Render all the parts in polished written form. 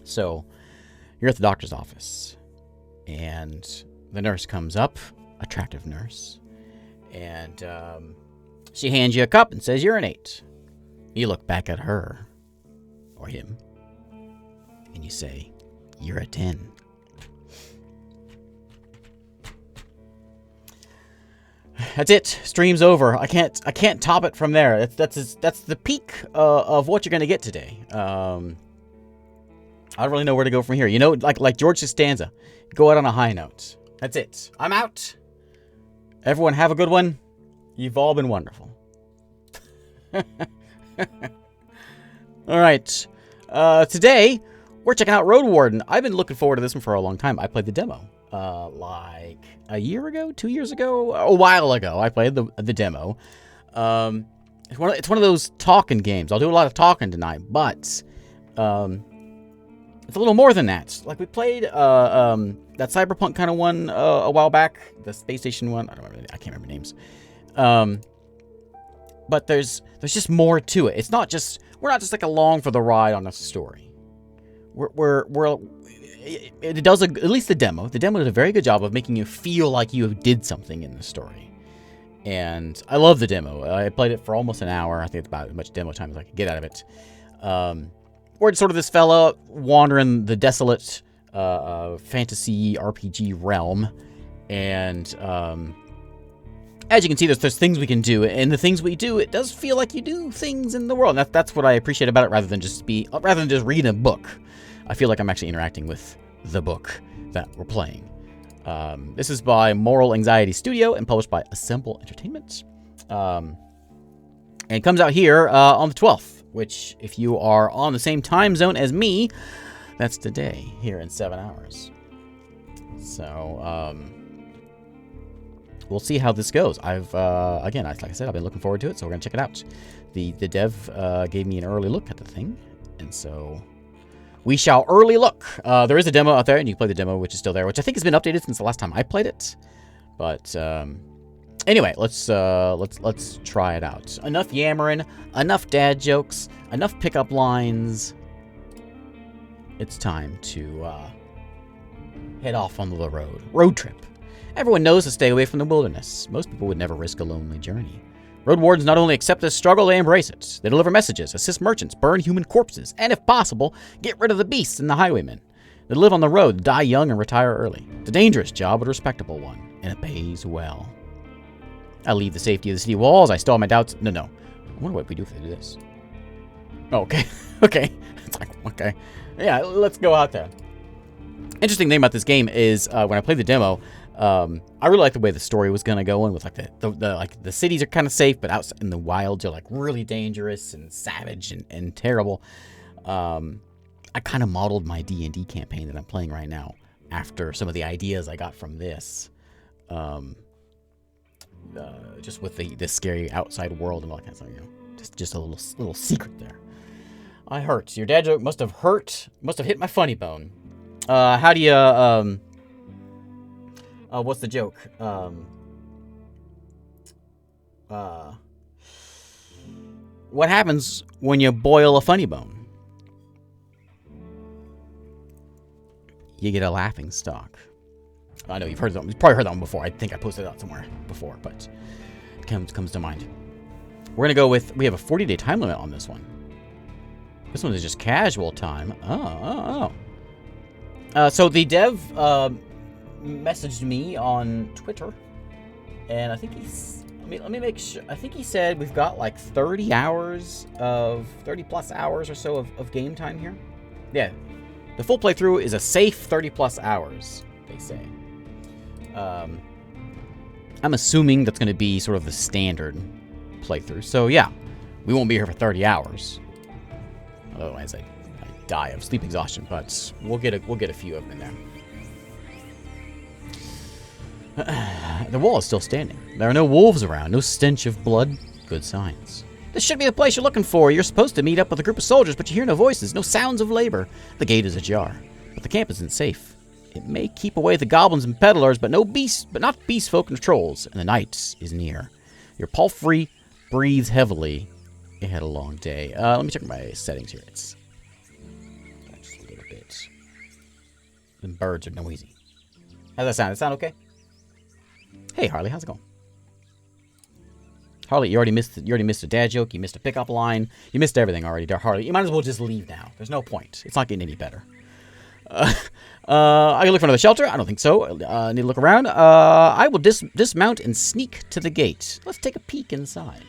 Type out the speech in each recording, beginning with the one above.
So you're at the doctor's office, and the nurse comes up, attractive nurse, and she hands you a cup and says, urinate. You look back at her, or him, and you say, you're a 10. That's it. Stream's over. I can't top it from there. That's the peak of what you're gonna get today. I don't really know where to go from here. You know, like George Costanza, go out on a high note. That's it. I'm out. Everyone have a good one. You've all been wonderful. All right. Today we're checking out Roadwarden. I've been looking forward to this one for a long time. I played the demo. Like a year ago, 2 years ago, a while ago, I played the demo. It's one of those talking games. I'll do a lot of talking tonight, but it's a little more than that. Like we played that cyberpunk kind of one a while back, the space station one. I can't remember names. But there's just more to it. We're not just like along for the ride on a story. It does at least the demo. The demo did a very good job of making you feel like you did something in the story. And I love the demo. I played it for almost an hour. I think it's about as much demo time as I could get out of it. Or sort of this fella wandering the desolate fantasy RPG realm. And as you can see, there's things we can do. And the things we do, it does feel like you do things in the world. And that's what I appreciate about it, rather than just reading a book. I feel like I'm actually interacting with the book that we're playing. This is by Moral Anxiety Studio and published by Assemble Entertainment. And it comes out here on the 12th, which, if you are on the same time zone as me, that's today, here in 7 hours. So, we'll see how this goes. Again, like I said, I've been looking forward to it, so we're going to check it out. The dev gave me an early look at the thing, and so we shall early look. There is a demo out there, and you can play the demo, which is still there, which I think has been updated since the last time I played it. But anyway, let's try it out. Enough yammering, enough dad jokes, enough pickup lines. It's time to head off on the road trip. Everyone knows to stay away from the wilderness. Most people would never risk a lonely journey. Road Wardens not only accept this struggle, they embrace it. They deliver messages, assist merchants, burn human corpses, and if possible, get rid of the beasts and the highwaymen. They live on the road, die young, and retire early. It's a dangerous job, but a respectable one, and it pays well. I leave the safety of the city walls. I still have my doubts. No. I wonder what we do if they do this. Oh, okay. Okay. It's like, okay. Yeah, let's go out there. Interesting thing about this game is when I played the demo, I really liked the way the story was gonna go in with like the cities are kind of safe, but out in the wilds are like really dangerous and savage and terrible. I kind of modeled my D&D campaign that I'm playing right now after some of the ideas I got from this, just with the scary outside world and all that kind of stuff. You know, just a little secret there. I hurt. Your dad joke must have hurt. Must have hit my funny bone. How do you what's the joke? What happens when you boil a funny bone? You get a laughing stock. I know you've heard that. You've probably heard that one before. I think I posted that somewhere before, but it comes to mind. We're gonna go with. We have a 40-day time limit on this one. This one is just casual time. So the dev messaged me on Twitter, and I think let me make sure. I think he said we've got like 30 plus hours or so of game time here. Yeah, the full playthrough is a safe 30 plus hours, they say. I'm assuming that's going to be sort of the standard playthrough. So yeah, we won't be here for 30 hours. Otherwise, I die of sleep exhaustion. But we'll get a few of them in there. The wall is still standing. There are no wolves around, no stench of blood. Good signs. This should be the place you're looking for. You're supposed to meet up with a group of soldiers, but you hear no voices, no sounds of labor. The gate is ajar, but the camp isn't safe. It may keep away the goblins and peddlers, but not beast folk and trolls, and the night is near. Your palfrey breathes heavily. It had a long day. Let me check my settings here. It's just a little bit. The birds are noisy. How's that sound? Does that sound okay? Hey, Harley, how's it going? Harley, you already missed a dad joke. You missed a pickup line. You missed everything already, Harley. You might as well just leave now. There's no point. It's not getting any better. I can look for another shelter. I don't think so. Need to look around. I will dismount and sneak to the gate. Let's take a peek inside.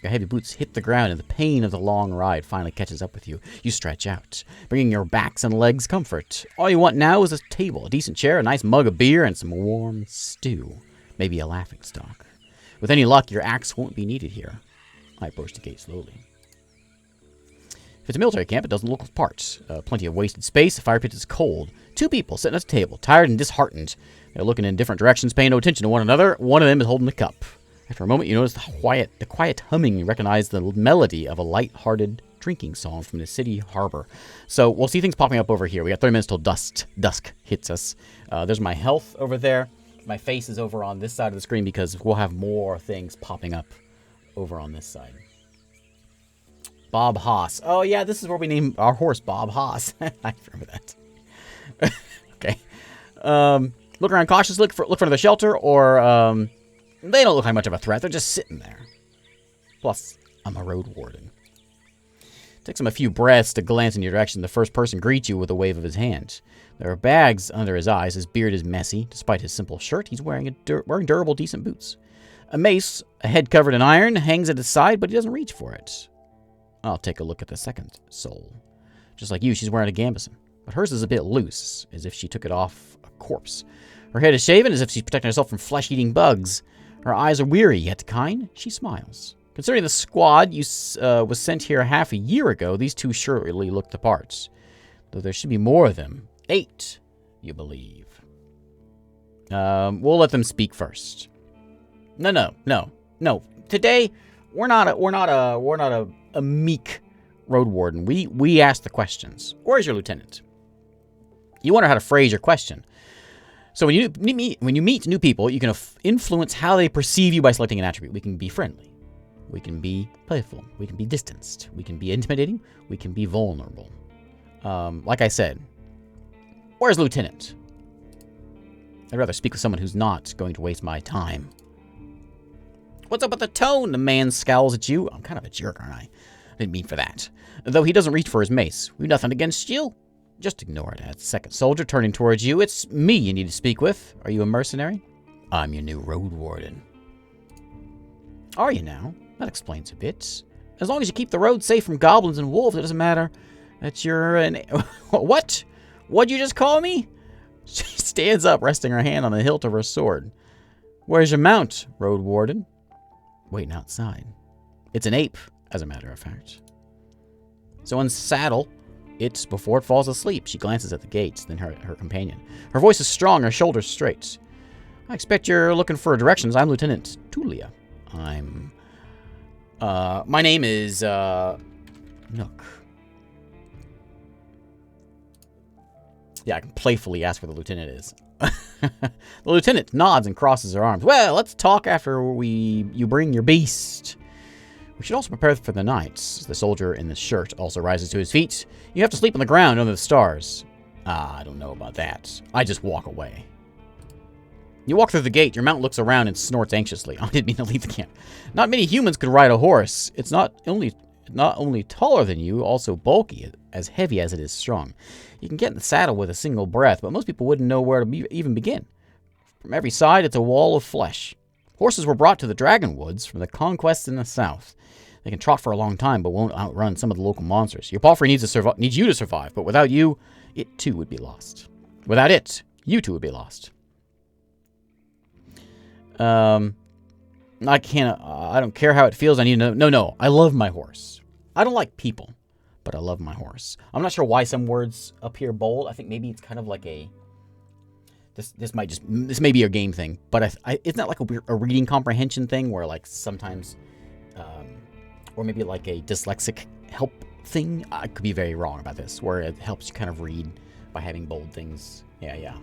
Your heavy boots hit the ground, and the pain of the long ride finally catches up with you. You stretch out, bringing your backs and legs comfort. All you want now is a table, a decent chair, a nice mug of beer, and some warm stew. Maybe a laughingstock. With any luck, your axe won't be needed here. I approach the gate slowly. If it's a military camp, it doesn't look like parts. Plenty of wasted space. The fire pit is cold. Two people sitting at a table, tired and disheartened. They're looking in different directions, paying no attention to one another. One of them is holding a cup. After a moment, you notice the quiet humming. You recognize the melody of a light-hearted drinking song from the city harbor. So we'll see things popping up over here. We got 30 minutes till dusk hits us. There's my health over there. My face is over on this side of the screen because we'll have more things popping up over on this side. Bob Haas. Oh, yeah, this is where we name our horse Bob Haas. I remember that. Okay. Look around cautiously. Look for another shelter, or they don't look like much of a threat. They're just sitting there. Plus, I'm a Roadwarden. Takes him a few breaths to glance in your direction. The first person greets you with a wave of his hand. There are bags under his eyes. His beard is messy. Despite his simple shirt, he's wearing durable, decent boots. A mace, a head covered in iron, hangs at his side, but he doesn't reach for it. I'll take a look at the second soul. Just like you, she's wearing a gambeson, but hers is a bit loose, as if she took it off a corpse. Her head is shaven, as if she's protecting herself from flesh-eating bugs. Her eyes are weary, yet kind. She smiles. Considering the squad was sent here half a year ago, these two surely look the parts. Though there should be more of them. 8, you believe. We'll let them speak first. No. Today, we're not a meek Roadwarden. We ask the questions. Where's your lieutenant? You wonder how to phrase your question. So when you meet new people, you can influence how they perceive you by selecting an attribute. We can be friendly. We can be playful. We can be distanced. We can be intimidating. We can be vulnerable. Like I said, where's Lieutenant? I'd rather speak with someone who's not going to waste my time. What's up with the tone? The man scowls at you. I'm kind of a jerk, aren't I? I didn't mean for that. Though he doesn't reach for his mace. We've nothing against you. Just ignore it. As second soldier turning towards you. It's me you need to speak with. Are you a mercenary? I'm your new Roadwarden. Are you now? That explains a bit. As long as you keep the road safe from goblins and wolves, it doesn't matter that you're an... What? What'd you just call me? She stands up, resting her hand on the hilt of her sword. Where's your mount, Roadwarden? Waiting outside. It's an ape, as a matter of fact. So unsaddle it before it falls asleep. She glances at the gates, then her companion. Her voice is strong, her shoulders straight. I expect you're looking for directions. I'm Lieutenant Tulia. My name is, Nook. Yeah, I can playfully ask where the lieutenant is. The lieutenant nods and crosses her arms. Well, let's talk after you bring your beast. We should also prepare for the night. The soldier in the shirt also rises to his feet. You have to sleep on the ground under the stars. I don't know about that. I just walk away. You walk through the gate. Your mount looks around and snorts anxiously. I didn't mean to leave the camp. Not many humans could ride a horse. It's not only taller than you, also bulky, as heavy as it is strong. You can get in the saddle with a single breath, but most people wouldn't know where to even begin. From every side, it's a wall of flesh. Horses were brought to the Dragonwoods from the conquests in the south. They can trot for a long time, but won't outrun some of the local monsters. Your palfrey needs you to survive, but without you, it too would be lost. Without it, you too would be lost. I don't care how it feels. I need to know. No, I love my horse. I don't like people, but I love my horse. I'm not sure why some words appear bold. I think maybe it's kind of like this may be a game thing, but isn't that like a reading comprehension thing where like sometimes, or maybe like a dyslexic help thing? I could be very wrong about this, where it helps you kind of read by having bold things. Yeah.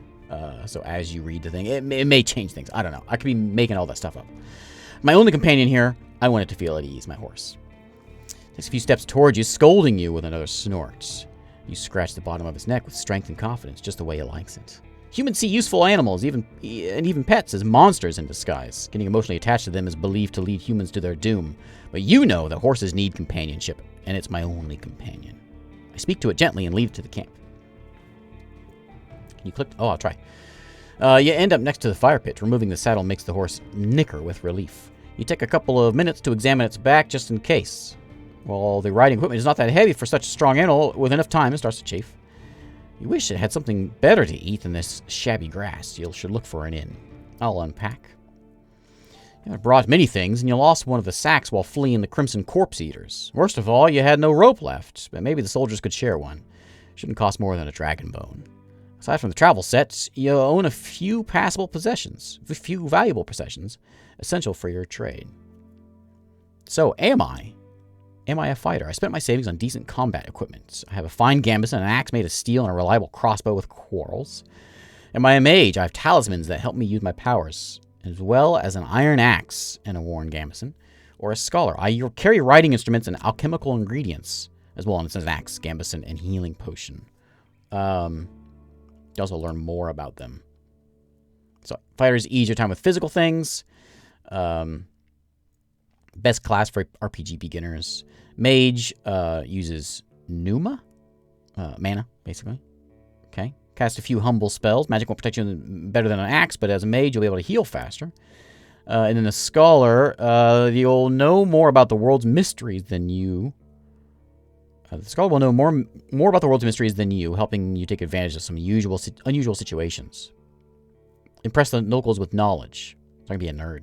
So as you read the thing, it may change things. I don't know. I could be making all that stuff up. My only companion here, I want it to feel at ease, my horse. Takes a few steps towards you, scolding you with another snort. You scratch the bottom of its neck with strength and confidence, just the way it likes it. Humans see useful animals, even pets, as monsters in disguise. Getting emotionally attached to them is believed to lead humans to their doom. But you know that horses need companionship, and it's my only companion. I speak to it gently and lead it to the camp. Can you click? Oh, I'll try. You end up next to the fire pit. Removing the saddle makes the horse nicker with relief. You take a couple of minutes to examine its back just in case. Well, the riding equipment is not that heavy for such a strong animal. With enough time, it starts to chafe. You wish it had something better to eat than this shabby grass. You should look for an inn. I'll unpack. You brought many things, and you lost one of the sacks while fleeing the Crimson Corpse Eaters. Worst of all, you had no rope left, but maybe the soldiers could share one. Shouldn't cost more than a dragon bone. Aside from the travel sets, you own a few valuable possessions, essential for your trade. So, am I? Am I a fighter? I spent my savings on decent combat equipment. I have a fine gambeson, an axe made of steel, and a reliable crossbow with quarrels. Am I a mage? I have talismans that help me use my powers, as well as an iron axe and a worn gambeson. Or a scholar. I carry writing instruments and alchemical ingredients, as well as an axe, gambeson, and healing potion. You also learn more about them. So, fighters ease your time with physical things. Best class for RPG beginners. Mage uses mana, basically. Okay. Cast a few humble spells. Magic won't protect you better than an axe, but as a mage, you'll be able to heal faster. And then a scholar, you'll know more about the world's mysteries than you. The scholar will know more about the world's mysteries than you, helping you take advantage of some unusual situations. Impress the locals with knowledge. It's not gonna be a nerd.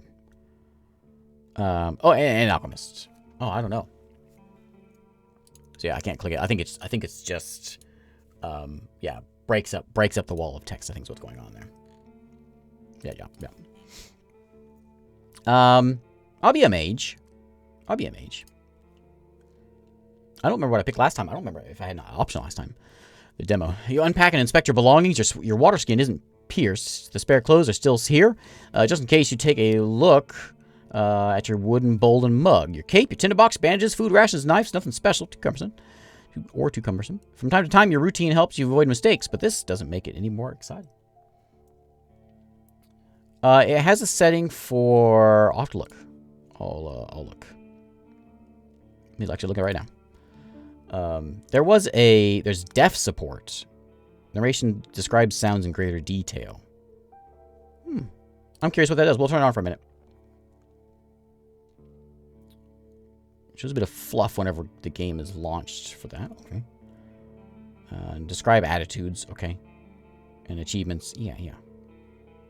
And alchemists. Oh, I don't know. So yeah, I can't click it. I think it's just, breaks up the wall of text. I think is what's going on there. Yeah. I'll be a mage. I don't remember what I picked last time. I don't remember if I had an option last time. The demo. You unpack and inspect your belongings. Your water skin isn't pierced. The spare clothes are still here, just in case you take a look. At your wooden bowl and mug. Your cape, your tinderbox, bandages, food rations, knives, nothing special, too cumbersome. From time to time, your routine helps you avoid mistakes, but this doesn't make it any more exciting. It has a setting for... I'll have to look. I'll look. Let me actually look at it right now. There's deaf support. Narration describes sounds in greater detail. I'm curious what that does. We'll turn it on for a minute. Shows a bit of fluff whenever the game is launched for that. Okay. Describe attitudes. Okay. And achievements. Yeah. I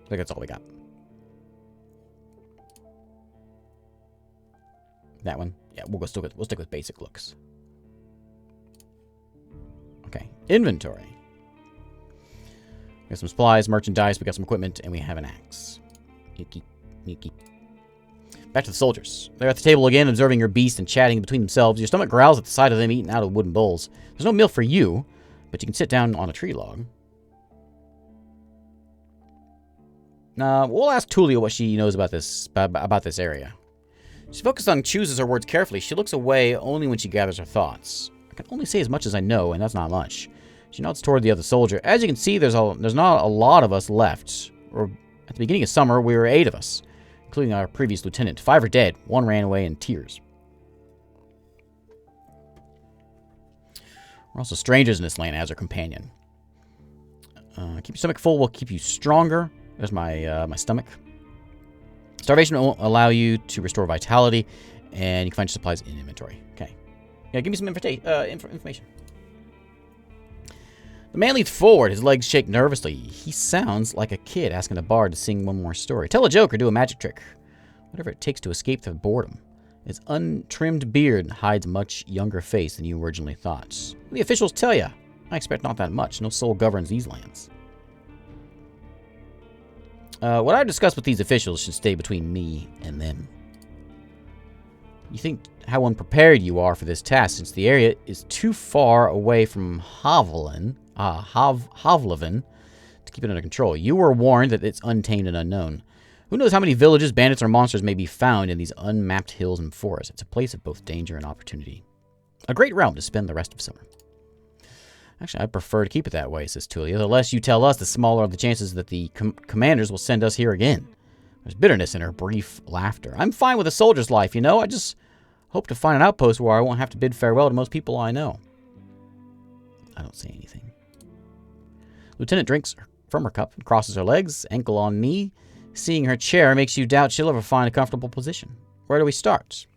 think that's all we got. That one. Yeah, we'll stick with basic looks. Okay. Inventory. We got some supplies, merchandise, we got some equipment, and we have an axe. Yuki. Back to the soldiers. They're at the table again, observing your beast and chatting between themselves. Your stomach growls at the sight of them eating out of wooden bowls. There's no meal for you, but you can sit down on a tree log. We'll ask Tulia what she knows about this area. She focuses on chooses her words carefully. She looks away only when she gathers her thoughts. I can only say as much as I know, and that's not much. She nods toward the other soldier. As you can see, there's not a lot of us left. Or at the beginning of summer, we were 8 of us, including our previous lieutenant. 5 are dead. 1 ran away in tears. We're also strangers in this land as our companion. Keep your stomach full will keep you stronger. There's my stomach. Starvation won't allow you to restore vitality, and you can find your supplies in inventory. Okay. Yeah, give me some information. The man leads forward. His legs shake nervously. He sounds like a kid asking a bard to sing one more story. Tell a joke or do a magic trick. Whatever it takes to escape the boredom. His untrimmed beard hides a much younger face than you originally thought. The officials tell you. I expect not that much. No soul governs these lands. What I've discussed with these officials should stay between me and them. You think how unprepared you are for this task, since the area is too far away from Havlin to keep it under control. You were warned that it's untamed and unknown. Who knows how many villages, bandits, or monsters may be found in these unmapped hills and forests. It's a place of both danger and opportunity. A great realm to spend the rest of summer. Actually, I prefer to keep it that way, says Tulia. The less you tell us, the smaller are the chances that the commanders will send us here again. There's bitterness in her brief laughter. I'm fine with a soldier's life, you know. I just hope to find an outpost where I won't have to bid farewell to most people I know. I don't say anything. Lieutenant drinks from her cup and crosses her legs, ankle on knee. Seeing her chair makes you doubt she'll ever find a comfortable position. Where do we start?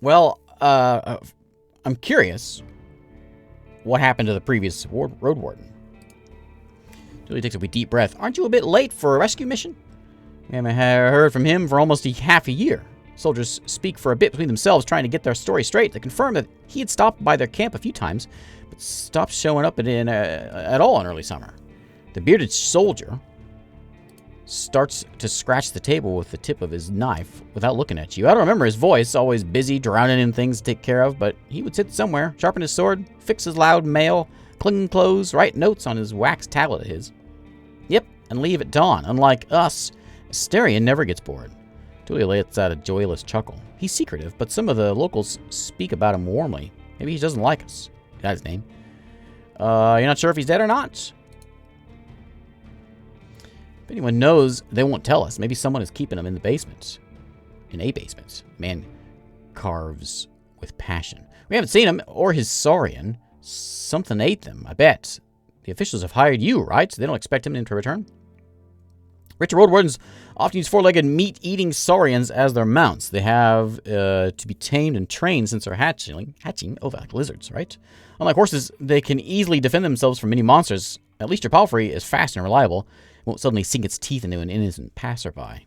Well, I'm curious what happened to the previous Roadwarden. Julie takes a deep breath. Aren't you a bit late for a rescue mission? We haven't heard from him for almost half a year. Soldiers speak for a bit between themselves, trying to get their story straight. They confirm that he had stopped by their camp a few times, but stopped showing up at all in early summer. The bearded soldier starts to scratch the table with the tip of his knife without looking at you. I don't remember his voice, always busy, drowning in things to take care of, but he would sit somewhere, sharpen his sword, fix his loud mail, clean clothes, write notes on his wax tablet of his. Yep, and leave at dawn. Unlike us, Asterion never gets bored. Tulia lets out a joyless chuckle. He's secretive, but some of the locals speak about him warmly. Maybe he doesn't like us. Got his name. You're not sure if he's dead or not? If anyone knows, they won't tell us. Maybe someone is keeping him in the basement. In a basement. Man carves with passion. We haven't seen him or his saurian. Something ate them, I bet. The officials have hired you, right? So they don't expect him to return? Rich Roadwardens often use four-legged meat-eating saurians as their mounts. They have to be tamed and trained since they're hatching. Oh, like lizards, right? Unlike horses, they can easily defend themselves from many monsters. At least your palfrey is fast and reliable. It won't suddenly sink its teeth into an innocent passerby.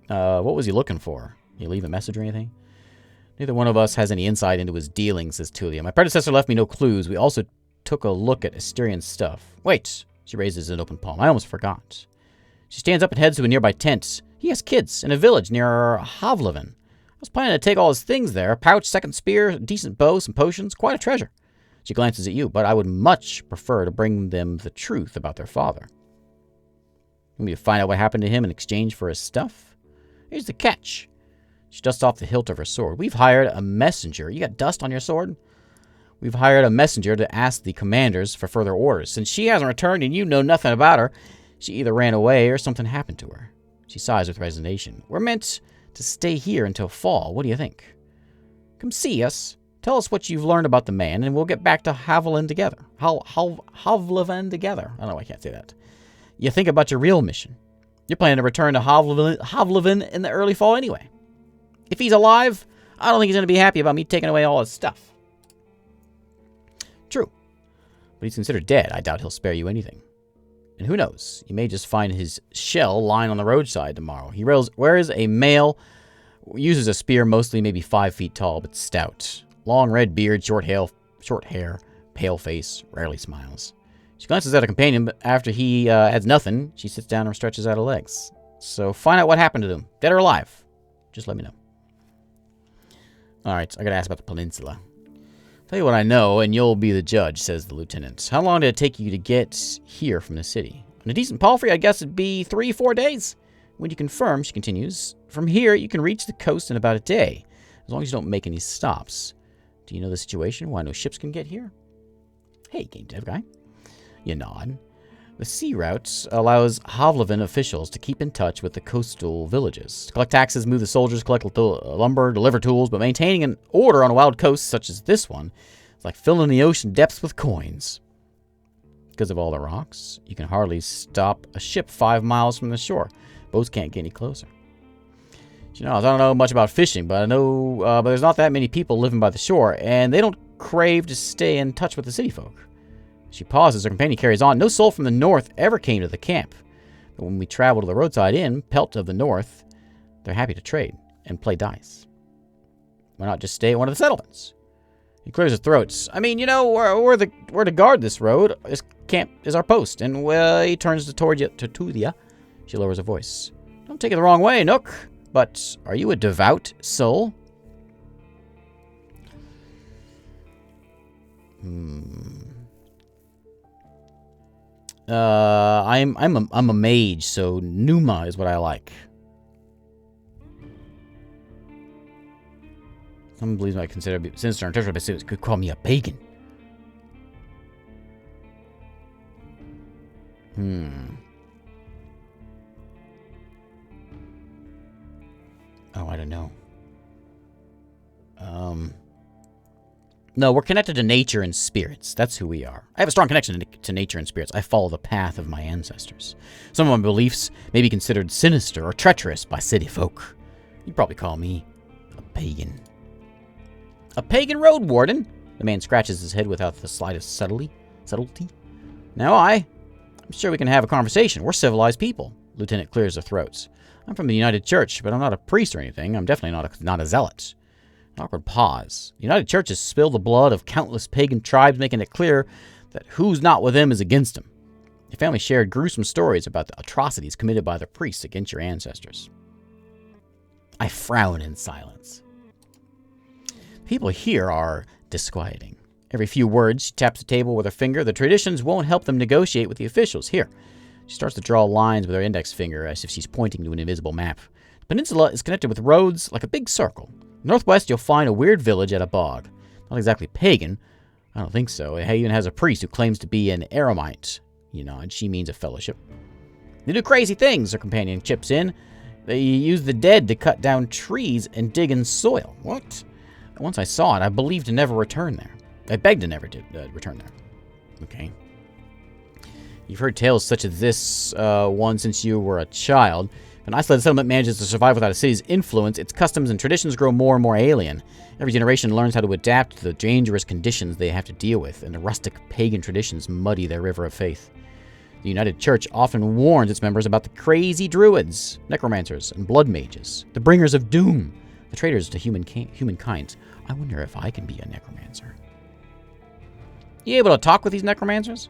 What was he looking for? Did he leave a message or anything? Neither one of us has any insight into his dealings, says Tulia. My predecessor left me no clues. We also took a look at Asterion's stuff. Wait, she raises an open palm. I almost forgot. She stands up and heads to a nearby tent. He has kids in a village near Havlevin. I was planning to take all his things there. A pouch, second spear, a decent bow, some potions. Quite a treasure. She glances at you, but I would much prefer to bring them the truth about their father. You want me to find out what happened to him in exchange for his stuff? Here's the catch. She dusts off the hilt of her sword. We've hired a messenger. You got dust on your sword? We've hired a messenger to ask the commanders for further orders. Since she hasn't returned and you know nothing about her, she either ran away or something happened to her. She sighs with resignation. We're meant to stay here until fall. What do you think? Come see us. Tell us what you've learned about the man, and we'll get back to Havlevin together. Havlevin together. I don't know why I can't say that. You think about your real mission. You're planning to return to Havlevin in the early fall anyway. If he's alive, I don't think he's going to be happy about me taking away all his stuff. True. But he's considered dead. I doubt he'll spare you anything. And who knows? You may just find his shell lying on the roadside tomorrow. He wears a mail, uses a spear, mostly maybe 5 feet tall, but stout. Long red beard, short hair, pale face, rarely smiles. She glances at her companion, but after he adds nothing, she sits down and stretches out her legs. So find out what happened to them, dead or alive. Just let me know. Alright, so I gotta ask about the peninsula. Tell you what I know, and you'll be the judge, says the lieutenant. How long did it take you to get here from the city? On a decent palfrey, I guess it'd be 3-4 days. When you confirm, she continues, from here you can reach the coast in about a day, as long as you don't make any stops. Do you know the situation? Why no ships can get here? Hey, game dev guy. You nod. The sea route allows Havlevin officials to keep in touch with the coastal villages. To collect taxes, move the soldiers, collect lumber, deliver tools, but maintaining an order on a wild coast such as this one is like filling the ocean depths with coins. Because of all the rocks, you can hardly stop a ship 5 miles from the shore. Boats can't get any closer. You know, I don't know much about fishing, but I know but there's not that many people living by the shore, and they don't crave to stay in touch with the city folk. She pauses, her companion carries on. No soul from the north ever came to the camp. But when we travel to the roadside inn, Pelt of the North, they're happy to trade and play dice. Why not just stay at one of the settlements? He clears his throat. I mean, you know, we're to guard this road. This camp is our post. And he turns toward you, to Tulia. She lowers her voice. Don't take it the wrong way, Nook. But are you a devout soul? I'm a mage, so Numa is what I like. Some believes I consider sinister and treacherous, but could call me a pagan. Oh, I don't know. No, we're connected to nature and spirits. That's who we are. I have a strong connection to nature and spirits. I follow the path of my ancestors. Some of my beliefs may be considered sinister or treacherous by city folk. You'd probably call me a pagan. A pagan Roadwarden? The man scratches his head without the slightest subtlety. Now I'm sure we can have a conversation. We're civilized people. Lieutenant clears their throats. I'm from the United Church, but I'm not a priest or anything. I'm definitely not a zealot. An awkward pause. The United Church has spilled the blood of countless pagan tribes, making it clear that who's not with them is against them. Your family shared gruesome stories about the atrocities committed by the priests against your ancestors. I frown in silence. People here are disquieting. Every few words, she taps the table with her finger. The traditions won't help them negotiate with the officials. Here. She starts to draw lines with her index finger as if she's pointing to an invisible map. The peninsula is connected with roads like a big circle. Northwest, you'll find a weird village at a bog. Not exactly pagan. I don't think so. It even has a priest who claims to be an eremite. You know, and she means a fellowship. They do crazy things, her companion chips in. They use the dead to cut down trees and dig in soil. What? Once I saw it, I believed to never return there. I begged to never return there. Okay. You've heard tales such as this one since you were a child. If an isolated settlement manages to survive without a city's influence, its customs and traditions grow more and more alien. Every generation learns how to adapt to the dangerous conditions they have to deal with, and the rustic pagan traditions muddy their river of faith. The United Church often warns its members about the crazy druids, necromancers, and blood mages, the bringers of doom, the traitors to humankind. I wonder if I can be a necromancer. You able to talk with these necromancers?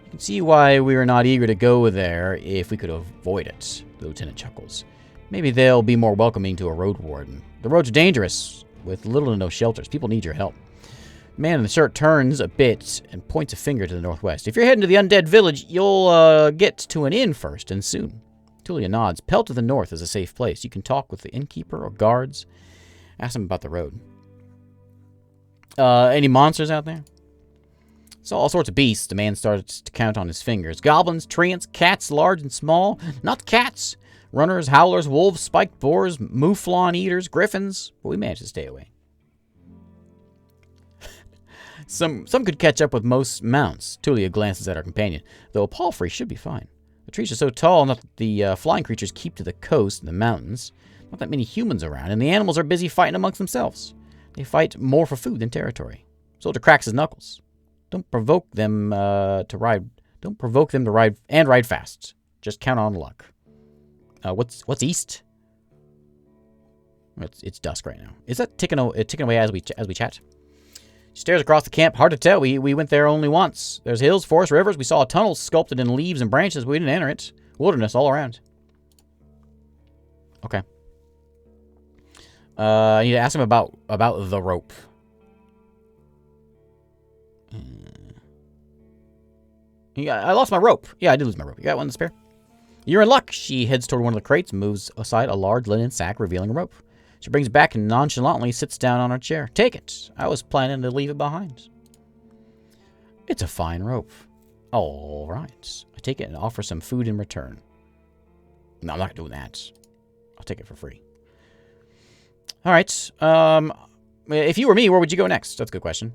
You can see why we were not eager to go there if we could avoid it, the lieutenant chuckles. Maybe they'll be more welcoming to a Roadwarden. The roads are dangerous, with little to no shelters. People need your help. The man in the shirt turns a bit and points a finger to the northwest. If you're heading to the undead village, you'll get to an inn first, and soon. Tulia nods. Pelt to the north is a safe place. You can talk with the innkeeper or guards. Ask them about the road. Any monsters out there? Saw all sorts of beasts. The man starts to count on his fingers. Goblins, treants, cats large and small. Not cats. Runners, howlers, wolves, spiked boars, mouflon eaters, griffins. But we managed to stay away. Some could catch up with most mounts. Tulia glances at her companion. Though a palfrey should be fine. The trees are so tall that the flying creatures keep to the coast and the mountains. Not that many humans around, and the animals are busy fighting amongst themselves. They fight more for food than territory. Soldier cracks his knuckles. Don't provoke them to ride. Don't provoke them to ride fast. Just count on luck. What's east? It's dusk right now. Is that ticking away as we chat? She stares across the camp. Hard to tell. We went there only once. There's hills, forests, rivers. We saw a tunnel sculpted in leaves and branches. We didn't enter it. Wilderness all around. Okay. I need to ask him about the rope. Yeah, I lost my rope. Yeah, I did lose my rope. You got one to spare? You're in luck. She heads toward one of the crates and moves aside a large linen sack, revealing a rope. She brings it back and nonchalantly sits down on her chair. Take it. I was planning to leave it behind. It's a fine rope. All right. I take it and offer some food in return. No, I'm not doing that. I'll take it for free. All right. If you were me, where would you go next? That's a good question.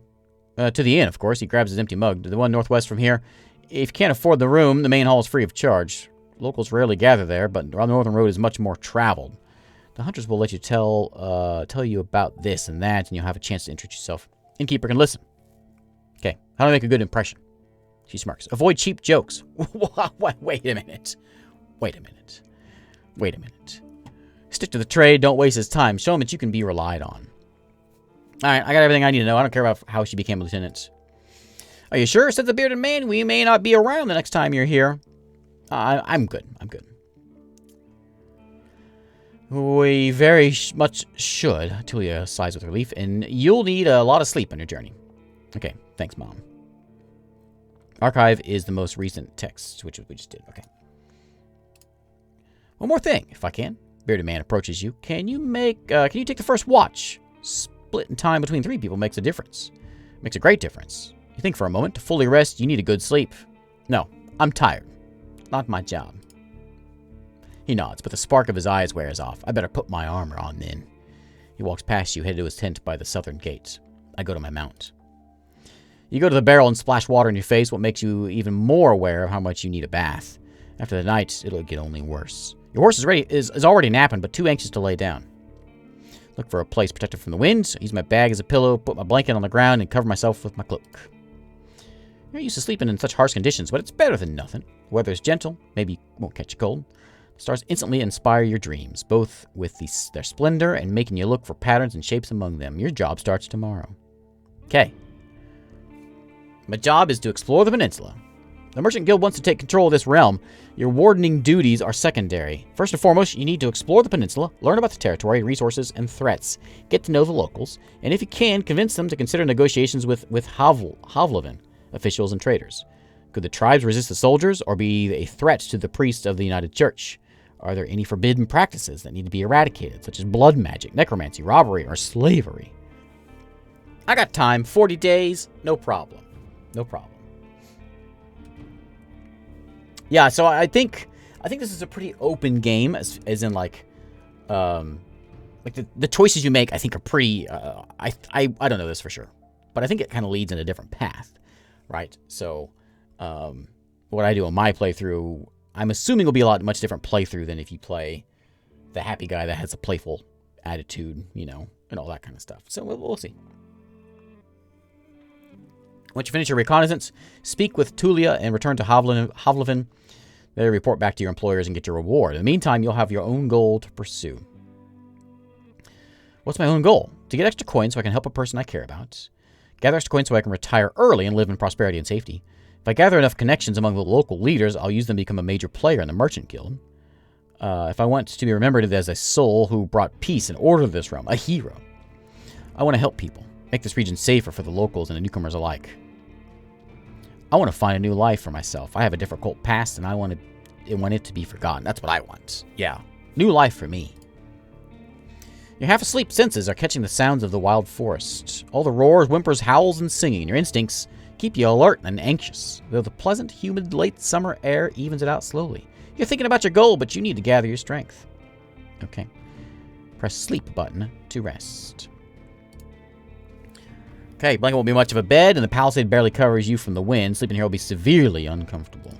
To the inn, of course. He grabs his empty mug. To the one northwest from here. If you can't afford the room, the main hall is free of charge. Locals rarely gather there, but the northern road is much more traveled. The hunters will let you tell you about this and that, and you'll have a chance to introduce yourself. Innkeeper can listen. Okay, how do I make a good impression? She smirks. Avoid cheap jokes. Wait a minute. Wait a minute. Wait a minute. Stick to the trade. Don't waste his time. Show him that you can be relied on. All right, I got everything I need to know. I don't care about how she became a lieutenant. Are you sure? Said the bearded man. We may not be around the next time you're here. I'm good. I'm good. We very much should. Tulia sighs with relief. And you'll need a lot of sleep on your journey. Okay. Thanks, Mom. Archive is the most recent text, which we just did. Okay. One more thing, if I can. Bearded man approaches you. Can you take the first watch? Splitting time between 3 people makes a difference. Makes a great difference. You think for a moment. To fully rest, you need a good sleep. No. I'm tired. Not my job. He nods, but the spark of his eyes wears off. I better put my armor on then. He walks past you, headed to his tent by the southern gate. I go to my mount. You go to the barrel and splash water in your face, what makes you even more aware of how much you need a bath. After the night, it'll get only worse. Your horse is already napping, but too anxious to lay down. Look for a place protected from the wind. I use my bag as a pillow, put my blanket on the ground, and cover myself with my cloak. You're used to sleeping in such harsh conditions, but it's better than nothing. The weather is gentle, maybe you won't catch a cold. The stars instantly inspire your dreams, both with their splendor and making you look for patterns and shapes among them. Your job starts tomorrow. Okay. My job is to explore the peninsula. The Merchant Guild wants to take control of this realm. Your wardening duties are secondary. First and foremost, you need to explore the peninsula, learn about the territory, resources, and threats. Get to know the locals, and if you can, convince them to consider negotiations with Havloven officials and traders. Could the tribes resist the soldiers, or be a threat to the priests of the United Church? Are there any forbidden practices that need to be eradicated, such as blood magic, necromancy, robbery, or slavery? I got time. 40 days. No problem. No problem. Yeah, so I think this is a pretty open game, as in like the choices you make, I think, are pretty. I don't know this for sure, but I think it kind of leads in a different path, right? So, what I do on my playthrough, I'm assuming will be a much different playthrough than if you play the happy guy that has a playful attitude, you know, and all that kind of stuff. So we'll see. Once you finish your reconnaissance, speak with Tulia and return to Havloven. Then report back to your employers and get your reward. In the meantime, you'll have your own goal to pursue. What's my own goal? To get extra coins so I can help a person I care about. Gather extra coins so I can retire early and live in prosperity and safety. If I gather enough connections among the local leaders, I'll use them to become a major player in the Merchant Guild. If I want to be remembered as a soul who brought peace and order to this realm, a hero. I want to help people, make this region safer for the locals and the newcomers alike. I want to find a new life for myself. I have a difficult past, and I want it to be forgotten. That's what I want. Yeah, new life for me. Your half-asleep senses are catching the sounds of the wild forest. All the roars, whimpers, howls, and singing, and your instincts keep you alert and anxious, though the pleasant, humid, late summer air evens it out slowly. You're thinking about your goal, but you need to gather your strength. Okay. Press sleep button to rest. Okay, blanket won't be much of a bed, and the palisade barely covers you from the wind. Sleeping here will be severely uncomfortable.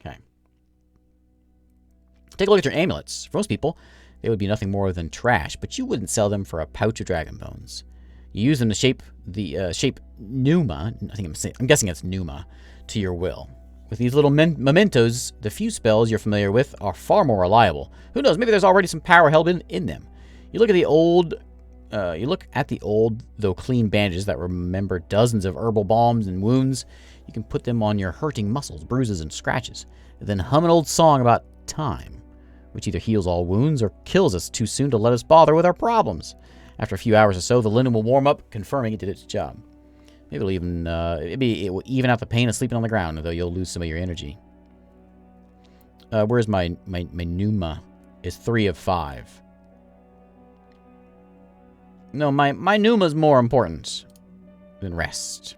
Okay. Take a look at your amulets. For most people, they would be nothing more than trash, but you wouldn't sell them for a pouch of dragon bones. You use them to shape Pneuma, I'm guessing it's Pneuma, to your will. With these little mementos, the few spells you're familiar with are far more reliable. Who knows, maybe there's already some power held in them. You look at the old, though clean bandages that remember dozens of herbal balms and wounds. You can put them on your hurting muscles, bruises, and scratches, and then hum an old song about time, which either heals all wounds or kills us too soon to let us bother with our problems. After a few hours or so, the linen will warm up, confirming it did its job. Maybe it will even out the pain of sleeping on the ground, though you'll lose some of your energy. Where's my Pneuma? Is 3 of 5. No, my Pneuma is more important than rest.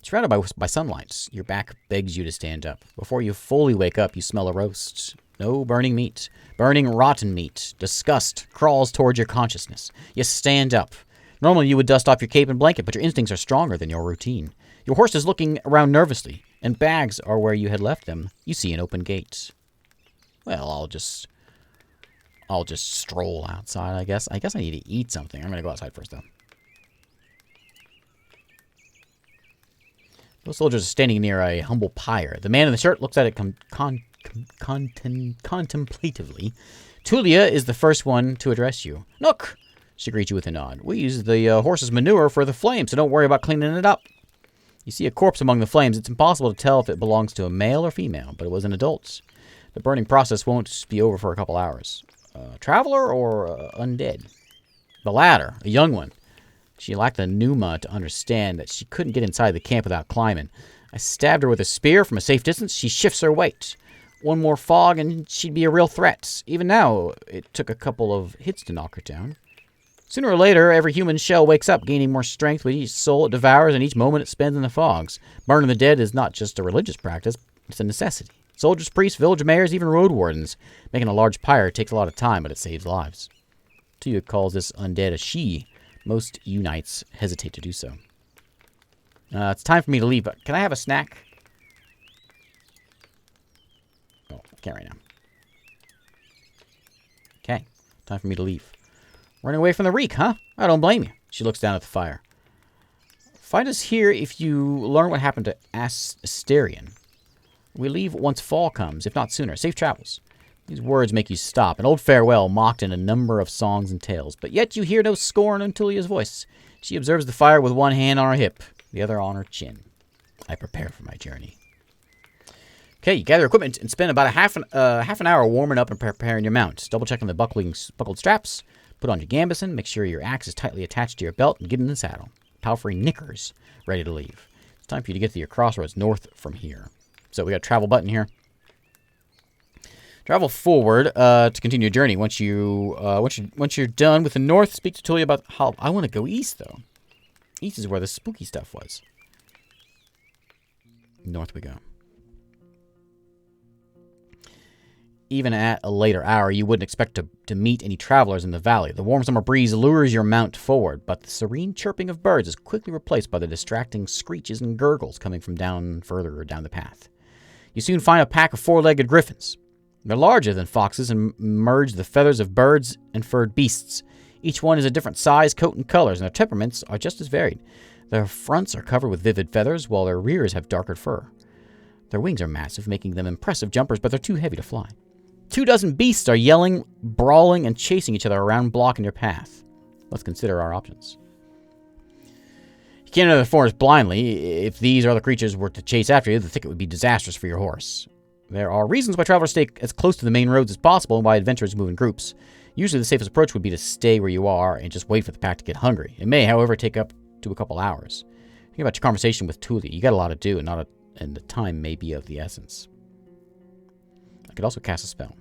Surrounded by sunlight, your back begs you to stand up. Before you fully wake up, you smell a roast. No burning meat. Burning rotten meat. Disgust crawls towards your consciousness. You stand up. Normally you would dust off your cape and blanket, but your instincts are stronger than your routine. Your horse is looking around nervously, and bags are where you had left them. You see an open gate. Well, I'll just stroll outside, I guess. I guess I need to eat something. I'm going to go outside first, though. Those soldiers are standing near a humble pyre. The man in the shirt looks at it contemplatively. Tulia is the first one to address you. Nook! She greets you with a nod. We use the horse's manure for the flames, so don't worry about cleaning it up. You see a corpse among the flames. It's impossible to tell if it belongs to a male or female, but it was an adult. The burning process won't be over for a couple hours. Traveler or undead? The latter, a young one. She lacked the pneuma to understand that she couldn't get inside the camp without climbing. I stabbed her with a spear from a safe distance. She shifts her weight. One more fog and she'd be a real threat. Even now, it took a couple of hits to knock her down. Sooner or later, every human shell wakes up, gaining more strength with each soul it devours and each moment it spends in the fogs. Burning the dead is not just a religious practice, it's a necessity. Soldiers, priests, village mayors, even road wardens. Making a large pyre takes a lot of time, but it saves lives. Tuya calls this undead a she. Most unites hesitate to do so. It's time for me to leave, but can I have a snack? Oh, I can't right now. Okay, time for me to leave. Running away from the reek, huh? I don't blame you. She looks down at the fire. Find us here if you learn what happened to Asterion. We leave once fall comes, if not sooner. Safe travels. These words make you stop. An old farewell mocked in a number of songs and tales. But yet you hear no scorn in Tulia's voice. She observes the fire with one hand on her hip, the other on her chin. I prepare for my journey. Okay, you gather equipment and spend about half an hour warming up and preparing your mount. Double checking the buckled straps. Put on your gambeson, make sure your axe is tightly attached to your belt, and get in the saddle. Palfrey knickers, ready to leave. It's time for you to get to your crossroads north from here. So we got a travel button here. Travel forward to continue your journey. Once you're done with the north, speak to Tulia about how I want to go east though. East is where the spooky stuff was. North we go. Even at a later hour, you wouldn't expect to meet any travelers in the valley. The warm summer breeze lures your mount forward, but the serene chirping of birds is quickly replaced by the distracting screeches and gurgles coming from further down the path. You soon find a pack of four-legged griffins. They're larger than foxes and merge the feathers of birds and furred beasts. Each one is a different size, coat, and colors, and their temperaments are just as varied. Their fronts are covered with vivid feathers, while their rears have darker fur. Their wings are massive, making them impressive jumpers, but they're too heavy to fly. 24 beasts are yelling, brawling, and chasing each other around, blocking your path. Let's consider our options. You can't enter the forest blindly. If these other creatures were to chase after you, the thicket would be disastrous for your horse. There are reasons why travelers stay as close to the main roads as possible and why adventurers move in groups. Usually the safest approach would be to stay where you are and just wait for the pack to get hungry. It may, however, take up to a couple hours. Think about your conversation with Tuli. You got a lot to do, and the time may be of the essence. I could also cast a spell.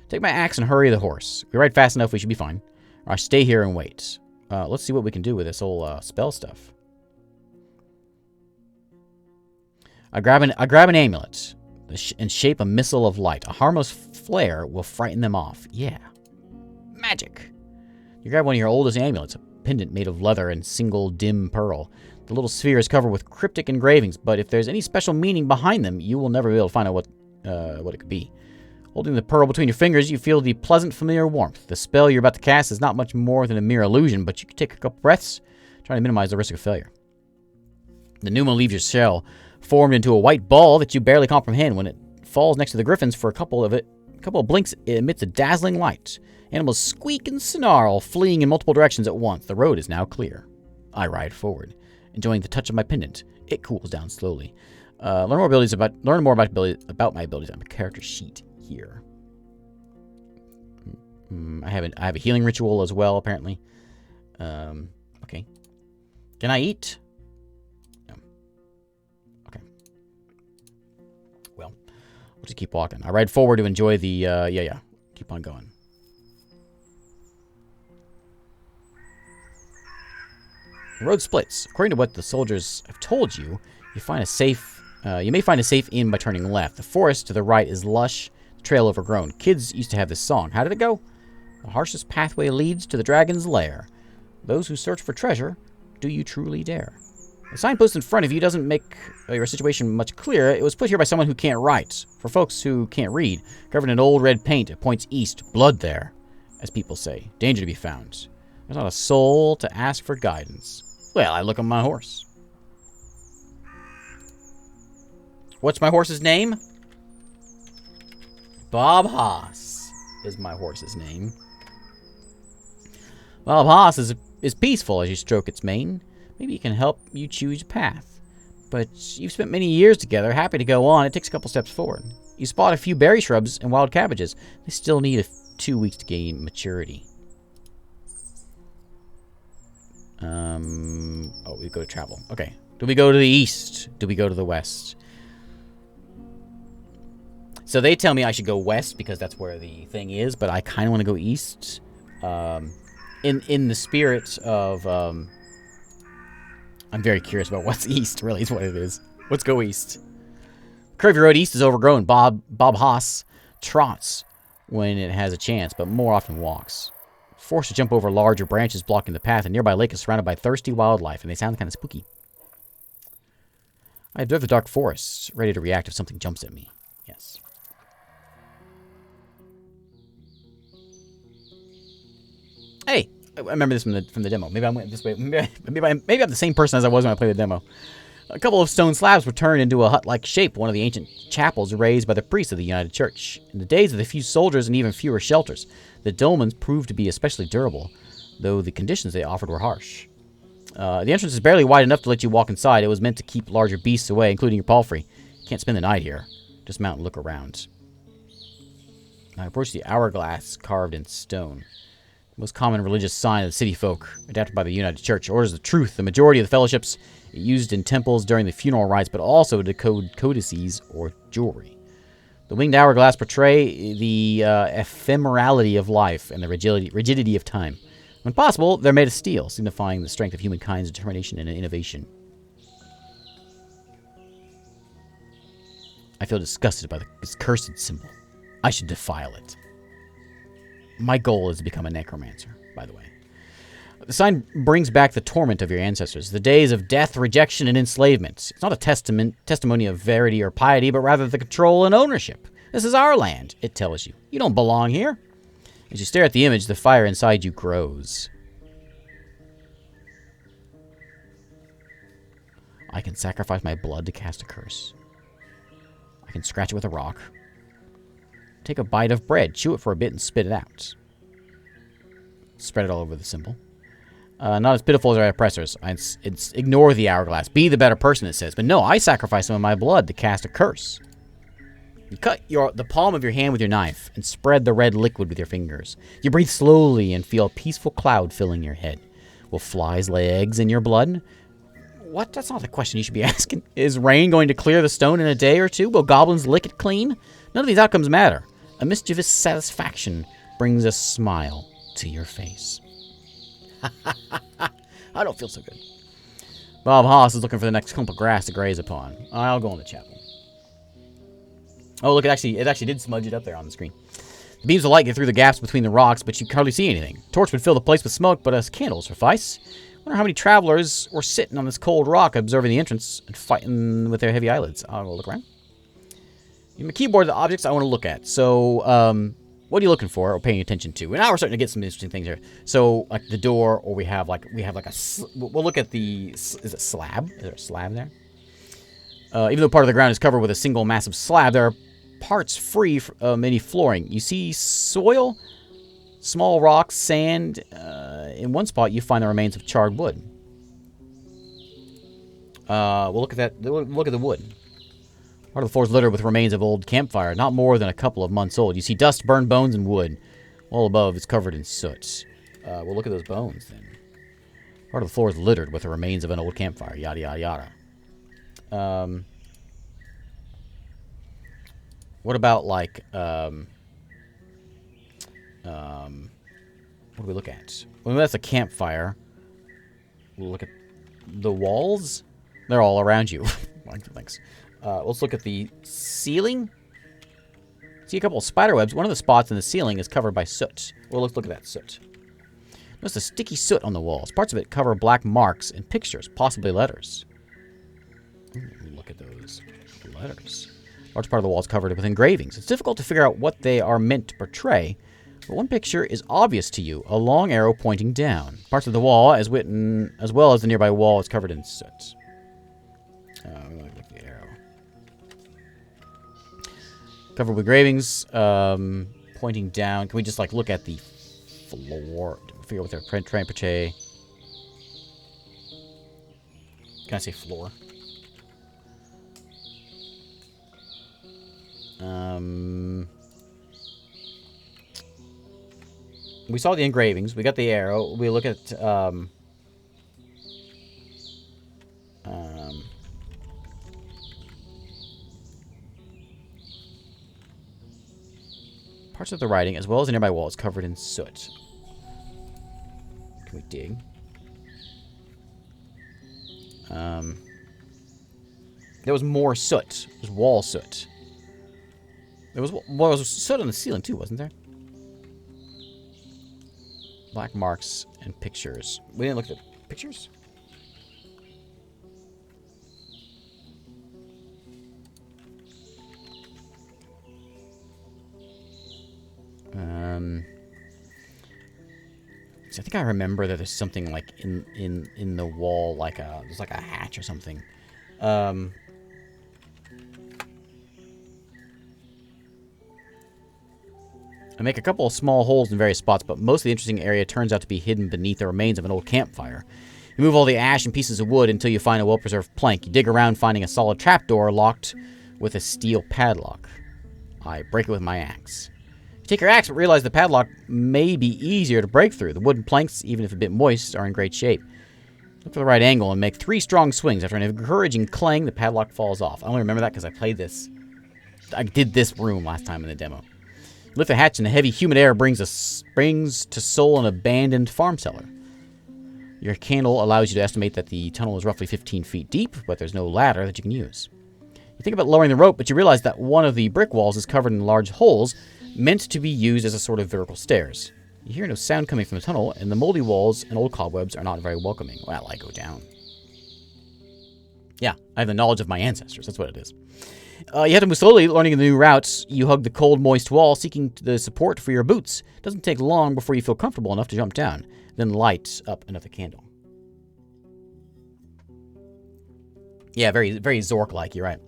Take my axe and hurry the horse. If we ride fast enough, we should be fine. Or I stay here and wait. Let's see what we can do with this whole spell stuff. I grab an amulet and shape a missile of light. A harmless flare will frighten them off. Yeah. Magic. You grab one of your oldest amulets, a pendant made of leather and single dim pearl. The little sphere is covered with cryptic engravings, but if there's any special meaning behind them, you will never be able to find out what it could be. Holding the pearl between your fingers, you feel the pleasant, familiar warmth. The spell you're about to cast is not much more than a mere illusion, but you can take a couple breaths, trying to minimize the risk of failure. The pneuma leaves your shell, formed into a white ball that you barely comprehend. When it falls next to the griffins for a couple of blinks, it emits a dazzling light. Animals squeak and snarl, fleeing in multiple directions at once. The road is now clear. I ride forward, enjoying the touch of my pendant. It cools down slowly. Learn more about my abilities on the character sheet here. I have a healing ritual as well, apparently. Okay. Can I eat? No. Okay. Well, we'll just keep walking. I ride forward to enjoy the, yeah. Keep on going. The road splits. According to what the soldiers have told you, you may find a safe inn by turning left. The forest to the right is lush, the trail overgrown. Kids used to have this song. How did it go? The harshest pathway leads to the dragon's lair. Those who search for treasure, do you truly dare? The signpost in front of you doesn't make your situation much clearer. It was put here by someone who can't write. For folks who can't read, covered in old red paint, it points east. Blood there, as people say. Danger to be found. There's not a soul to ask for guidance. Well, I look on my horse. What's my horse's name? Bob Haas is my horse's name. Bob Haas is peaceful as you stroke its mane. Maybe it can help you choose a path. But you've spent many years together, happy to go on. It takes a couple steps forward. You spot a few berry shrubs and wild cabbages. They still need 2 weeks to gain maturity. Oh, we go to travel. Okay. Do we go to the east? Do we go to the west? So they tell me I should go west because that's where the thing is, but I kind of want to go east. in the spirit of I'm very curious about what's east. Really, is what it is. Let's go east. Curvy road east is overgrown. Bob Haas trots when it has a chance, but more often walks. Forced to jump over larger branches blocking the path, and nearby lake is surrounded by thirsty wildlife, and they sound kind of spooky. I observe the dark forests, ready to react if something jumps at me. Yes. Hey, I remember this from the demo. Maybe I went this way. Maybe I'm the same person as I was when I played the demo. A couple of stone slabs were turned into a hut-like shape, one of the ancient chapels raised by the priests of the United Church. In the days of the few soldiers and even fewer shelters, the dolmens proved to be especially durable, though the conditions they offered were harsh. The entrance is barely wide enough to let you walk inside. It was meant to keep larger beasts away, including your palfrey. You can't spend the night here. Just mount and look around. I approach the hourglass carved in stone. The most common religious sign of the city folk, adapted by the United Church, orders of truth. The majority of the fellowships used in temples during the funeral rites, but also to code codices or jewelry. The winged hourglass portray the ephemerality of life and the rigidity of time. When possible, they're made of steel, signifying the strength of humankind's determination and innovation. I feel disgusted by this cursed symbol. I should defile it. My goal is to become a necromancer, by the way. The sign brings back the torment of your ancestors, the days of death, rejection, and enslavement. It's not a testimony of verity or piety, but rather the control and ownership. This is our land, it tells you. You don't belong here. As you stare at the image, the fire inside you grows. I can sacrifice my blood to cast a curse. I can scratch it with a rock. Take a bite of bread, chew it for a bit, and spit it out. Spread it all over the symbol. Not as pitiful as our oppressors. It's ignore the hourglass. Be the better person, it says. But no, I sacrifice some of my blood to cast a curse. You cut the palm of your hand with your knife and spread the red liquid with your fingers. You breathe slowly and feel a peaceful cloud filling your head. Will flies lay eggs in your blood? What? That's not the question you should be asking. Is rain going to clear the stone in a day or two? Will goblins lick it clean? None of these outcomes matter. A mischievous satisfaction brings a smile to your face. I don't feel so good. Bob Haas is looking for the next clump of grass to graze upon. I'll go in the chapel. Oh, look, it actually did smudge it up there on the screen. The beams of light get through the gaps between the rocks, but you can hardly see anything. Torch would fill the place with smoke, but a candle will suffice. Wonder how many travelers were sitting on this cold rock observing the entrance and fighting with their heavy eyelids. I'll go look around. In my keyboard, the objects I want to look at. So, what are you looking for or paying attention to? And now we're starting to get some interesting things here. So, like the door, or we have like a. We'll look at the. Is it slab? Is there a slab there? Even though part of the ground is covered with a single massive slab, there are parts free from any flooring. You see soil, small rocks, sand. In one spot, you find the remains of charred wood. We'll look at that. We'll look at the wood. Part of the floor is littered with remains of old campfire, not more than a couple of months old. You see dust, burned bones, and wood. All above is covered in soot. We'll look at those bones, then. Part of the floor is littered with the remains of an old campfire. Yada, yada, yada. What about, like, what do we look at? Well, that's a campfire. We'll look at the walls. They're all around you. Thanks. Let's look at the ceiling. See a couple of spider webs. One of the spots in the ceiling is covered by soot. Well, let's look at that soot. Notice the sticky soot on the walls. Parts of it cover black marks and pictures, possibly letters. Look at those letters. Large part of the wall is covered with engravings. It's difficult to figure out what they are meant to portray, but one picture is obvious to you, a long arrow pointing down. Parts of the wall, as well as the nearby wall, is covered in soot. Look at the arrow. Covered with engravings, pointing down. Can we just, like, look at the floor? Figure out what they're trying to portray. Can I say floor? We saw the engravings. We got the arrow. We look at parts of the writing, as well as the nearby wall, is covered in soot. Can we dig? There was more soot. There was wall soot. There was soot on the ceiling too, wasn't there? Black marks and pictures. We didn't look at pictures? So I think I remember that there's something like in the wall, like there's like a hatch or something. I make a couple of small holes in various spots, but most of the interesting area turns out to be hidden beneath the remains of an old campfire. You move all the ash and pieces of wood until you find a well-preserved plank. You dig around, finding a solid trapdoor locked with a steel padlock. I break it with my axe. You take your axe, but realize the padlock may be easier to break through. The wooden planks, even if a bit moist, are in great shape. Look for the right angle and make 3 strong swings. After an encouraging clang, the padlock falls off. I only remember that because I played this. I did this room last time in the demo. Lift the hatch and the heavy, humid air brings to soul an abandoned farm cellar. Your candle allows you to estimate that the tunnel is roughly 15 feet deep, but there's no ladder that you can use. You think about lowering the rope, but you realize that one of the brick walls is covered in large holes, meant to be used as a sort of vertical stairs. You hear no sound coming from the tunnel, and the moldy walls and old cobwebs are not very welcoming. Well, I go down. Yeah, I have the knowledge of my ancestors. That's what it is. You have to move slowly, learning the new routes. You hug the cold, moist wall, seeking the support for your boots. It doesn't take long before you feel comfortable enough to jump down, then light up another candle. Yeah, very, very Zork-like, you're right.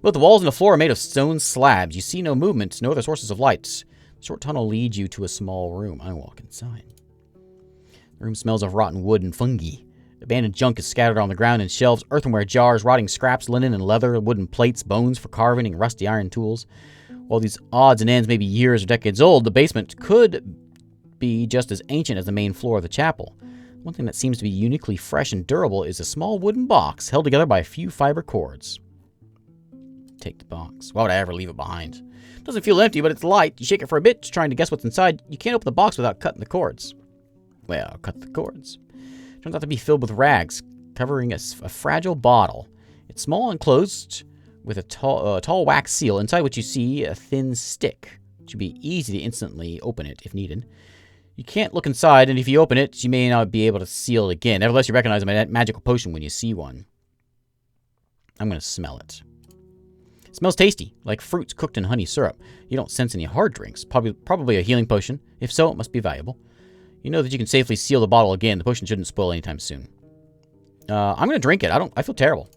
Both the walls and the floor are made of stone slabs. You see no movement, no other sources of light. The short tunnel leads you to a small room. I walk inside. The room smells of rotten wood and fungi. Abandoned junk is scattered on the ground in shelves, earthenware jars, rotting scraps, linen and leather, wooden plates, bones for carving, and rusty iron tools. While these odds and ends may be years or decades old, the basement could be just as ancient as the main floor of the chapel. One thing that seems to be uniquely fresh and durable is a small wooden box held together by a few fiber cords. Take the box. Why would I ever leave it behind? It doesn't feel empty, but it's light. You shake it for a bit, trying to guess what's inside. You can't open the box without cutting the cords. Well, cut the cords. Turns out to be filled with rags, covering a fragile bottle. It's small and closed, with a tall wax seal, inside which you see a thin stick. It should be easy to instantly open it if needed. You can't look inside, and if you open it, you may not be able to seal it again. Nevertheless, you recognize a magical potion when you see one. I'm going to smell it. It smells tasty, like fruits cooked in honey syrup. You don't sense any hard drinks. Probably a healing potion. If so, it must be valuable. You know that you can safely seal the bottle again. The potion shouldn't spoil anytime soon. I'm going to drink it. I feel terrible.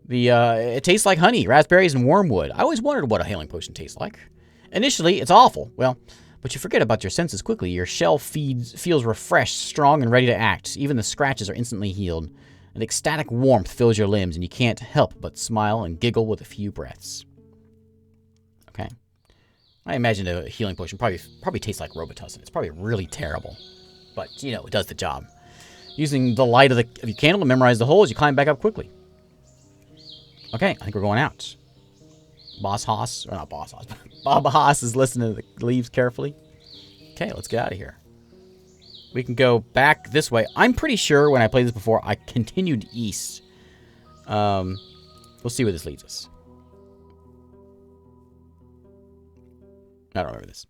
It tastes like honey, raspberries, and wormwood. I always wondered what a healing potion tastes like. Initially, it's awful. Well, but you forget about your senses quickly. Your shell feels refreshed, strong, and ready to act. Even the scratches are instantly healed. An ecstatic warmth fills your limbs, and you can't help but smile and giggle with a few breaths. Okay. I imagine a healing potion probably tastes like Robitussin. It's probably really terrible. But, you know, it does the job. Using the light of your candle to memorize the holes, you climb back up quickly. Okay, I think we're going out. Boss Haas, or not Boss Haas, but Bob Haas is listening to the leaves carefully. Okay, let's get out of here. We can go back this way. I'm pretty sure when I played this before, I continued east. We'll see where this leads us. I don't remember this.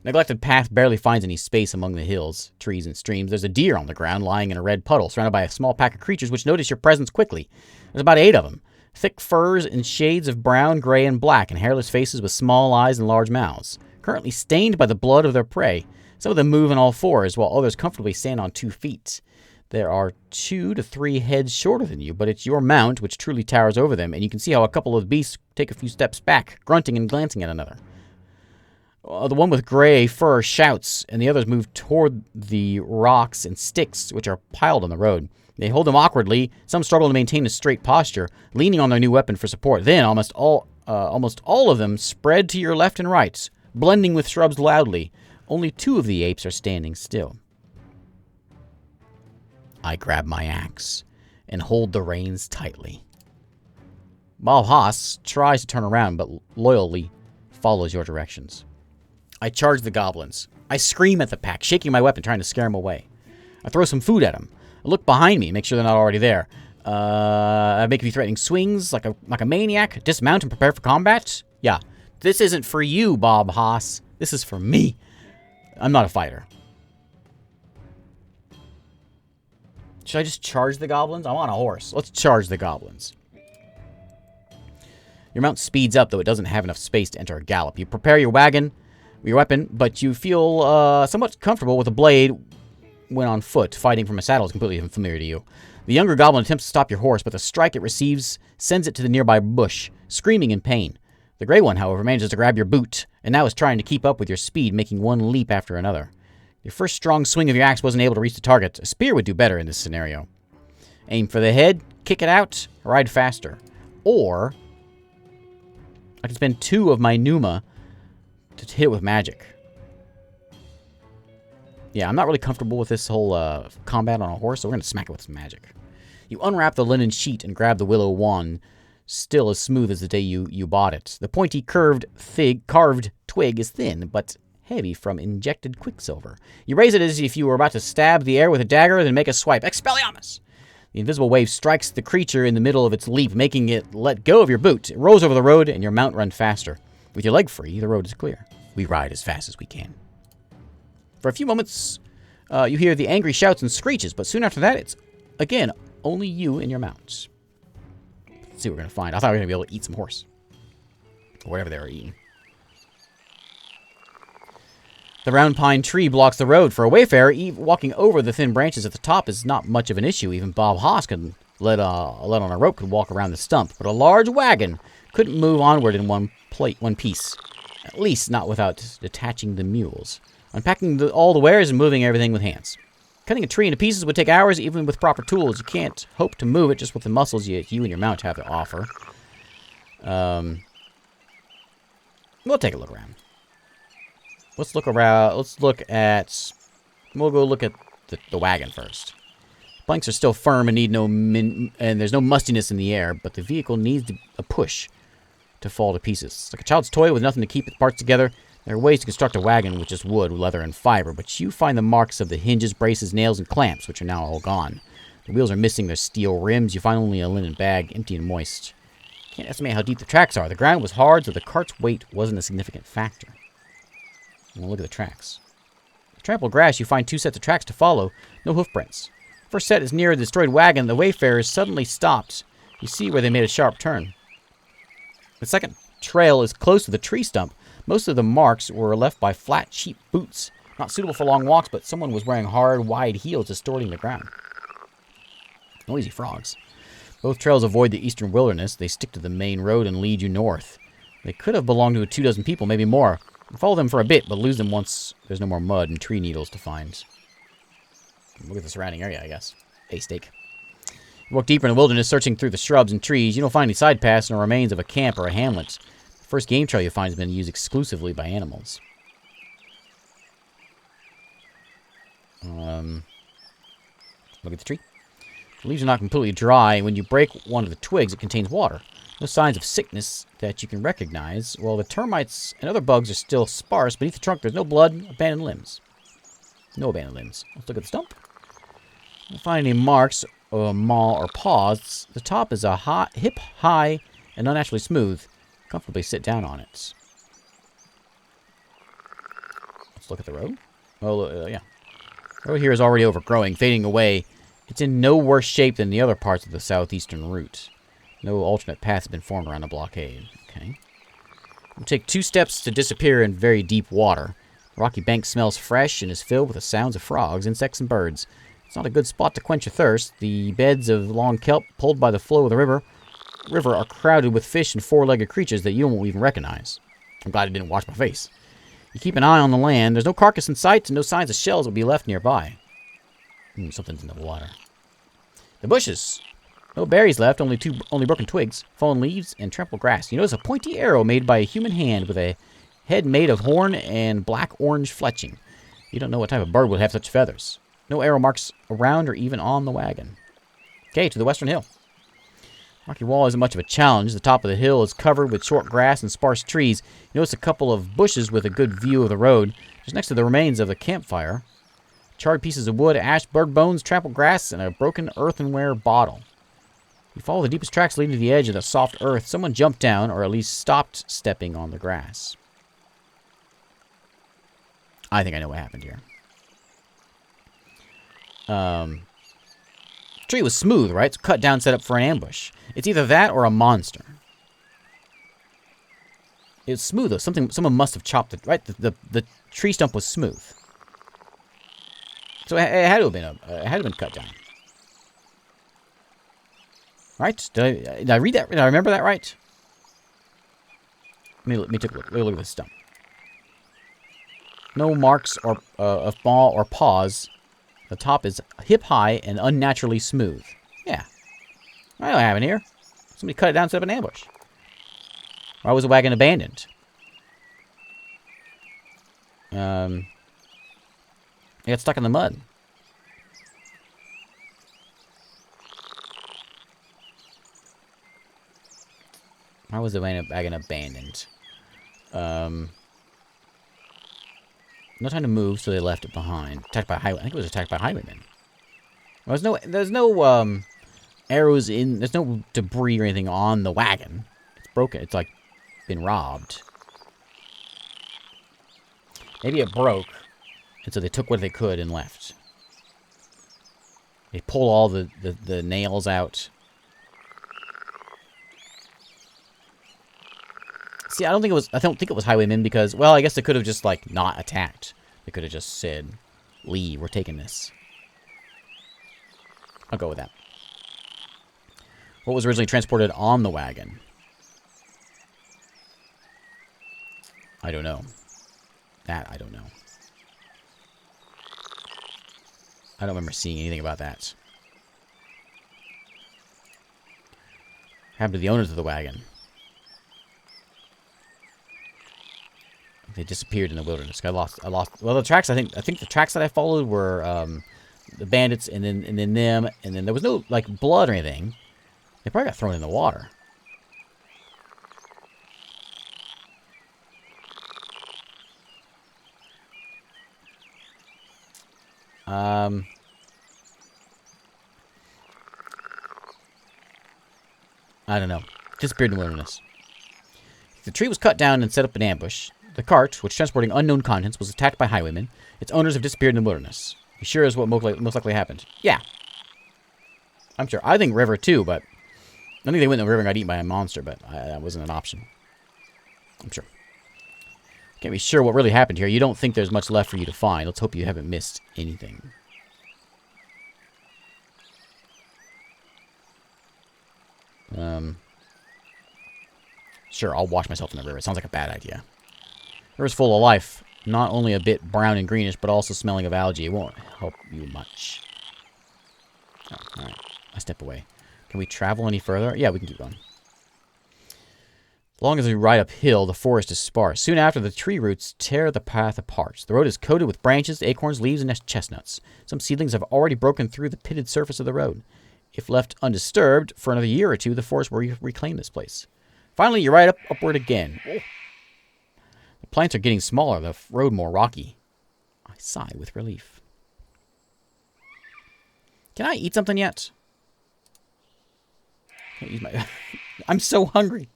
Neglected path barely finds any space among the hills, trees, and streams. There's a deer on the ground lying in a red puddle, surrounded by a small pack of creatures which notice your presence quickly. There's about 8 of them. Thick furs in shades of brown, gray, and black, and hairless faces with small eyes and large mouths. Currently stained by the blood of their prey. Some of them move on all fours, while others comfortably stand on 2 feet. There are 2 to 3 heads shorter than you, but it's your mount which truly towers over them, and you can see how a couple of beasts take a few steps back, grunting and glancing at another. The one with gray fur shouts, and the others move toward the rocks and sticks which are piled on the road. They hold them awkwardly. Some struggle to maintain a straight posture, leaning on their new weapon for support. Then, almost all of them spread to your left and right, blending with shrubs loudly. Only 2 of the apes are standing still. I grab my axe and hold the reins tightly. Bob Haas tries to turn around, but loyally follows your directions. I charge the goblins. I scream at the pack, shaking my weapon, trying to scare them away. I throw some food at them. I look behind me, make sure they're not already there. I make a few threatening swings like a maniac. Dismount and prepare for combat? Yeah. This isn't for you, Bob Haas. This is for me. I'm not a fighter. Should I just charge the goblins? I'm on a horse. Let's charge the goblins. Your mount speeds up, though it doesn't have enough space to enter a gallop. You prepare your wagon, your weapon, but you feel somewhat comfortable with a blade when on foot. Fighting from a saddle is completely unfamiliar to you. The younger goblin attempts to stop your horse, but the strike it receives sends it to the nearby bush, screaming in pain. The gray one, however, manages to grab your boot, and now is trying to keep up with your speed, making one leap after another. Your first strong swing of your axe wasn't able to reach the target. A spear would do better in this scenario. Aim for the head, kick it out, ride faster. Or I can spend 2 of my Pneuma to hit it with magic. Yeah, I'm not really comfortable with this whole combat on a horse, so we're going to smack it with some magic. You unwrap the linen sheet and grab the willow wand, still as smooth as the day you bought it. The pointy, carved twig is thin, but heavy from injected quicksilver. You raise it as if you were about to stab the air with a dagger, then make a swipe. Expelliarmus! The invisible wave strikes the creature in the middle of its leap, making it let go of your boot. It rolls over the road, and your mount runs faster. With your leg free, the road is clear. We ride as fast as we can. For a few moments, you hear the angry shouts and screeches, but soon after that, it's, again, only you and your mount. Let's see what we're going to find. I thought we were going to be able to eat some horse. Or whatever they were eating. The round pine tree blocks the road. For a wayfarer, walking over the thin branches at the top is not much of an issue. Even Bob Haas could let on a rope could walk around the stump, but a large wagon couldn't move onward in one piece. At least not without detaching the mules. Unpacking all the wares and moving everything with hands. Cutting a tree into pieces would take hours, even with proper tools. You can't hope to move it just with the muscles you and your mount have to offer. We'll take a look around. Let's look around. We'll go look at the wagon first. Planks are still firm and need and there's no mustiness in the air, but the vehicle needs a push to fall to pieces. It's like a child's toy with nothing to keep its parts together. There are ways to construct a wagon with just wood, leather, and fiber, but you find the marks of the hinges, braces, nails, and clamps, which are now all gone. The wheels are missing their steel rims. You find only a linen bag, empty and moist. Can't estimate how deep the tracks are. The ground was hard, so the cart's weight wasn't a significant factor. We'll look at the tracks. In trampled grass, you find 2 sets of tracks to follow. No hoof prints. First set is near the destroyed wagon. The wayfarers suddenly stopped. You see where they made a sharp turn. The second trail is close to the tree stump. Most of the marks were left by flat, cheap boots. Not suitable for long walks, but someone was wearing hard, wide heels distorting the ground. Noisy frogs. Both trails avoid the eastern wilderness. They stick to the main road and lead you north. They could have belonged to 24 people, maybe more. Follow them for a bit, but lose them once there's no more mud and tree needles to find. Look at the surrounding area, I guess. A steak. You walk deeper in the wilderness, searching through the shrubs and trees. You don't find any side paths nor remains of a camp or a hamlet. The first game trail you find has been used exclusively by animals. Look at the tree. The leaves are not completely dry. When you break one of the twigs, it contains water. No signs of sickness that you can recognize. While the termites and other bugs are still sparse, beneath the trunk there's no blood, abandoned limbs. No abandoned limbs. Let's look at the stump. Don't find any marks or maw or paws. The top is a hip high and unnaturally smooth. Comfortably sit down on it. Let's look at the road. Oh, yeah. The road here is already overgrowing, fading away. It's in no worse shape than the other parts of the southeastern route. No alternate path has been formed around the blockade. Okay. We'll take 2 steps to disappear in very deep water. The rocky bank smells fresh and is filled with the sounds of frogs, insects, and birds. It's not a good spot to quench your thirst. The beds of long kelp pulled by the flow of the river are crowded with fish and 4-legged creatures that you won't even recognize. I'm glad I didn't wash my face. You keep an eye on the land. There's no carcass in sight and no signs of shells will be left nearby. Something's in the water. The bushes. No berries left, only broken twigs, fallen leaves, and trampled grass. You notice a pointy arrow made by a human hand with a head made of horn and black-orange fletching. You don't know what type of bird would have such feathers. No arrow marks around or even on the wagon. Okay, to the western hill. Rocky wall isn't much of a challenge. The top of the hill is covered with short grass and sparse trees. You notice a couple of bushes with a good view of the road. Just next to the remains of the campfire, charred pieces of wood, ash, bird bones, trampled grass, and a broken earthenware bottle. You follow the deepest tracks leading to the edge of the soft earth. Someone jumped down, or at least stopped stepping on the grass. I think I know what happened here. Tree was smooth, right? It's cut down, set up for an ambush. It's either that or a monster. It's smooth, though. Someone must have chopped it, right? The tree stump was smooth. So it had to have been cut down. Right? Did I read that? Did I remember that right? Let me take a look. Let me look at this stump. No marks or of paw or paws. The top is hip high and unnaturally smooth. Yeah. I know what happened here. Somebody cut it down and set up an ambush. Why was the wagon abandoned? It got stuck in the mud. Why was the wagon abandoned? No time to move, so they left it behind. Attacked by highway. I think it was attacked by highwaymen. There's no arrows in. There's no debris or anything on the wagon. It's broken. It's like been robbed. Maybe it broke, and so they took what they could and left. They pull all the nails out. See, I don't think it was highwaymen because, well, I guess they could have just like not attacked. They could have just said, "Leave, we're taking this." I'll go with that. What was originally transported on the wagon? I don't know. That I don't know. I don't remember seeing anything about that. What happened to the owners of the wagon? They disappeared in the wilderness. I lost. Well, the tracks. I think the tracks that I followed were the bandits, and then them, and then there was no like blood or anything. They probably got thrown in the water. I don't know. Disappeared in the wilderness. The tree was cut down and set up an ambush. The cart, which transporting unknown contents, was attacked by highwaymen. Its owners have disappeared in the wilderness. You sure is what most likely happened? Yeah. I'm sure. I think river too, but I think they went in the river and got eaten by a monster, but that wasn't an option. I'm sure. Can't be sure what really happened here. You don't think there's much left for you to find. Let's hope you haven't missed anything. Sure, I'll wash myself in the river. It sounds like a bad idea. The river's full of life. Not only a bit brown and greenish, but also smelling of algae. It won't help you much. Oh, alright. I step away. Can we travel any further? Yeah, we can keep going. As long as we ride uphill, the forest is sparse. Soon after, the tree roots tear the path apart. The road is coated with branches, acorns, leaves, and chestnuts. Some seedlings have already broken through the pitted surface of the road. If left undisturbed for another year or two, the forest will reclaim this place. Finally, you ride upward again. Whoa. The plants are getting smaller, the road more rocky. I sigh with relief. Can I eat something yet? Can't use my... I'm so hungry.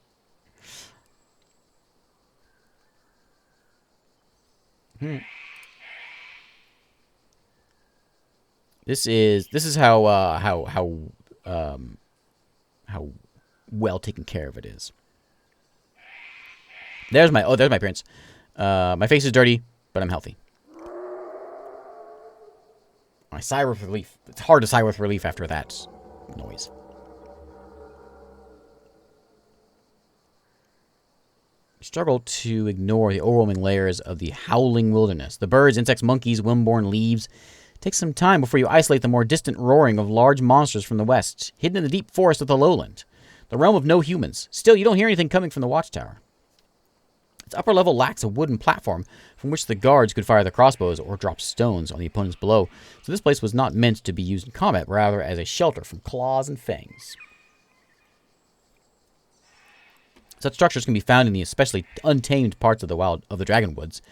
This is how well taken care of it is. There's my appearance. My face is dirty, but I'm healthy. I sigh with relief. It's hard to sigh with relief after that noise. Struggle to ignore the overwhelming layers of the howling wilderness. The birds, insects, monkeys, wind-borne leaves. It takes some time before you isolate the more distant roaring of large monsters from the west, hidden in the deep forest of the lowland. The realm of no humans. Still, you don't hear anything coming from the watchtower. Its upper level lacks a wooden platform from which the guards could fire their crossbows or drop stones on the opponents below, so this place was not meant to be used in combat, rather as a shelter from claws and fangs. Such structures can be found in the especially untamed parts of the Dragonwoods.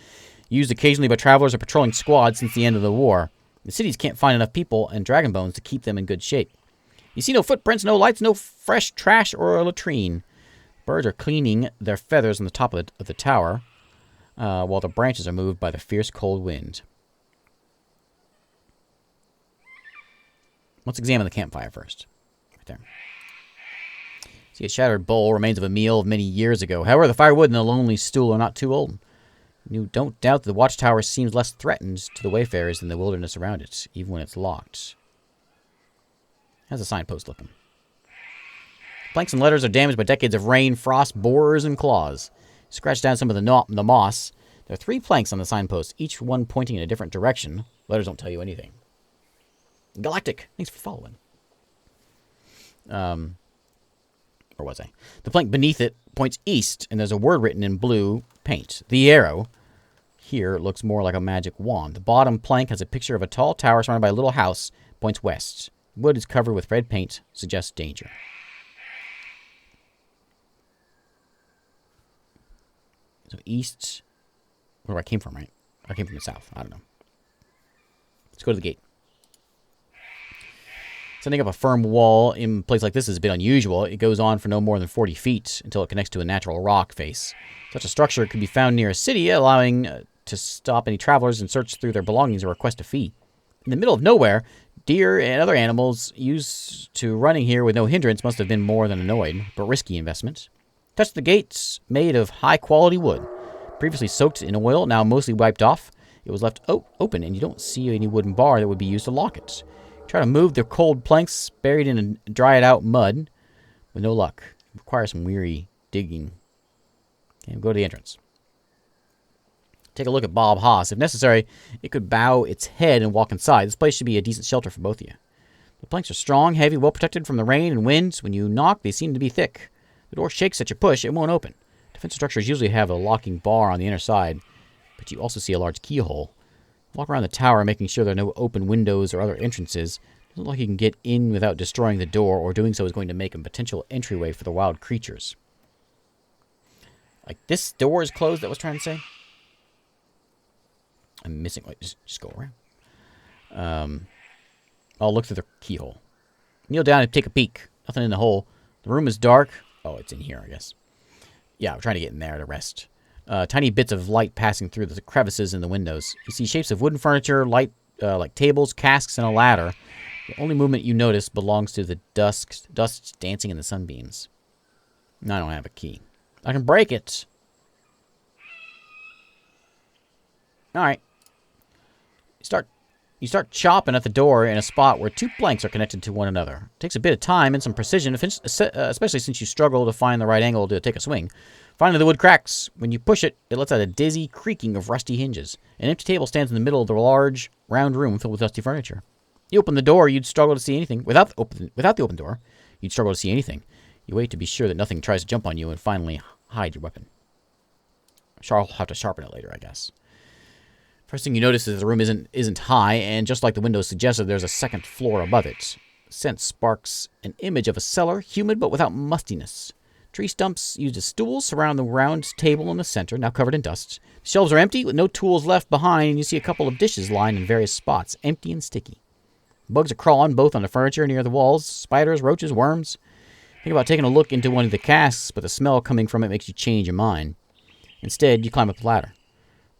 used occasionally by travelers or patrolling squads since the end of the war. The cities can't find enough people and dragon bones to keep them in good shape. You see no footprints, no lights, no fresh trash or a latrine. Birds are cleaning their feathers on the top of the tower, while the branches are moved by the fierce cold wind. Let's examine the campfire first. Right there. See a shattered bowl, remains of a meal of many years ago. However, the firewood and the lonely stool are not too old. You don't doubt that the watchtower seems less threatened to the wayfarers than the wilderness around it, even when it's locked. How's the signpost looking? Planks and letters are damaged by decades of rain, frost, borers, and claws. Scratch down some of the moss. There are 3 planks on the signpost, each one pointing in a different direction. Letters don't tell you anything. Galactic. Thanks for following. Where was I? The plank beneath it points east, and there's a word written in blue paint. The arrow here looks more like a magic wand. The bottom plank has a picture of a tall tower surrounded by a little house, points west. Wood is covered with red paint, suggests danger. So east, where I came from, right? I came from the south. I don't know. Let's go to the gate. Setting up a firm wall in a place like this is a bit unusual. It goes on for no more than 40 feet until it connects to a natural rock face. Such a structure could be found near a city, allowing to stop any travelers and search through their belongings or request a fee. In the middle of nowhere, deer and other animals used to running here with no hindrance must have been more than annoyed, but risky investment. Touch the gates, made of high-quality wood. Previously soaked in oil, now mostly wiped off. It was left open, and you don't see any wooden bar that would be used to lock it. Try to move the cold planks buried in dried-out mud, with no luck. It requires some weary digging. Okay, go to the entrance. Take a look at Bob Haas. If necessary, it could bow its head and walk inside. This place should be a decent shelter for both of you. The planks are strong, heavy, well protected from the rain and winds. When you knock, they seem to be thick. The door shakes at your push. It won't open. Defense structures usually have a locking bar on the inner side, but you also see a large keyhole. Walk around the tower, making sure there are no open windows or other entrances. It doesn't look like you can get in without destroying the door, or doing so is going to make a potential entryway for the wild creatures. Like, this door is closed, that was trying to say? I'm missing... Wait, just go around. I'll look through the keyhole. Kneel down and take a peek. Nothing in the hole. The room is dark. Oh, it's in here, I guess. Yeah, I'm trying to get in there to rest. Tiny bits of light passing through the crevices in the windows. You see shapes of wooden furniture, light like tables, casks, and a ladder. The only movement you notice belongs to the dust dancing in the sunbeams. I don't have a key. I can break it. All right. You start chopping at the door in a spot where 2 planks are connected to one another. It takes a bit of time and some precision, especially since you struggle to find the right angle to take a swing. Finally, the wood cracks. When you push it, it lets out a dizzy creaking of rusty hinges. An empty table stands in the middle of the large, round room filled with dusty furniture. You open the door, you'd struggle to see anything. Without the open door, you'd struggle to see anything. You wait to be sure that nothing tries to jump on you, and finally hide your weapon. I'll have to sharpen it later, I guess. First thing you notice is the room isn't high, and just like the windows suggested, there's a second floor above it. Scent sparks an image of a cellar, humid but without mustiness. Tree stumps used as stools surround the round table in the center, now covered in dust. The shelves are empty, with no tools left behind, and you see a couple of dishes lying in various spots, empty and sticky. Bugs are crawling both on the furniture near the walls, spiders, roaches, worms. Think about taking a look into one of the casks, but the smell coming from it makes you change your mind. Instead, you climb up the ladder.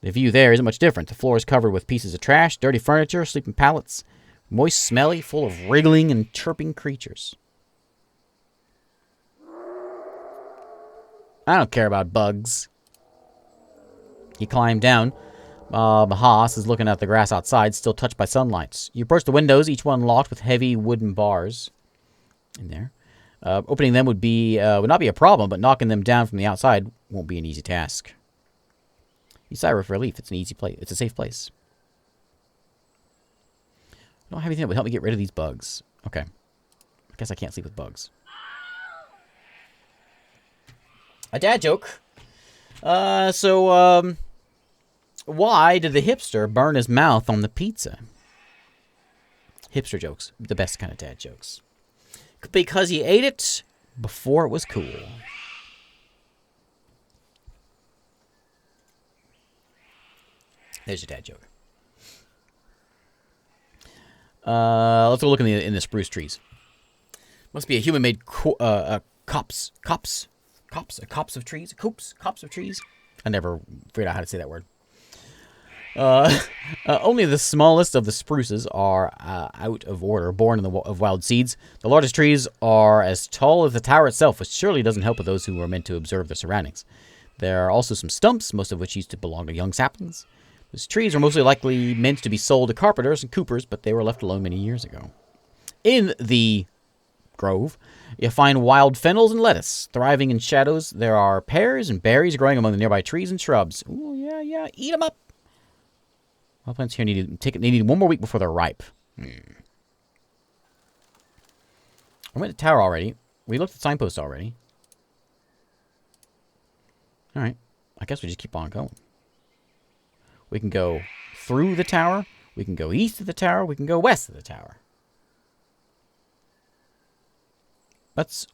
The view there isn't much different. The floor is covered with pieces of trash, dirty furniture, sleeping pallets, moist, smelly, full of wriggling and chirping creatures. I don't care about bugs. You climb down. Haas is looking at the grass outside, still touched by sunlight. You approach the windows, each one locked with heavy wooden bars in there. Opening them would not be a problem, but knocking them down from the outside won't be an easy task. You sigh with relief. It's an easy place. It's a safe place. I don't have anything that would help me get rid of these bugs. Okay. I guess I can't sleep with bugs. A dad joke. Why did the hipster burn his mouth on the pizza? Hipster jokes. The best kind of dad jokes. Because he ate it before it was cool. There's your dad joke. Let's go look in the spruce trees. Must be a human-made copse of trees. Copse of trees. I never figured out how to say that word. Only the smallest of the spruces are out of order, born of wild seeds. The largest trees are as tall as the tower itself, which surely doesn't help with those who are meant to observe their surroundings. There are also some stumps, most of which used to belong to young saplings. These trees were mostly likely meant to be sold to carpenters and coopers, but they were left alone many years ago. In the grove, you find wild fennels and lettuce. Thriving in shadows, there are pears and berries growing among the nearby trees and shrubs. Ooh, yeah, eat them up. All plants here need 1 more week before they're ripe. I went to tower already. We looked at signposts already. Alright. I guess we just keep on going. We can go through the tower. We can go east of the tower. We can go west of the tower. Let's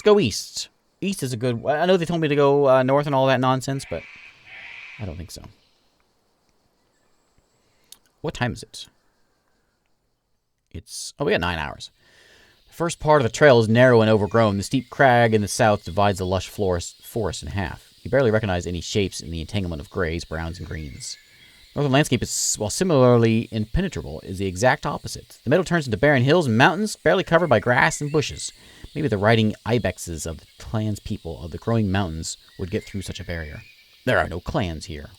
go east. East is a good... I know they told me to go north and all that nonsense, but I don't think so. What time is it? Oh, we got 9 hours. The first part of the trail is narrow and overgrown. The steep crag in the south divides the lush forest in half. You barely recognize any shapes in the entanglement of grays, browns, and greens. Northern landscape is, while similarly impenetrable, is the exact opposite. The middle turns into barren hills and mountains, barely covered by grass and bushes. Maybe the riding ibexes of the clans people of the growing mountains would get through such a barrier. There are no clans here.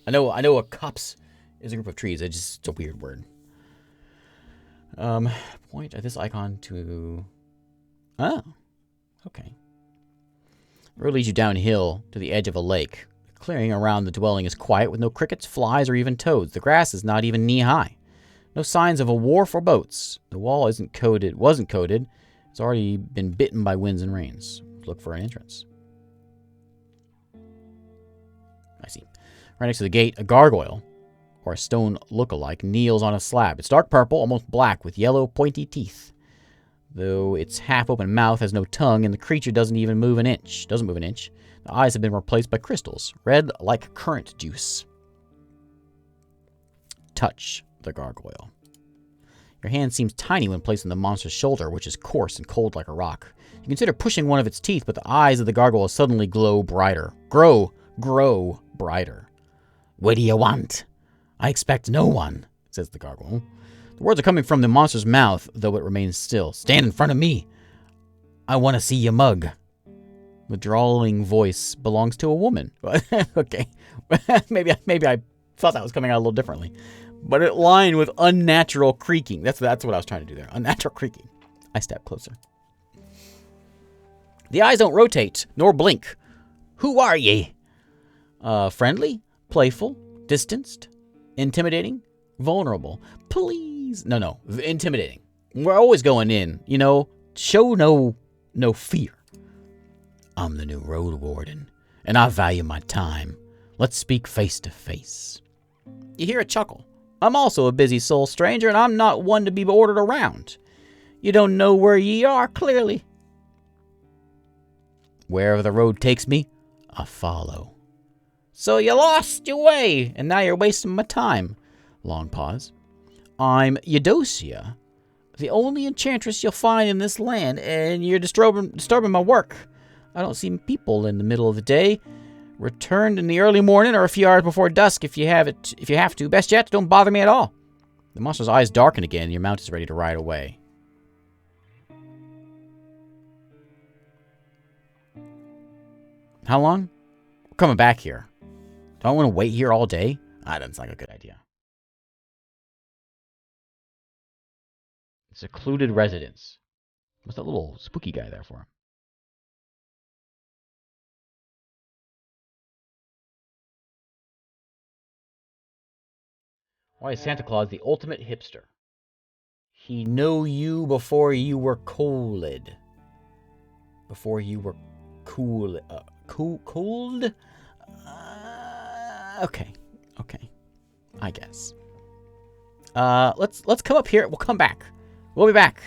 I know a copse is a group of trees. It's just a weird word. Point at this icon to... Oh, okay. The road leads you downhill to the edge of a lake. The clearing around the dwelling is quiet with no crickets, flies, or even toads. The grass is not even knee-high. No signs of a wharf or boats. The wall wasn't coated. It's already been bitten by winds and rains. Look for an entrance. I see. Right next to the gate, a gargoyle, or a stone look-alike, kneels on a slab. It's dark purple, almost black, with yellow, pointy teeth. Though its half-open mouth has no tongue, and the creature doesn't move an inch. The eyes have been replaced by crystals, red like currant juice. Touch the gargoyle. Your hand seems tiny when placed on the monster's shoulder, which is coarse and cold like a rock. You consider pushing one of its teeth, but the eyes of the gargoyle suddenly glow brighter. Grow brighter. What do you want? I expect no one, says the gargoyle. The words are coming from the monster's mouth, though it remains still. Stand in front of me. I want to see your mug. The drawling voice belongs to a woman. Okay. maybe I thought that was coming out a little differently. But it lined with unnatural creaking. That's what I was trying to do there. Unnatural creaking. I step closer. The eyes don't rotate, nor blink. Who are ye? Friendly? Playful, distanced, intimidating, vulnerable. Please. No. Intimidating. We're always going in, show no fear. I'm the new Roadwarden, and I value my time. Let's speak face to face. You hear a chuckle. I'm also a busy soul stranger, and I'm not one to be ordered around. You don't know where ye are, clearly. Wherever the road takes me, I follow. So you lost your way, and now you're wasting my time. Long pause. I'm Eudocia, the only enchantress you'll find in this land, and you're disturbing my work. I don't see people in the middle of the day. Return in the early morning or a few hours before dusk if you have to. Best yet, don't bother me at all. The monster's eyes darken again, and your mount is ready to ride away. How long? We're coming back here. Don't want to wait here all day? That doesn't sound like a good idea. Secluded residence. What's that little spooky guy there for? Why is Santa Claus the ultimate hipster? He knew you before you were cooled. Before you were cooled. Okay. I guess. Let's come up here. We'll come back. We'll be back.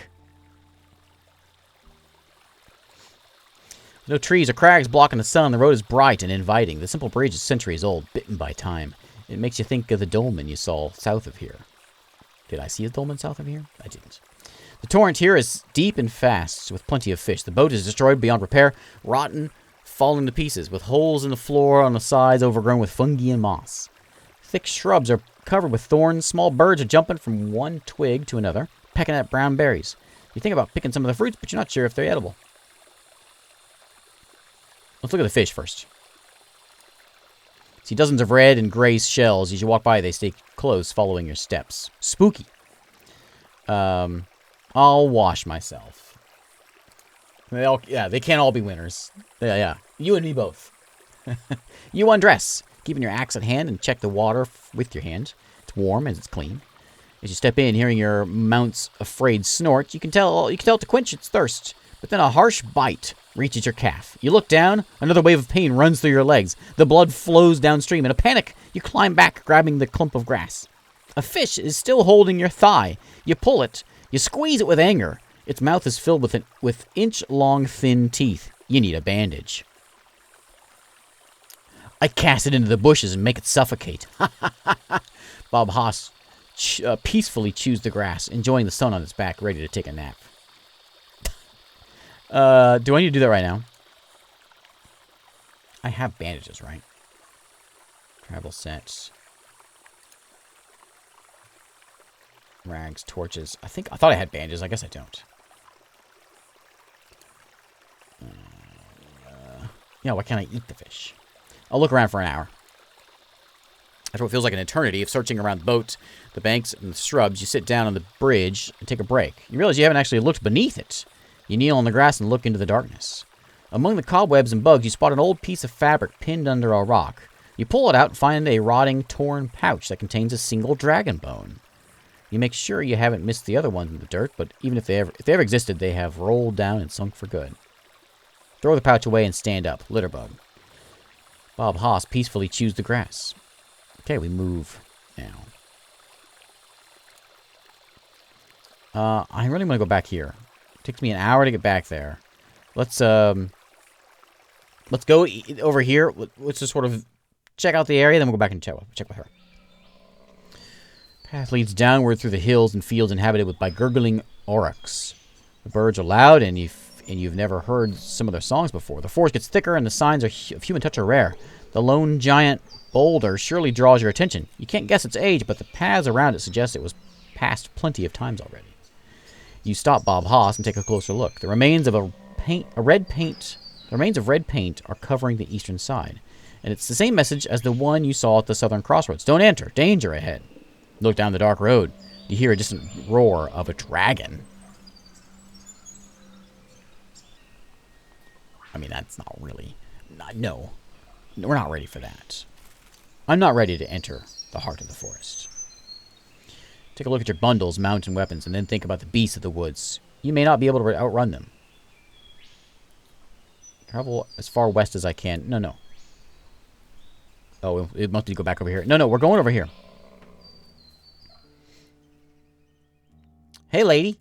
No trees or crags blocking the sun. The road is bright and inviting. The simple bridge is centuries old, bitten by time. It makes you think of the dolmen you saw south of here. Did I see a dolmen south of here? I didn't. The torrent here is deep and fast, with plenty of fish. The boat is destroyed beyond repair, rotten, falling to pieces, with holes in the floor on the sides overgrown with fungi and moss. Thick shrubs are covered with thorns. Small birds are jumping from one twig to another, pecking at brown berries. You think about picking some of the fruits, but you're not sure if they're edible. Let's look at the fish first. See dozens of red and gray shells. As you walk by, they stay close, following your steps. Spooky. I'll wash myself. They can't all be winners. Yeah. You and me both. You undress, keeping your axe at hand, and check the water with your hand. It's warm and it's clean. As you step in, hearing your mount's afraid snort, you can tell it to quench its thirst. But then a harsh bite reaches your calf. You look down, another wave of pain runs through your legs. The blood flows downstream. In a panic, you climb back, grabbing the clump of grass. A fish is still holding your thigh. You pull it. You squeeze it with anger. Its mouth is filled with inch-long thin teeth. You need a bandage. I cast it into the bushes and make it suffocate. Bob Haas peacefully chews the grass, enjoying the sun on its back, ready to take a nap. Do I need to do that right now? I have bandages, right? Travel sets. Rags, torches. I thought I had bandages. I guess I don't. Yeah, why can't I eat the fish? I'll look around for an hour. After what feels like an eternity of searching around the boat, the banks, and the shrubs, you sit down on the bridge and take a break. You realize you haven't actually looked beneath it. You kneel on the grass and look into the darkness. Among the cobwebs and bugs, you spot an old piece of fabric pinned under a rock. You pull it out and find a rotting, torn pouch that contains a single dragon bone. You make sure you haven't missed the other ones in the dirt, but even if they ever existed, they have rolled down and sunk for good. Throw the pouch away and stand up. Litterbug. Bob Haas peacefully chews the grass. Okay, we move now. I really want to go back here. It takes me an hour to get back there. Let's go over here. Let's just sort of check out the area, then we'll go back and check with her. Path leads downward through the hills and fields inhabited by gurgling aurochs. The birds are loud, and you've never heard some of their songs before. The forest gets thicker, and the signs of human touch are rare. The lone giant boulder surely draws your attention. You can't guess its age, but the paths around it suggest it was passed plenty of times already. You stop Bob Haas and take a closer look. The remains of red paint are covering the eastern side, and it's the same message as the one you saw at the southern crossroads. Don't enter. Danger ahead. Look down the dark road. You hear a distant roar of a dragon. I mean, that's not really... No. We're not ready for that. I'm not ready to enter the heart of the forest. Take a look at your bundles, mount, and weapons, and then think about the beasts of the woods. You may not be able to outrun them. Travel as far west as I can. No. Oh, it must be go back over here. No, we're going over here. Hey, lady.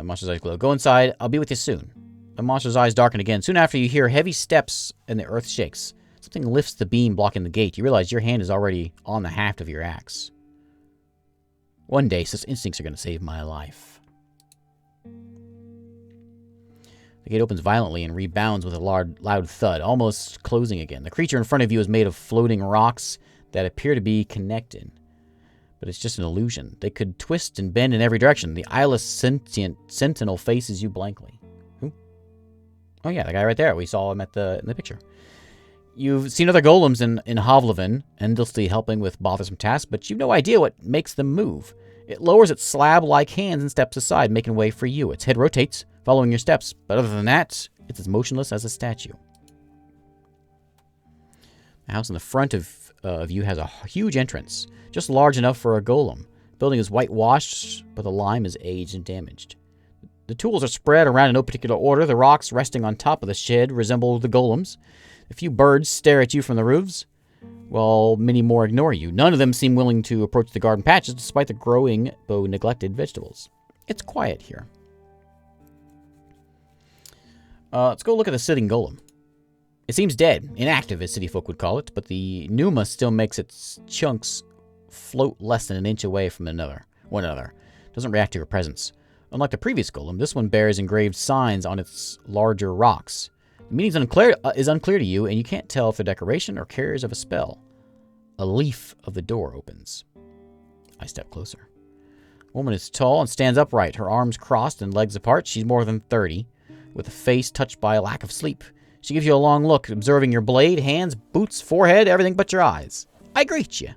Monster's eyes glow. Go inside. I'll be with you soon. The monster's eyes darken again. Soon after, you hear heavy steps and the earth shakes. Something lifts the beam blocking the gate. You realize your hand is already on the haft of your axe. One day, such instincts are going to save my life. The gate opens violently and rebounds with a loud thud, almost closing again. The creature in front of you is made of floating rocks that appear to be connected. But it's just an illusion. They could twist and bend in every direction. The eyeless sentient sentinel faces you blankly. Who? Oh yeah, the guy right there. We saw him in the picture. You've seen other golems in Hovleven, endlessly helping with bothersome tasks, but you've no idea what makes them move. It lowers its slab-like hands and steps aside, making way for you. Its head rotates, following your steps, but other than that, it's as motionless as a statue. The house in the front of you has a huge entrance, just large enough for a golem. The building is whitewashed, but the lime is aged and damaged. The tools are spread around in no particular order. The rocks resting on top of the shed resemble the golems. A few birds stare at you from the roofs. while many more ignore you. None of them seem willing to approach the garden patches despite the growing, though neglected, vegetables. It's quiet here. Let's go look at the sitting golem. It seems dead, inactive as city folk would call it, but the pneuma still makes its chunks float less than an inch away from one another. It doesn't react to your presence. Unlike the previous golem, this one bears engraved signs on its larger rocks. The meaning is unclear to you, and you can't tell if they're decoration or carriers of a spell. A leaf of the door opens. I step closer. The woman is tall and stands upright, her arms crossed and legs apart. She's more than 30, with a face touched by a lack of sleep. She gives you a long look, observing your blade, hands, boots, forehead, everything but your eyes. I greet you.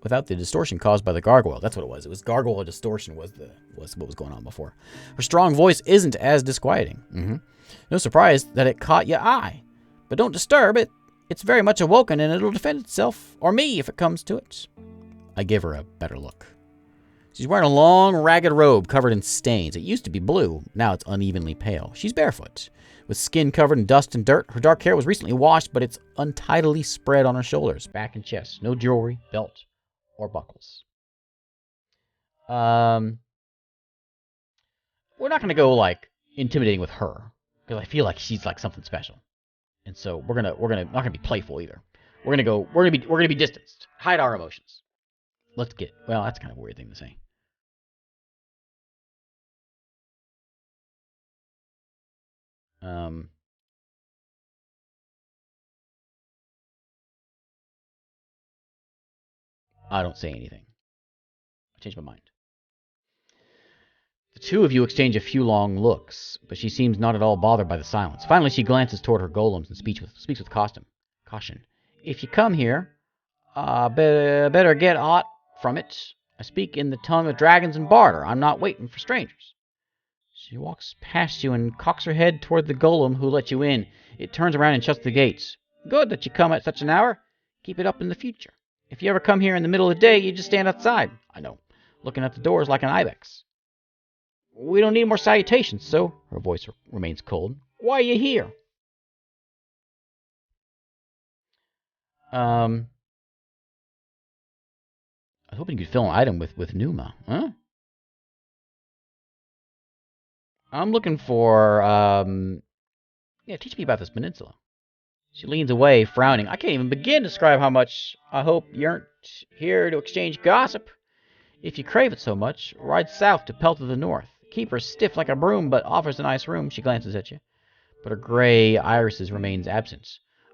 Without the distortion caused by the gargoyle. That's what it was. It was gargoyle distortion was what was going on before. Her strong voice isn't as disquieting. No surprise that it caught your eye. But don't disturb it. It's very much awoken and it'll defend itself, or me if it comes to it. I give her a better look. She's wearing a long, ragged robe covered in stains. It used to be blue. Now it's unevenly pale. She's barefoot, with skin covered in dust and dirt. Her dark hair was recently washed, but it's untidily spread on her shoulders, back and chest. No jewelry, belt, or buckles. We're not going to go, like, intimidating with her, because I feel like she's, like, something special. And so we're not gonna be playful either. We're gonna be distanced. Hide our emotions. Let's get, well, that's kind of a weird thing to say. I don't say anything. I changed my mind. The two of you exchange a few long looks, but she seems not at all bothered by the silence. Finally, she glances toward her golems and speaks with caution. If you come here, better get aught from it. I speak in the tongue of dragons and barter. I'm not waiting for strangers. She walks past you and cocks her head toward the golem who let you in. It turns around and shuts the gates. Good that you come at such an hour. Keep it up in the future. If you ever come here in the middle of the day, you just stand outside. I know, looking at the doors like an ibex. We don't need more salutations, so her voice remains cold. Why are you here? I was hoping you could fill an item with pneuma, huh? I'm looking for, teach me about this peninsula. She leans away, frowning. I can't even begin to describe how much I hope you aren't here to exchange gossip. If you crave it so much, ride south to Pelt of the North. Keep her stiff like a broom, but offers a nice room. She glances at you, but her gray irises remains absent.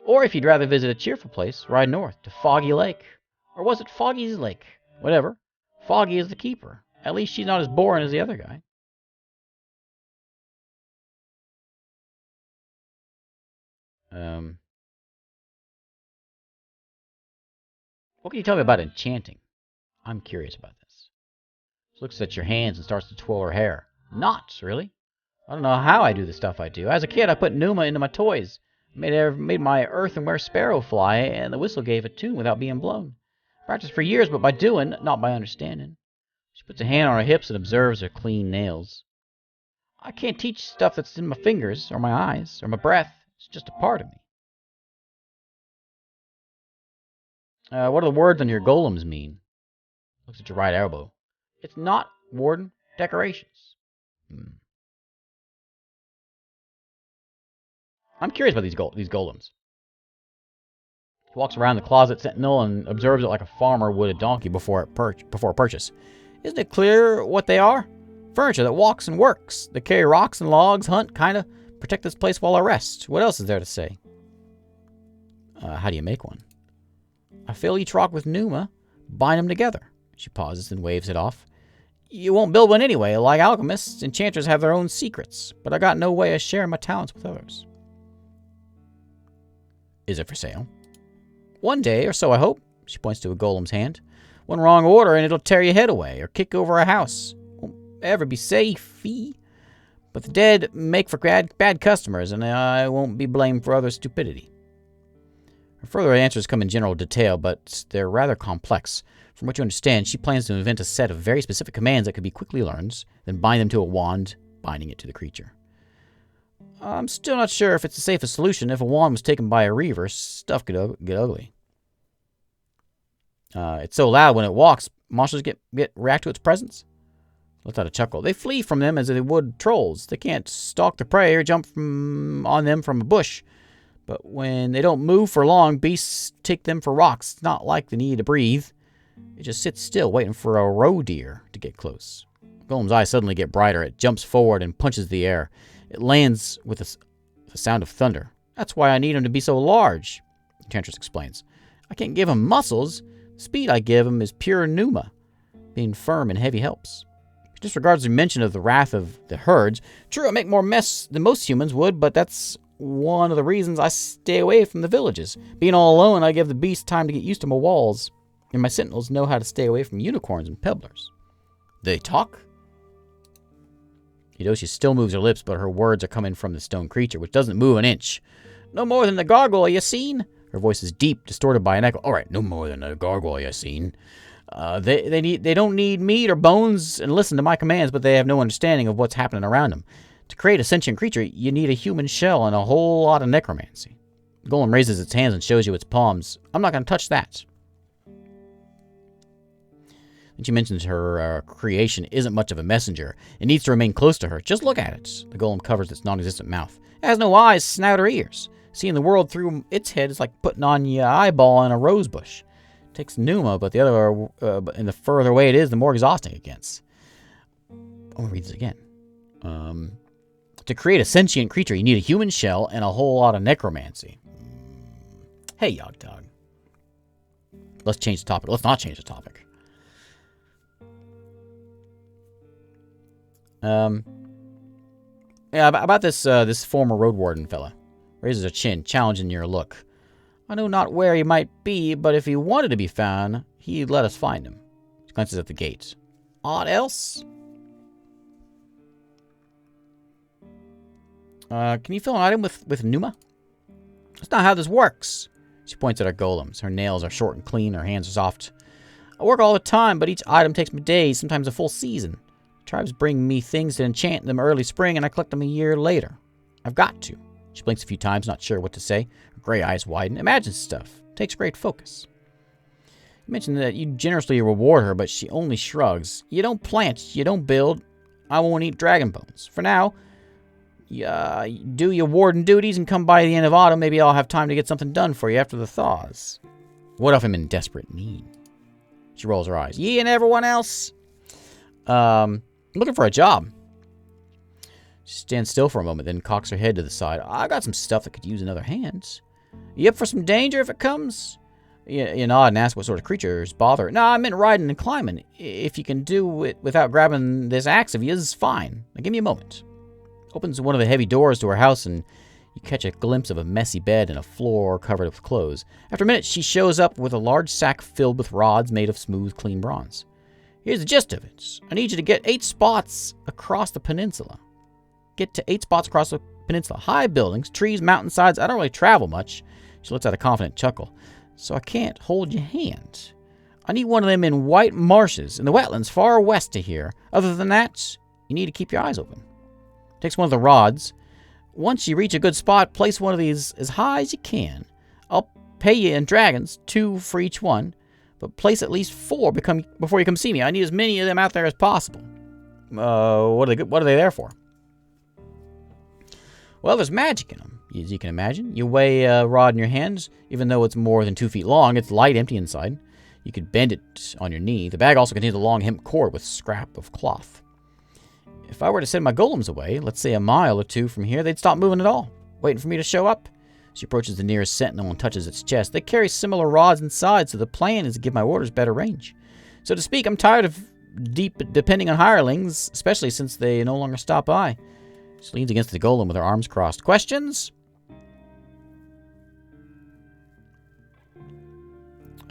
Or if you'd rather visit a cheerful place, ride north to Foggy Lake. Or was it Foggy's Lake? Whatever. Foggy is the keeper. At least she's not as boring as the other guy. What can you tell me about enchanting? I'm curious about this. She looks at your hands and starts to twirl her hair. Knots, really? I don't know how I do the stuff I do. As a kid, I put pneuma into my toys. Made my earthenware sparrow fly, and the whistle gave a tune without being blown. Practiced for years, but by doing, not by understanding. She puts a hand on her hips and observes her clean nails. I can't teach stuff that's in my fingers, or my eyes, or my breath. It's just a part of me. What do the words on your golems mean? Looks at your right elbow. It's not, Warden. Decorations. I'm curious about these golems. He walks around the closet sentinel and observes it like a farmer would a donkey before a purchase. Isn't it clear what they are? Furniture that walks and works. They carry rocks and logs, hunt, kinda protect this place while I rest. What else is there to say? How do you make one? I fill each rock with pneuma, bind them together. She pauses and waves it off. You won't build one anyway. Like alchemists, enchanters have their own secrets, but I got no way of sharing my talents with others. Is it for sale? One day, or so I hope. She points to a golem's hand. One wrong order and it'll tear your head away, or kick over a house. Won't ever be safe. But the dead make for bad customers, and I won't be blamed for other stupidity. Her further answers come in general detail, but they're rather complex. From what you understand, she plans to invent a set of very specific commands that could be quickly learned, then bind them to a wand, binding it to the creature. I'm still not sure if it's the safest solution. If a wand was taken by a reaver, stuff could get ugly. It's so loud when it walks, monsters react to its presence. Let's out a chuckle. They flee from them as they would trolls. They can't stalk the prey or jump on them from a bush. But when they don't move for long, beasts take them for rocks. It's not like they need to breathe. It just sits still, waiting for a roe deer to get close. Golem's eyes suddenly get brighter. It jumps forward and punches the air. It lands with a sound of thunder. That's why I need him to be so large, Enchantress explains. I can't give him muscles. The speed I give him is pure pneuma. Being firm and heavy helps. He disregards the mention of the wrath of the herds. True, I make more mess than most humans would, but that's one of the reasons I stay away from the villages. Being all alone, I give the beasts time to get used to my walls. And my sentinels know how to stay away from unicorns and pebblers. They talk? Hidoshi still moves her lips, but her words are coming from the stone creature, which doesn't move an inch. No more than the gargoyle you seen? Her voice is deep, distorted by an echo. All right, no more than a gargoyle you seen. They don't need meat or bones and listen to my commands, but they have no understanding of what's happening around them. To create a sentient creature, you need a human shell and a whole lot of necromancy. The golem raises its hands and shows you its palms. I'm not going to touch that. And she mentions her creation isn't much of a messenger. It needs to remain close to her. Just look at it. The golem covers its non-existent mouth. It has no eyes, snout, or ears. Seeing the world through its head is like putting on your eyeball in a rose bush. It takes pneuma, but and the further away it is, the more exhausting it gets. I'm going to read this again. To create a sentient creature, you need a human shell and a whole lot of necromancy. Hey, Yogg-Tog. Let's change the topic. Let's not change the topic. Yeah, about this former Roadwarden fella. Raises her chin, challenging your look. I know not where he might be, but if he wanted to be found, he'd let us find him. She glances at the gate. Aught else? Can you fill an item with pneuma? That's not how this works. She points at her golems. Her nails are short and clean. Her hands are soft. I work all the time, but each item takes me days, sometimes a full season. Tribes bring me things to enchant them early spring, and I collect them a year later. I've got to. She blinks a few times, not sure what to say. Her gray eyes widen. Imagines stuff. Takes great focus. You mentioned that you generously reward her, but she only shrugs. You don't plant. You don't build. I won't eat dragon bones. For now, do your warden duties and come by the end of autumn. Maybe I'll have time to get something done for you after the thaws. What if I'm in desperate need? She rolls her eyes. Ye and everyone else? I'm looking for a job. She stands still for a moment, then cocks her head to the side. I got some stuff that could use another hand. You up for some danger if it comes? You nod and ask what sort of creatures bother. No, I meant riding and climbing. If you can do it without grabbing this axe of yours, fine. Now give me a moment. Opens one of the heavy doors to her house, and you catch a glimpse of a messy bed and a floor covered with clothes. After a minute, she shows up with a large sack filled with rods made of smooth, clean bronze. Here's the gist of it. I need you to get 8 spots across the peninsula. Get to 8 spots across the peninsula. High buildings, trees, mountainsides. I don't really travel much. She lets out a confident chuckle. So I can't hold your hand. I need one of them in white marshes in the wetlands far west of here. Other than that, you need to keep your eyes open. Takes one of the rods. Once you reach a good spot, place one of these as high as you can. I'll pay you in dragons, 2 for each one, but place at least 4 before you come see me. I need as many of them out there as possible. What are they there for? Well, there's magic in them, as you can imagine. You weigh a rod in your hands. Even though it's more than 2 feet long, it's light, empty inside. You could bend it on your knee. The bag also contains a long hemp cord with scrap of cloth. If I were to send my golems away, let's say a mile or 2 from here, they'd stop moving at all, waiting for me to show up. She approaches the nearest sentinel and touches its chest. They carry similar rods inside, so the plan is to give my orders better range. So to speak, I'm tired of depending on hirelings, especially since they no longer stop by. She leans against the golem with her arms crossed. Questions?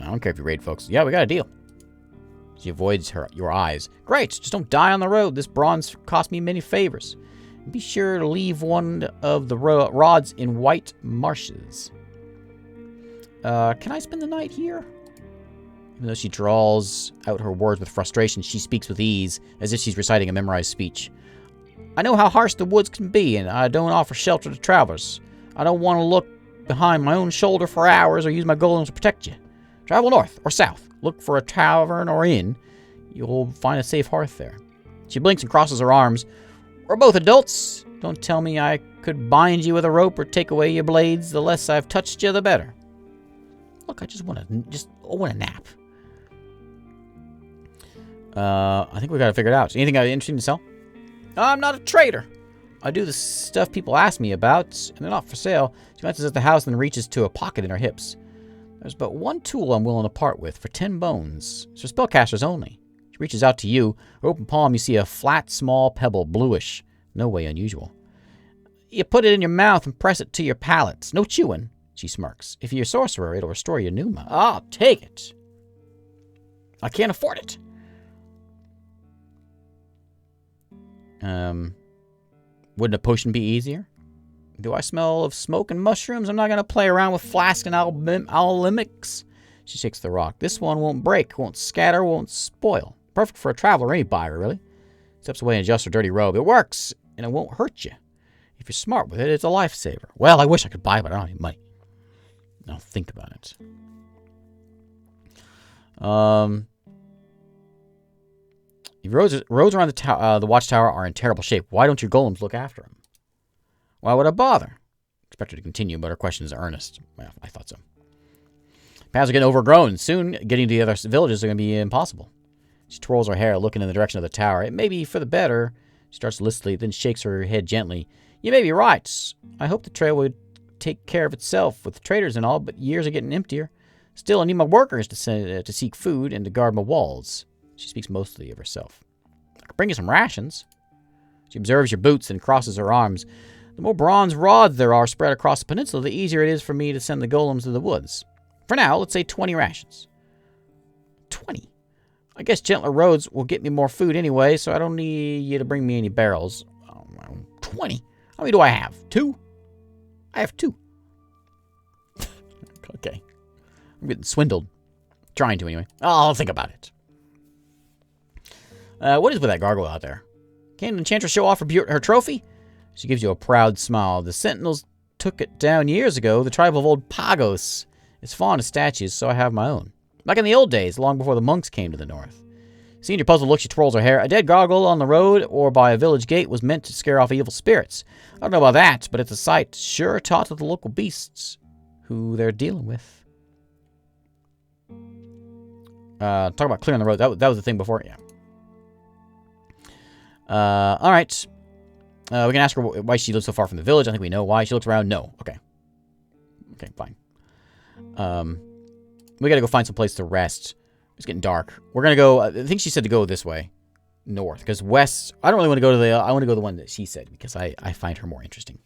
I don't care if you raid, folks. Yeah, we got a deal. She avoids your eyes. Great, just don't die on the road. This bronze cost me many favors. Be sure to leave one of the rods in white marshes. Can I spend the night here? Even though she draws out her words with frustration, she speaks with ease, as if she's reciting a memorized speech. I know how harsh the woods can be, and I don't offer shelter to travelers. I don't want to look behind my own shoulder for hours or use my golems to protect you. Travel north or south. Look for a tavern or inn. You'll find a safe hearth there. She blinks and crosses her arms. We're both adults. Don't tell me I could bind you with a rope or take away your blades. The less I've touched you, the better. Look, I just want a nap. I think we gotta figure it out. Anything interesting to sell? I'm not a trader. I do the stuff people ask me about, and they're not for sale. She glances at the house and reaches to a pocket in her hips. There's but one tool I'm willing to part with for 10 bones. It's for spellcasters only. She reaches out to you. Her open palm, you see a flat, small pebble, bluish. No way unusual. You put it in your mouth and press it to your palate. No chewing, she smirks. If you're a sorcerer, it'll restore your pneuma. I'll take it. I can't afford it. Wouldn't a potion be easier? Do I smell of smoke and mushrooms? I'm not going to play around with flask and alchemics. She shakes the rock. This one won't break, won't scatter, won't spoil. Perfect for a traveler or any buyer, really. Steps away and adjusts her dirty robe. It works, and it won't hurt you. If you're smart with it, it's a lifesaver. Well, I wish I could buy it, but I don't have any money. Now think about it. Roads around the watchtower are in terrible shape. Why don't your golems look after them? Why would I bother? Expect her to continue, but her question is earnest. Well, I thought so. Paths are getting overgrown. Soon, getting to the other villages are going to be impossible. She twirls her hair, looking in the direction of the tower. It may be for the better. She starts listlessly, then shakes her head gently. You may be right. I hope the trail would take care of itself with traders and all, but years are getting emptier. Still, I need my workers to seek food and to guard my walls. She speaks mostly of herself. I could bring you some rations. She observes your boots and crosses her arms. The more bronze rods there are spread across the peninsula, the easier it is for me to send the golems to the woods. For now, let's say 20 rations. 20? I guess gentler roads will get me more food anyway, so I don't need you to bring me any barrels. 20? How many do I have? 2? I have 2. Okay. I'm getting swindled. Trying to, anyway. I'll think about it. What is with that gargoyle out there? Can't an enchantress show off her trophy? She gives you a proud smile. The sentinels took it down years ago. The tribe of old Pagos is fond of statues, so I have my own. Like in the old days, long before the monks came to the north. Seeing your puzzled look, she twirls her hair. A dead gargoyle on the road or by a village gate was meant to scare off evil spirits. I don't know about that, but it's a sight sure taught to the local beasts who they're dealing with. Talk about clearing the road. That was the thing before. Yeah. All right. We can ask her why she lives so far from the village. I think we know why. She looks around. No. Okay. Okay, fine. We gotta go find some place to rest. It's getting dark. We're gonna go, I think she said to go this way. North. Because west, I don't really want to go to the, I want to go to the one that she said. Because I find her more interesting.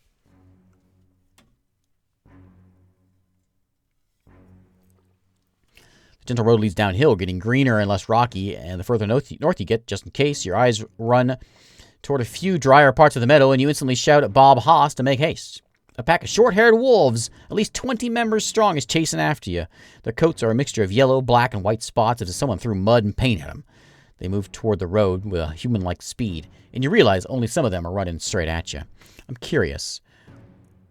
The gentle road leads downhill, getting greener and less rocky. And the further north you get, just in case, your eyes run toward a few drier parts of the meadow, and you instantly shout at Bob Haas to make haste. A pack of short-haired wolves, at least 20 members strong, is chasing after you. Their coats are a mixture of yellow, black, and white spots as if someone threw mud and paint at them. They move toward the road with a human-like speed, and you realize only some of them are running straight at you. I'm curious.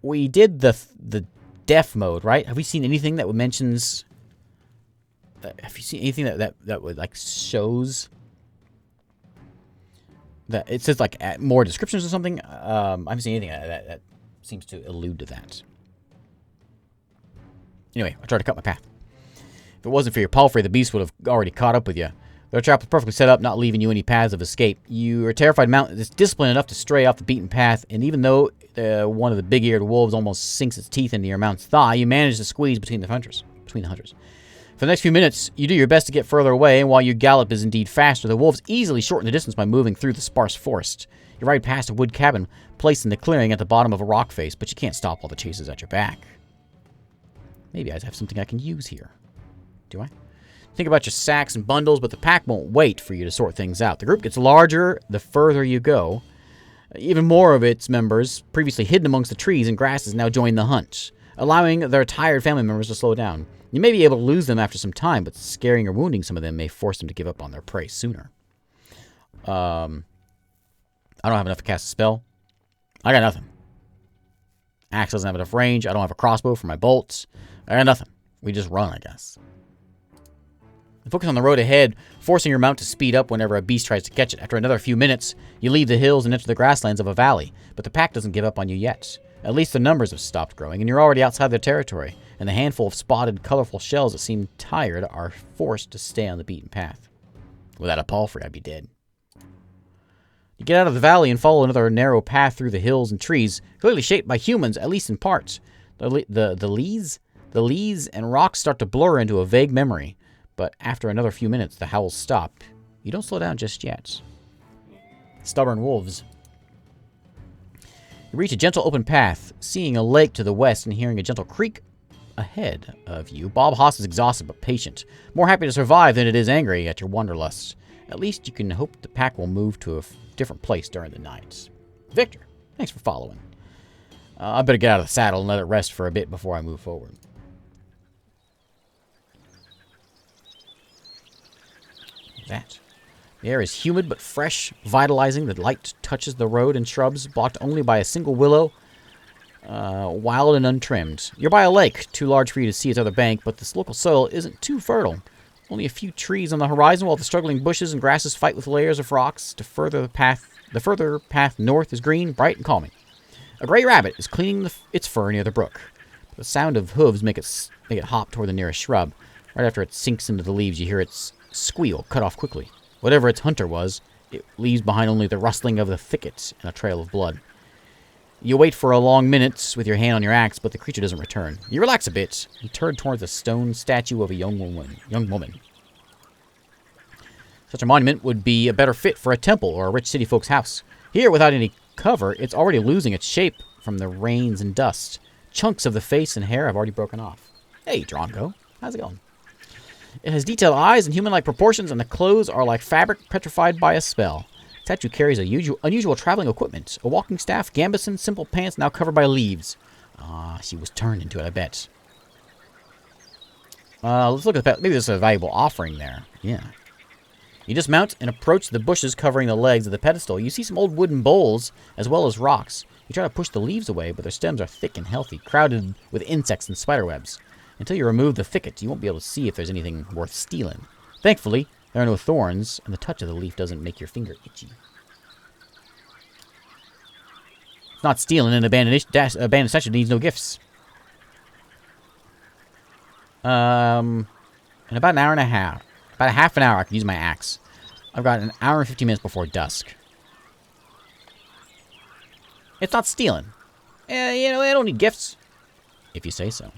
We did the deaf mode, right? Have we seen anything that mentions... Have you seen anything that would, like, shows... that it says, like, more descriptions or something? I haven't seen anything that seems to allude to that. Anyway, I tried to cut my path. If it wasn't for your palfrey, the beast would have already caught up with you. Their trap was perfectly set up, not leaving you any paths of escape. You are terrified mountain is disciplined enough to stray off the beaten path, and even though one of the big-eared wolves almost sinks its teeth into your mount's thigh, you manage to squeeze between the hunters. For the next few minutes, you do your best to get further away, and while your gallop is indeed faster, the wolves easily shorten the distance by moving through the sparse forest. You ride past a wood cabin placed in the clearing at the bottom of a rock face, but you can't stop all the chases at your back. Maybe I have something I can use here. Do I? Think about your sacks and bundles, but the pack won't wait for you to sort things out. The group gets larger the further you go. Even more of its members, previously hidden amongst the trees and grasses, now join the hunt, allowing their tired family members to slow down. You may be able to lose them after some time, but scaring or wounding some of them may force them to give up on their prey sooner. I don't have enough to cast a spell. I got nothing. Axe doesn't have enough range. I don't have a crossbow for my bolts. I got nothing. We just run, I guess. Focus on the road ahead, forcing your mount to speed up whenever a beast tries to catch it. After another few minutes, you leave the hills and enter the grasslands of a valley, but the pack doesn't give up on you yet. At least the numbers have stopped growing, and you're already outside their territory, and the handful of spotted, colorful shells that seem tired are forced to stay on the beaten path. Without a palfrey, I'd be dead. You get out of the valley and follow another narrow path through the hills and trees, clearly shaped by humans, at least in parts. The leaves and rocks start to blur into a vague memory, but after another few minutes, the howls stop. You don't slow down just yet. Stubborn wolves. You reach a gentle open path, seeing a lake to the west and hearing a gentle creak ahead of you. Bob Haas is exhausted but patient, more happy to survive than it is angry at your wanderlust. At least you can hope the pack will move to a different place during the night. Victor, thanks for following. I better get out of the saddle and let it rest for a bit before I move forward. That. The air is humid but fresh, vitalizing. The light touches the road and shrubs, blocked only by a single willow, wild and untrimmed. You're by a lake, too large for you to see its other bank, but this local soil isn't too fertile. Only a few trees on the horizon, while the struggling bushes and grasses fight with layers of rocks. The further path north is green, bright, and calming. A gray rabbit is cleaning its fur near the brook. The sound of hooves make it hop toward the nearest shrub. Right after it sinks into the leaves, you hear its squeal cut off quickly. Whatever its hunter was, it leaves behind only the rustling of the thickets and a trail of blood. You wait for a long minute with your hand on your axe, but the creature doesn't return. You relax a bit and turn towards a stone statue of a young woman. Such a monument would be a better fit for a temple or a rich city folk's house. Here, without any cover, it's already losing its shape from the rains and dust. Chunks of the face and hair have already broken off. Hey, Drongo. How's it going? It has detailed eyes and human-like proportions, and the clothes are like fabric petrified by a spell. The statue carries unusual traveling equipment. A walking staff, gambeson, simple pants now covered by leaves. Ah, she was turned into it, I bet. Let's look at that. Maybe there's a valuable offering there. Yeah. You dismount and approach the bushes covering the legs of the pedestal. You see some old wooden bowls, as well as rocks. You try to push the leaves away, but their stems are thick and healthy, crowded with insects and spiderwebs. Until you remove the thicket, you won't be able to see if there's anything worth stealing. Thankfully, there are no thorns, and the touch of the leaf doesn't make your finger itchy. It's not stealing, and abandoned statue needs no gifts. In about an hour and a half. About a half an hour, I can use my axe. I've got an hour and 15 minutes before dusk. It's not stealing. You know, I don't need gifts. If you say so.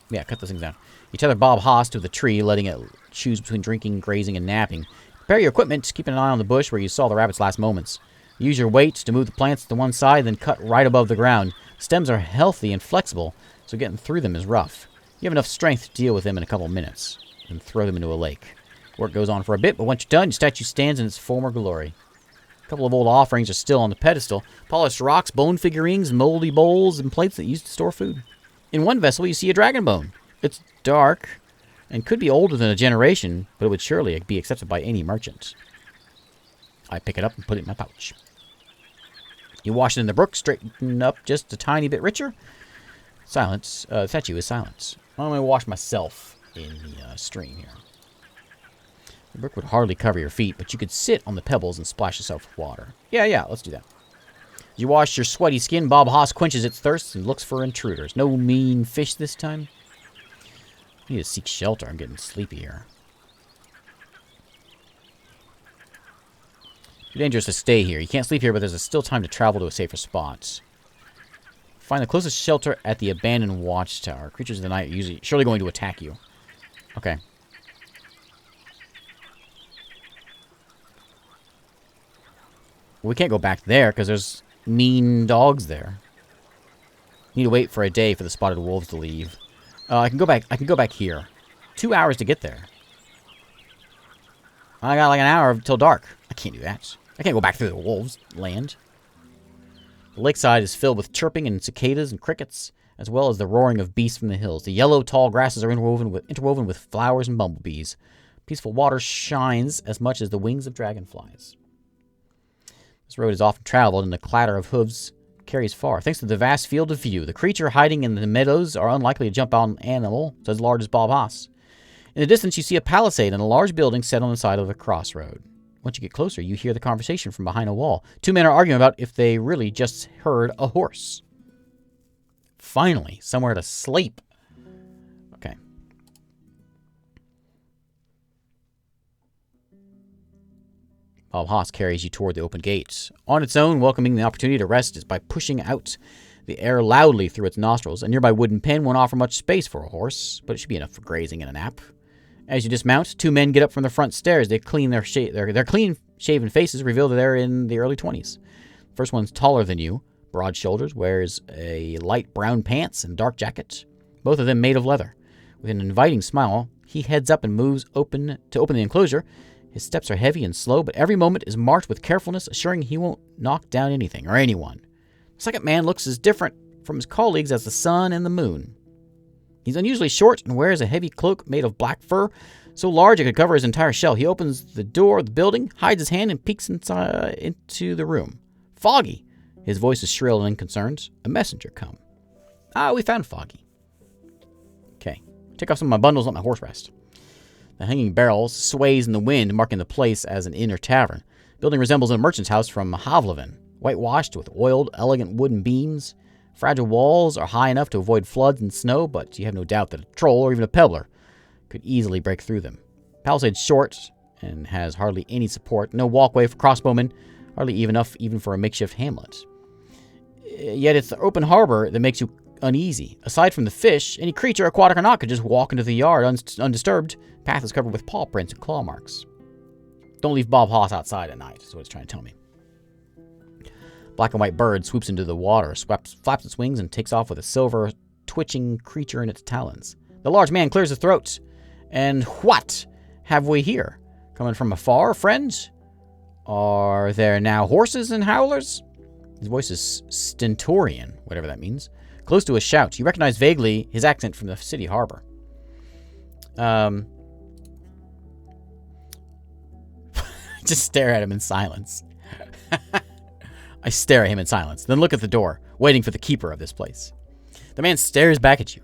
Yeah, cut those things down. You tether Bob Haas to the tree, letting it choose between drinking, grazing, and napping. Prepare your equipment, keeping an eye on the bush where you saw the rabbit's last moments. Use your weight to move the plants to one side, then cut right above the ground. Stems are healthy and flexible, so getting through them is rough. You have enough strength to deal with them in a couple minutes, and throw them into a lake. Work goes on for a bit, but once you're done, your statue stands in its former glory. A couple of old offerings are still on the pedestal. Polished rocks, bone figurines, moldy bowls, and plates that you used to store food. In one vessel, you see a dragon bone. It's dark, and could be older than a generation, but it would surely be accepted by any merchant. I pick it up and put it in my pouch. You wash it in the brook, straighten up just a tiny bit richer. Silence. The statue is silent. I'm going to wash myself in the stream here. The brook would hardly cover your feet, but you could sit on the pebbles and splash yourself with water. Yeah, let's do that. As you wash your sweaty skin, Bob Haas quenches its thirst and looks for intruders. No mean fish this time. I need to seek shelter. I'm getting sleepy here. Too dangerous to stay here. You can't sleep here, but there's still time to travel to a safer spot. Find the closest shelter at the abandoned watchtower. Creatures of the night are surely going to attack you. Okay. We can't go back there because there's mean dogs there. Need to wait for a day for the spotted wolves to leave. I can go back here. 2 hours to get there. I got like an hour till dark. I can't do that. I can't go back through the wolves' land. The lakeside is filled with chirping and cicadas and crickets, as well as the roaring of beasts from the hills. The yellow, tall grasses are interwoven with flowers and bumblebees. Peaceful water shines as much as the wings of dragonflies. This road is often traveled, and the clatter of hooves carries far. Thanks to the vast field of view, the creature hiding in the meadows are unlikely to jump out an animal as large as Bob Haas. In the distance, you see a palisade and a large building set on the side of a crossroad. Once you get closer, you hear the conversation from behind a wall. Two men are arguing about if they really just heard a horse. Finally, somewhere to sleep. Okay. Bob Haas carries you toward the open gates. On its own, welcoming the opportunity to rest is by pushing out the air loudly through its nostrils. A nearby wooden pen won't offer much space for a horse, but it should be enough for grazing and a nap. As you dismount, two men get up from the front stairs. They clean their clean-shaven faces reveal that they're in the early 20s. First one's taller than you, broad shoulders, wears a light brown pants and dark jacket, both of them made of leather. With an inviting smile, he heads up and moves to open the enclosure. His steps are heavy and slow, but every moment is marked with carefulness, assuring he won't knock down anything or anyone. The second man looks as different from his colleagues as the sun and the moon. He's unusually short and wears a heavy cloak made of black fur, so large it could cover his entire shell. He opens the door of the building, hides his hand, and peeks into the room. Foggy. His voice is shrill and unconcerned. A messenger come. We found Foggy. Okay. Take off some of my bundles, let my horse rest. The hanging barrel sways in the wind, marking the place as an inn or tavern. The building resembles a merchant's house from Havlevin, whitewashed with oiled, elegant wooden beams. Fragile walls are high enough to avoid floods and snow, but you have no doubt that a troll or even a pebbler could easily break through them. Palisade's short and has hardly any support. No walkway for crossbowmen, hardly enough even for a makeshift hamlet. Yet it's the open harbor that makes you uneasy. Aside from the fish, any creature, aquatic or not, could just walk into the yard undisturbed. Path is covered with paw prints and claw marks. Don't leave Bob Haas outside at night, is what it's trying to tell me. Black and white bird swoops into the water, flaps its wings, and takes off with a silver, twitching creature in its talons. The large man clears his throat. And what have we here? Coming from afar, friends? Are there now horses and howlers? His voice is stentorian, whatever that means. Close to a shout. You recognize vaguely his accent from the city harbor. Just stare at him in silence. I stare at him in silence, then look at the door, waiting for the keeper of this place. The man stares back at you,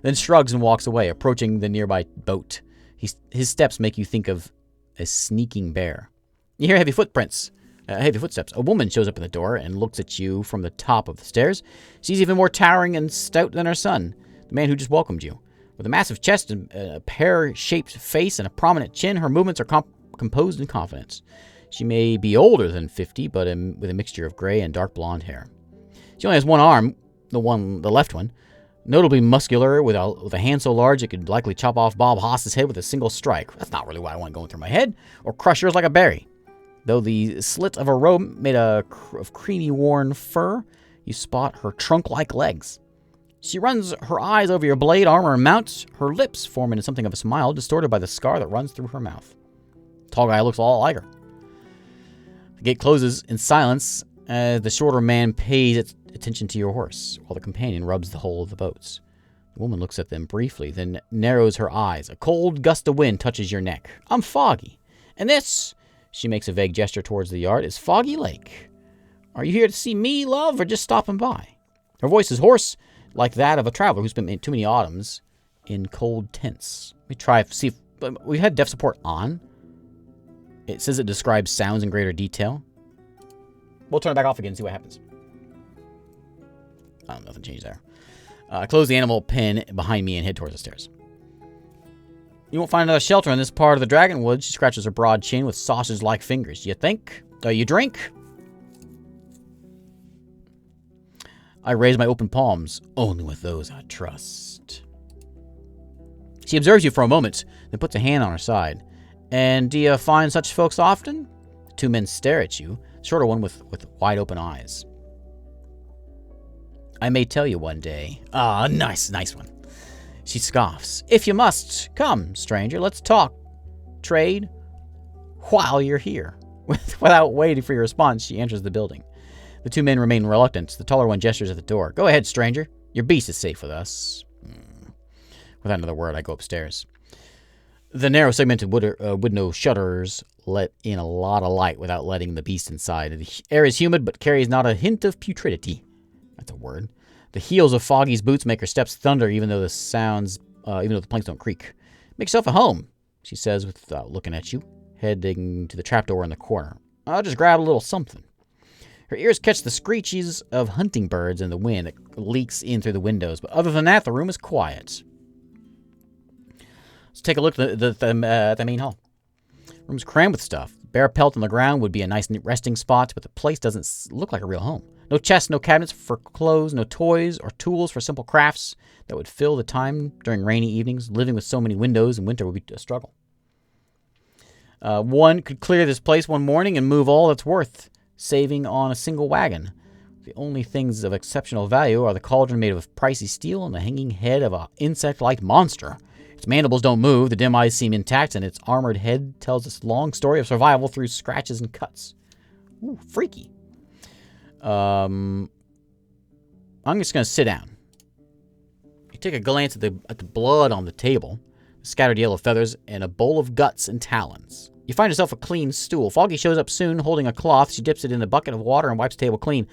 then shrugs and walks away, approaching the nearby boat. His steps make you think of a sneaking bear. You hear heavy footsteps. A woman shows up in the door and looks at you from the top of the stairs. She's even more towering and stout than her son, the man who just welcomed you. With a massive chest and a pear-shaped face and a prominent chin, her movements are composed and confident. She may be older than 50, but with a mixture of gray and dark blonde hair. She only has one arm, the left one, notably muscular, with a hand so large it could likely chop off Bob Haas's head with a single strike. That's not really what I want going through my head, or crush yours like a berry. Though the slit of a robe made of creamy worn fur, you spot her trunk-like legs. She runs her eyes over your blade, armor, and mount. Her lips form into something of a smile, distorted by the scar that runs through her mouth. Tall guy looks a lot like her. The gate closes in silence as the shorter man pays attention to your horse, while the companion rubs the hull of the boats. The woman looks at them briefly, then narrows her eyes. A cold gust of wind touches your neck. I'm Foggy. And this, she makes a vague gesture towards the yard, is Foggy Lake. Are you here to see me, love, or just stopping by? Her voice is hoarse, like that of a traveler who spent too many autumns in cold tents. Let me try see if we've had def support on. It says it describes sounds in greater detail. We'll turn it back off again and see what happens. Oh, nothing changed there. I close the animal pen behind me and head towards the stairs. You won't find another shelter in this part of the Dragonwood. She scratches her broad chin with sausage-like fingers. You think? You drink? I raise my open palms. Only with those I trust. She observes you for a moment, then puts a hand on her side. And do you find such folks often? The two men stare at you, the shorter one with wide open eyes. I may tell you one day. Nice one. She scoffs. If you must, come, stranger, let's talk. Trade while you're here. Without waiting for your response, she enters the building. The two men remain reluctant. The taller one gestures at the door. Go ahead, stranger. Your beast is safe with us. Without another word, I go upstairs. The narrow segmented window shutters let in a lot of light without letting the beast inside. The air is humid, but carries not a hint of putridity. That's a word. The heels of Foggy's boots make her steps thunder, even though the planks don't creak. Make yourself at home, she says without looking at you, heading to the trapdoor in the corner. I'll just grab a little something. Her ears catch the screeches of hunting birds in the wind that leaks in through the windows, but other than that, the room is quiet. Let's take a look at the main hall. Room's crammed with stuff. Bare pelt on the ground would be a nice resting spot, but the place doesn't look like a real home. No chests, no cabinets for clothes, no toys or tools for simple crafts that would fill the time during rainy evenings. Living with so many windows in winter would be a struggle. One could clear this place one morning and move all that's worth, saving on a single wagon. The only things of exceptional value are the cauldron made of pricey steel and the hanging head of an insect-like monster. Its mandibles don't move, the dim eyes seem intact, and its armored head tells this long story of survival through scratches and cuts. Ooh, freaky. I'm just going to sit down. You take a glance at the blood on the table, the scattered yellow feathers, and a bowl of guts and talons. You find yourself a clean stool. Foggy shows up soon, holding a cloth. She dips it in a bucket of water and wipes the table clean.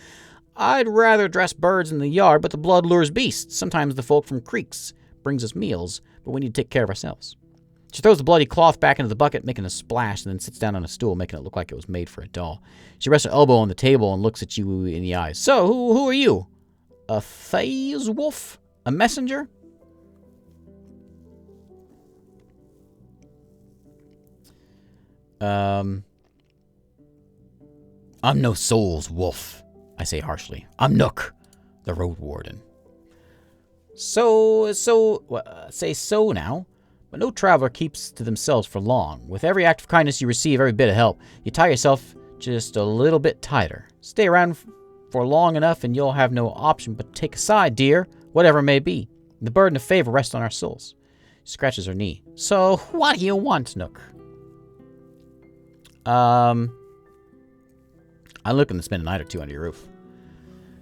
I'd rather dress birds in the yard, but the blood lures beasts. Sometimes the folk from creeks brings us meals, but we need to take care of ourselves. She throws the bloody cloth back into the bucket, making a splash, and then sits down on a stool, making it look like it was made for a doll. She rests her elbow on the table and looks at you in the eyes. So, who are you? A phase wolf? A messenger? I'm no soul's wolf, I say harshly. I'm Nook, the Roadwarden. Say so now, but no traveler keeps to themselves for long. With every act of kindness you receive, every bit of help, you tie yourself just a little bit tighter. Stay around for long enough and you'll have no option but to take a side, dear, whatever it may be. The burden of favor rests on our souls. She scratches her knee. So, what do you want, Nook? I'm looking to spend a night or two under your roof.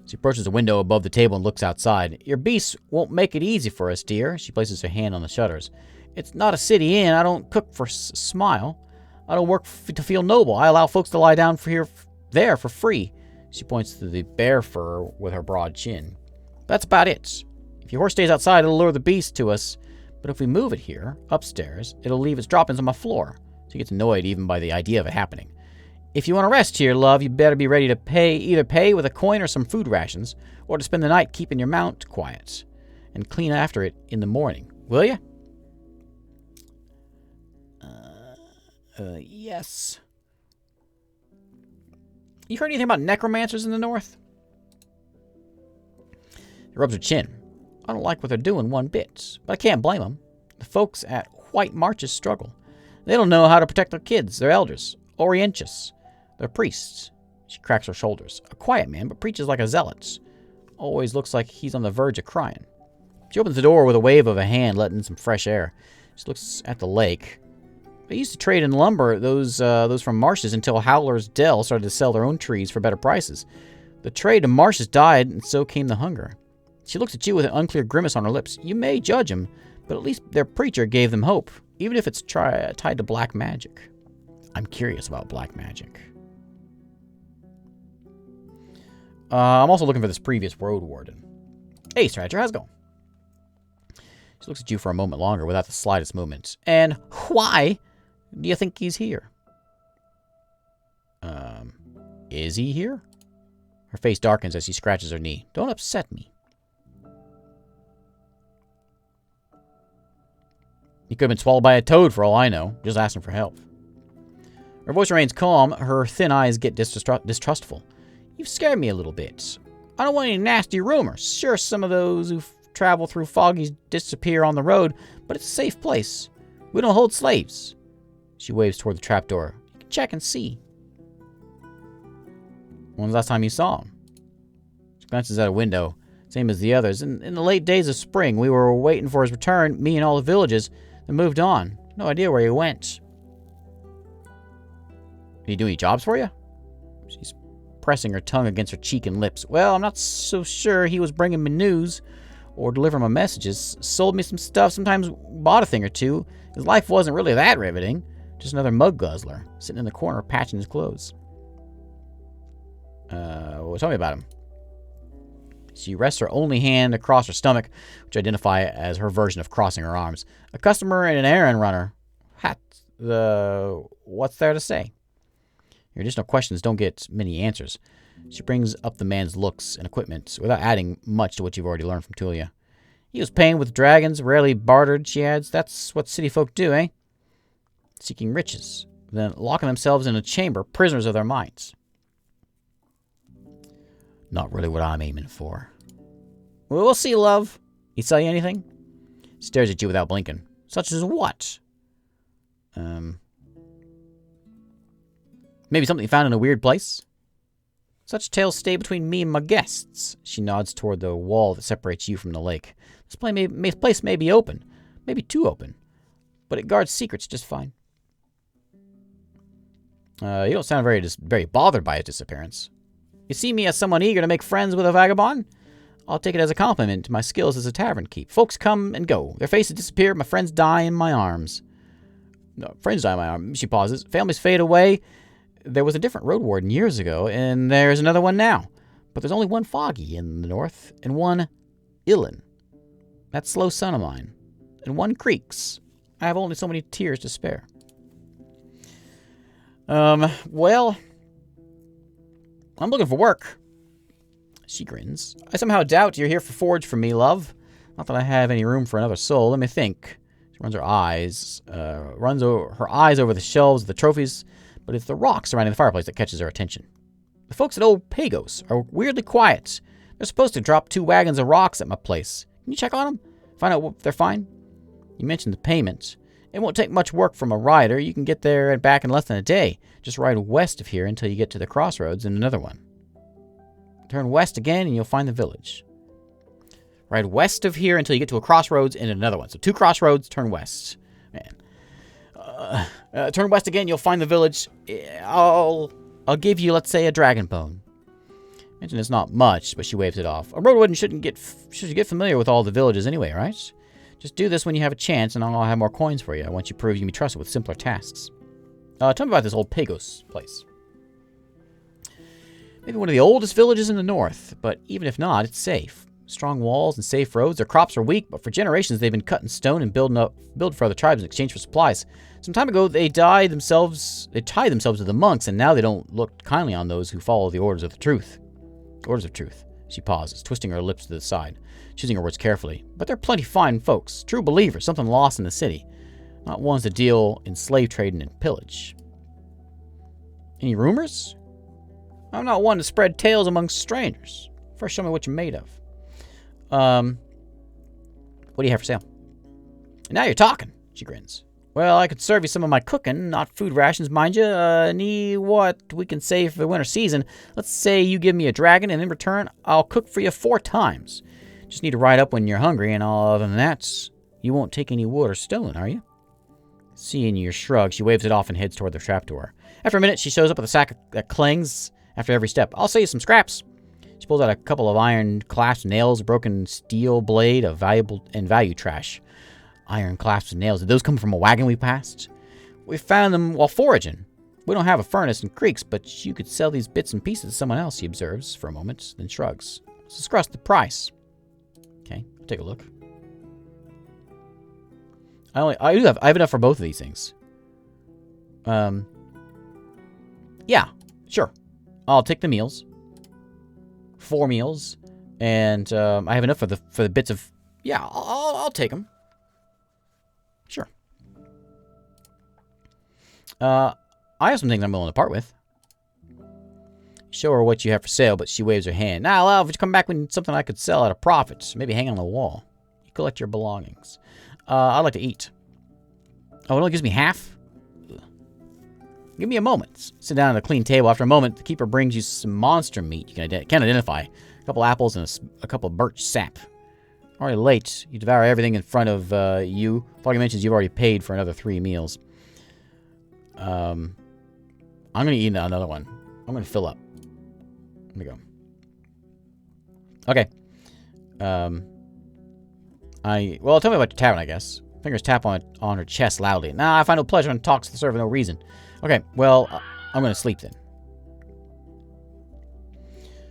She approaches a window above the table and looks outside. Your beasts won't make it easy for us, dear. She places her hand on the shutters. It's not a city inn. I don't cook for smile. I don't work to feel noble. I allow folks to lie down there for free. She points to the bear fur with her broad chin. That's about it. If your horse stays outside, it'll lure the beast to us. But if we move it here, upstairs, it'll leave its droppings on my floor. She gets annoyed even by the idea of it happening. If you want to rest here, love, you better be ready to either pay with a coin or some food rations, or to spend the night keeping your mount quiet, and clean after it in the morning. Will you? Yes. You heard anything about necromancers in the north? He rubs her chin. I don't like what they're doing one bit, but I can't blame them. The folks at White Marches struggle. They don't know how to protect their kids, their elders, Orientius. They're priests. She cracks her shoulders. A quiet man, but preaches like a zealot. Always looks like he's on the verge of crying. She opens the door with a wave of a hand, letting in some fresh air. She looks at the lake. They used to trade in lumber, those from marshes, until Howler's Dell started to sell their own trees for better prices. The trade of marshes died, and so came the hunger. She looks at you with an unclear grimace on her lips. You may judge him, but at least their preacher gave them hope, even if it's tied to black magic. I'm curious about black magic. I'm also looking for this previous Roadwarden. Hey, Stranger, how's it going? She looks at you for a moment longer without the slightest movement. And why do you think he's here? Is he here? Her face darkens as she scratches her knee. Don't upset me. He could have been swallowed by a toad for all I know, just asking for help. Her voice remains calm. Her thin eyes get distrustful. You've scared me a little bit. I don't want any nasty rumors. Sure, some of those who travel through Foggies disappear on the road, but it's a safe place. We don't hold slaves. She waves toward the trapdoor. You can check and see. When was the last time you saw him? She glances out a window, same as the others. In the late days of spring, we were waiting for his return, me and all the villages, then moved on. No idea where he went. Did he do any jobs for you? She's pressing her tongue against her cheek and lips. Well, I'm not so sure. He was bringing me news or delivering my messages. Sold me some stuff, sometimes bought a thing or two. His life wasn't really that riveting. Just another mug guzzler, sitting in the corner patching his clothes. Well, tell me about him. She rests her only hand across her stomach, which I identify as her version of crossing her arms. A customer and an errand runner. What's there to say? Your additional questions don't get many answers. She brings up the man's looks and equipment without adding much to what you've already learned from Tulia. He was paying with dragons, rarely bartered, she adds. That's what city folk do, eh? Seeking riches, then locking themselves in a chamber, prisoners of their minds. Not really what I'm aiming for. Well, we'll see, love. He sell you anything? Stares at you without blinking. Such as what? Maybe something you found in a weird place? Such tales stay between me and my guests. She nods toward the wall that separates you from the lake. This place may be open. Maybe too open. But it guards secrets just fine. You don't sound very bothered by his disappearance. You see me as someone eager to make friends with a vagabond? I'll take it as a compliment to my skills as a tavern keep. Folks come and go. Their faces disappear. My friends die in my arms. No, friends die in my arms. She pauses. Families fade away. There was a different Roadwarden years ago, and there's another one now. But there's only one Foggy in the north, and one Illin. That slow son of mine. And one Creeks. I have only so many tears to spare. Well, I'm looking for work. She grins. I somehow doubt you're here for forage for me, love. Not that I have any room for another soul. Let me think. She runs her eyes over the shelves of the trophies, but it's the rocks surrounding the fireplace that catches her attention. The folks at Old Pagos are weirdly quiet. They're supposed to drop 2 wagons of rocks at my place. Can you check on them? Find out if they're fine? You mentioned the payment. It won't take much work from a rider. You can get there and back in less than a day. Just ride west of here until you get to the crossroads and another one. Turn west again and you'll find the village. Ride west of here until you get to a crossroads and another one. So 2 crossroads, turn west. Man. Turn west again, you'll find the village. I'll give you, let's say, a dragon bone. Mention it's not much, but she waves it off. A Roadwarden should get familiar with all the villages anyway, right? Just do this when you have a chance, and I'll have more coins for you once you prove you can be trusted with simpler tasks. Tell me about this old Pagos place. Maybe one of the oldest villages in the north, but even if not, it's safe. Strong walls and safe roads. Their crops are weak, but for generations they've been cut in stone and built for other tribes in exchange for supplies. Some time ago, they tied themselves to the monks, and now they don't look kindly on those who follow the orders of the truth. Orders of truth. She pauses, twisting her lips to the side, choosing her words carefully. But they're plenty fine folks, true believers, something lost in the city. Not ones that deal in slave trading and pillage. Any rumors? I'm not one to spread tales among strangers. First, show me what you're made of. What do you have for sale? Now you're talking, she grins. Well, I could serve you some of my cooking, not food rations, mind you. Need what we can save for the winter season. Let's say you give me a dragon, and in return, I'll cook for you 4 times. Just need to ride up when you're hungry, and other than that, you won't take any wood or stone, are you? Seeing your shrug, she waves it off and heads toward the trapdoor. After a minute, she shows up with a sack that clings after every step. I'll sell you some scraps. She pulls out a couple of iron clasp nails, a broken steel blade, of value trash. Iron clasps and nails. Did those come from a wagon we passed? We found them while foraging. We don't have a furnace in Creeks, but you could sell these bits and pieces to someone else, he observes for a moment, then shrugs. Let's discuss the price. Okay, I'll take a look. I have enough for both of these things. Yeah, sure. I'll take the meals. 4 meals. And I have enough for the bits of... Yeah, I'll take them. Sure. I have some things I'm willing to part with. Show her what you have for sale, but she waves her hand. Nah, love, would you come back with something I could sell at a profit? Maybe hang on the wall. You collect your belongings. I'd like to eat. Oh, it only gives me half? Ugh. Give me a moment. Sit down at a clean table. After a moment, the keeper brings you some monster meat you can identify. A couple apples and a couple of birch sap. Already late. You devour everything in front of you. Foggy mentions you've already paid for another 3 meals. I'm going to eat another one. I'm going to fill up. Let me go. Okay. Well, tell me about your tavern, I guess. Fingers tap on her chest loudly. Nah, I find no pleasure in talks to the server for no reason. Okay, well, I'm going to sleep then.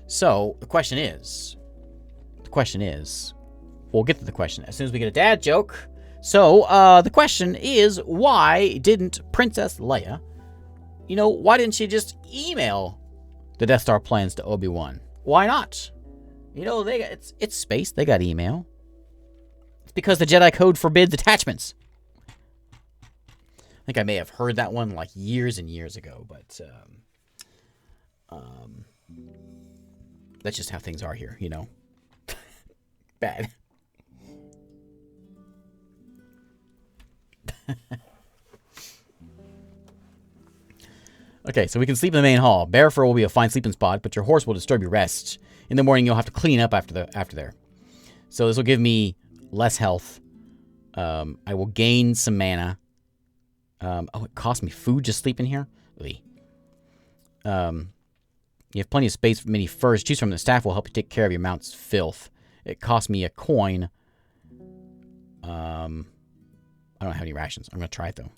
So, the question is, The question is, we'll get to the question as soon as we get a dad joke. So, the question is, why didn't Princess Leia, why didn't she just email the Death Star plans to Obi-Wan? Why not? It's space. They got email. It's because the Jedi Code forbids attachments. I think I may have heard that one like years and years ago, but that's just how things are here, Bad. Okay, so we can sleep in the main hall. Bare fur will be a fine sleeping spot, but your horse will disturb your rest. In the morning, you'll have to clean up after there. So this will give me less health. I will gain some mana. It costs me food just sleeping here? Really? You have plenty of space for many furs. Choose from. The staff will help you take care of your mount's filth. It costs me a coin. I don't have any rations. I'm going to try it, though.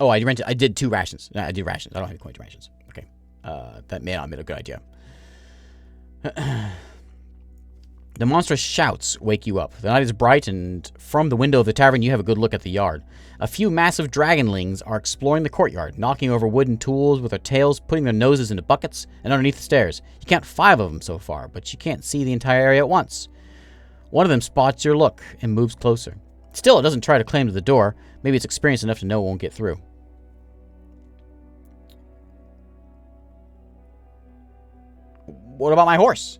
Oh, I did 2 rations. I did rations. I don't have any coin to rations. Okay. That may not have been a good idea. The monstrous shouts wake you up. The night is bright, and from the window of the tavern, you have a good look at the yard. A few massive dragonlings are exploring the courtyard, knocking over wooden tools with their tails, putting their noses into buckets, and underneath the stairs. You count 5 of them so far, but you can't see the entire area at once. One of them spots your look and moves closer. Still, it doesn't try to climb to the door. Maybe it's experienced enough to know it won't get through. What about my horse?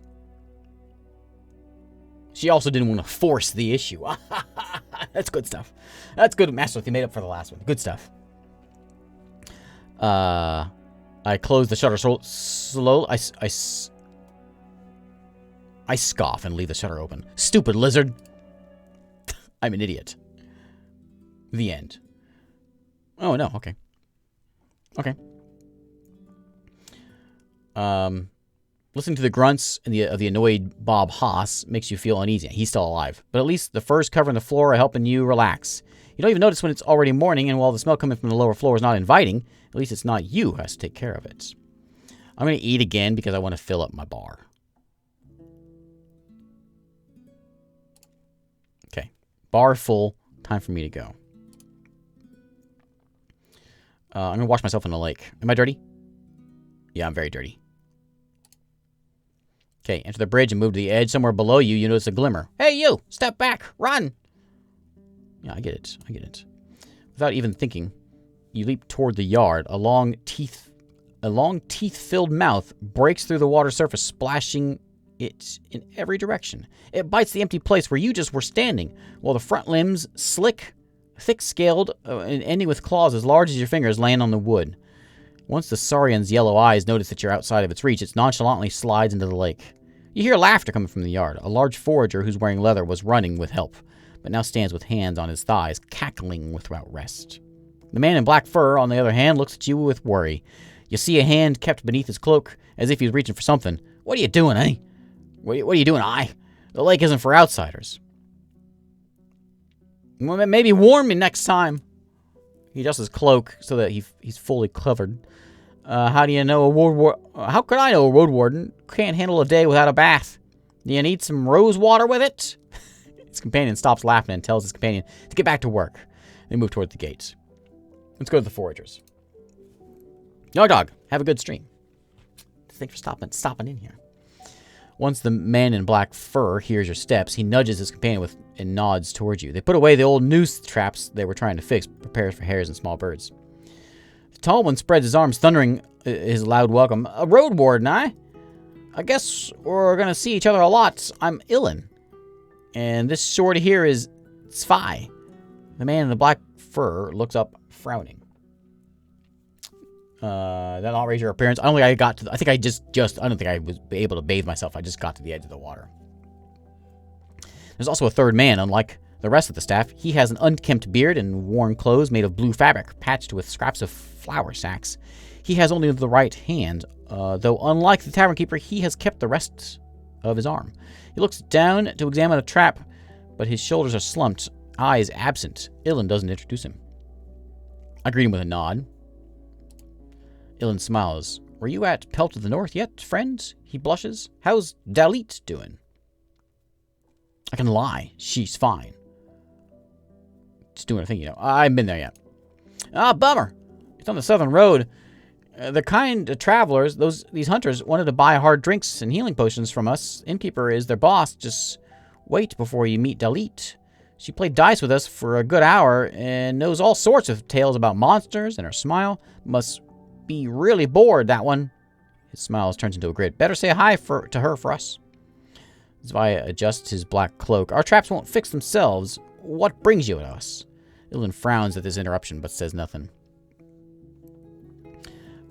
She also didn't want to force the issue. That's good stuff. That's good, Master. You made up for the last one. Good stuff. I close the shutter slowly. I scoff and leave the shutter open. Stupid lizard. I'm an idiot. The end. Oh, no. Okay. Okay. Listening to the grunts and of the annoyed Bob Haas makes you feel uneasy. He's still alive. But at least the furs covering the floor are helping you relax. You don't even notice when it's already morning, and while the smell coming from the lower floor is not inviting, at least it's not you who has to take care of it. I'm going to eat again because I want to fill up my bar. Okay. Bar full. Time for me to go. I'm going to wash myself in the lake. Am I dirty? Yeah, I'm very dirty. Okay, enter the bridge and move to the edge. Somewhere below you, you notice a glimmer. Hey, you! Step back! Run! Yeah, I get it. I get it. Without even thinking, you leap toward the yard. A long teeth-filled mouth breaks through the water surface, splashing it in every direction. It bites the empty place where you just were standing, while the front limbs, slick, thick-scaled, and ending with claws as large as your fingers, land on the wood. Once the saurian's yellow eyes notice that you're outside of its reach, it nonchalantly slides into the lake. You hear laughter coming from the yard. A large forager who's wearing leather was running with help, but now stands with hands on his thighs, cackling without rest. The man in black fur, on the other hand, looks at you with worry. You see a hand kept beneath his cloak, as if he was reaching for something. What are you doing, eh? What are you doing, The lake isn't for outsiders. Well, maybe warn me next time. He adjusts his cloak so that he's fully covered. How do you know how could I know a Roadwarden can't handle a day without a bath? Do you need some rose water with it? His companion stops laughing and tells his companion to get back to work. They move toward the gates. Let's go to the foragers. No, dog. Have a good stream. Thanks for stopping in here. Once the man in black fur hears your steps, he nudges his companion and nods towards you. They put away the old noose traps they were trying to fix, prepares for hares and small birds. The tall one spreads his arms, thundering his loud welcome. A Roadwarden, I guess we're going to see each other a lot. I'm Illin. And this shorty here is Svi. The man in the black fur looks up, frowning. That'll not raise your appearance. I don't think I got to... I don't think I was able to bathe myself. I just got to the edge of the water. There's also a third man, unlike the rest of the staff. He has an unkempt beard and worn clothes made of blue fabric, patched with scraps of flour sacks. He has only the right hand, though unlike the tavern keeper, he has kept the rest of his arm. He looks down to examine a trap, but his shoulders are slumped, eyes absent. Illin doesn't introduce him. I greet him with a nod. Illin smiles. Were you at Pelt of the North yet, friend? He blushes. How's Dalit doing? I can lie. She's fine. Just doing a thing, you know. I haven't been there yet. Ah, bummer. It's on the southern road. The kind of travelers, these hunters, wanted to buy hard drinks and healing potions from us. Innkeeper is their boss. Just wait before you meet Dalit. She played dice with us for a good hour and knows all sorts of tales about monsters, and her smile must be really bored, that one. His smile turns into a grin. Better say hi to her for us. Zvaya adjusts his black cloak. Our traps won't fix themselves. What brings you to us? Ilan frowns at this interruption, but says nothing.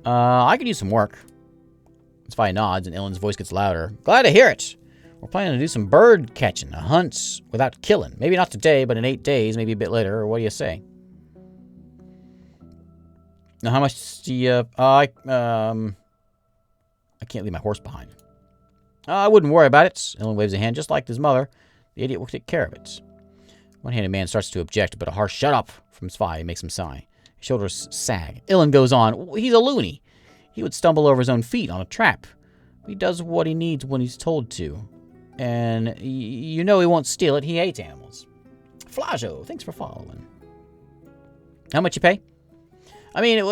I could use some work. Zvaya nods, and Ilan's voice gets louder. Glad to hear it. We're planning to do some bird catching, a hunt without killing. Maybe not today, but in 8 days, maybe a bit later. Or what do you say? Now, how much do you... I can't leave my horse behind. I wouldn't worry about it. Ilan waves a hand, just like his mother. The idiot will take care of it. One-handed man starts to object, but a harsh shut up from Zvaya makes him sigh. His shoulders sag. Ilan goes on. He's a loony. He would stumble over his own feet on a trap. He does what he needs when he's told to. And you know he won't steal it. He hates animals. Flajo, thanks for following. How much you pay? I mean, it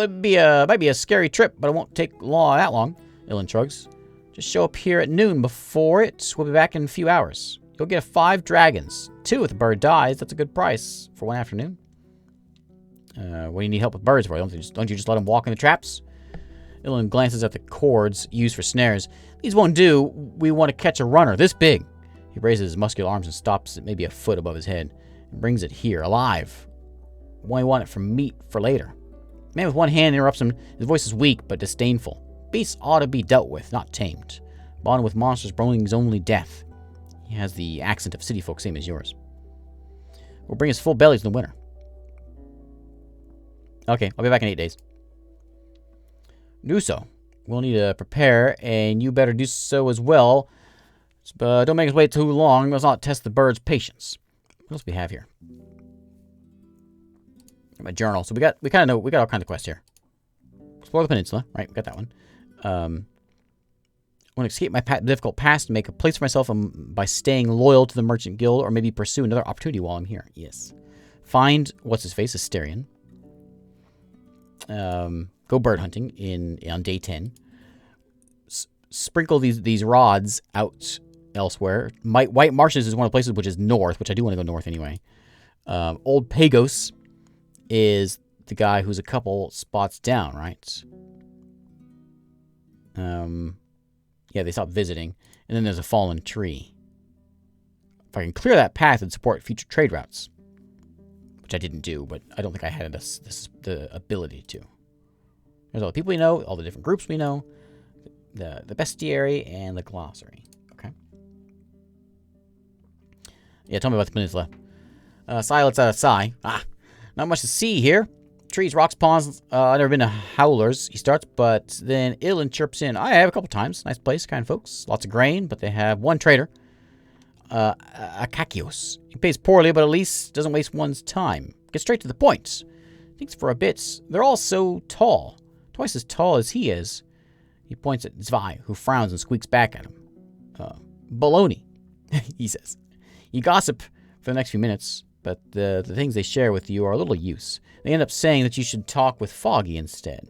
might be a scary trip, but it won't take that long. Ilan shrugs. Just show up here at noon before it. We'll be back in a few hours. You'll get 5 dragons. 2 if the bird dies. That's a good price for one afternoon. What do you need help with birds for? Don't you just let them walk in the traps? Ilan glances at the cords used for snares. These won't do. We want to catch a runner this big. He raises his muscular arms and stops it maybe a foot above his head and brings it here, alive. Why want it for meat for later? The man with one hand interrupts him. His voice is weak but disdainful. Beasts ought to be dealt with, not tamed. Bonded with monsters brings only death. He has the accent of city folk, same as yours. We'll bring his full bellies in the winter. Okay, I'll be back in 8 days. Do so. We'll need to prepare, and you better do so as well. But don't make us wait too long. Let's not test the bird's patience. What else do we have here? My journal. So we got all kinds of quests here. Explore the peninsula. Right, we got that one. I want to escape my difficult past and make a place for myself by staying loyal to the Merchant Guild, or maybe pursue another opportunity while I'm here. Yes. Find what's-his-face, Asterion. Go bird hunting on day 10. Sprinkle these rods out elsewhere. White Marshes is one of the places which is north, which I do want to go north anyway. Old Pagos is the guy who's a couple spots down, right? Yeah, they stopped visiting. And then there's a fallen tree. If I can clear that path and support future trade routes, which I didn't do, but I don't think I had the ability to. There's all the people we know, all the different groups we know, the bestiary, and the glossary. Okay. Yeah, tell me about the peninsula. Sigh lets out a sigh. Not much to see here. Trees, rocks, ponds. I've never been to Howlers, he starts, but then Ilan chirps in. I have a couple times. Nice place, kind folks. Lots of grain, but they have one trader. Akakios. He pays poorly, but at least doesn't waste one's time. Gets straight to the point. Thinks for a bit. They're all so tall. Twice as tall as he is. He points at Zvai, who frowns and squeaks back at him. Baloney, he says. You gossip for the next few minutes, but the things they share with you are a little use. They end up saying that you should talk with Foggy instead.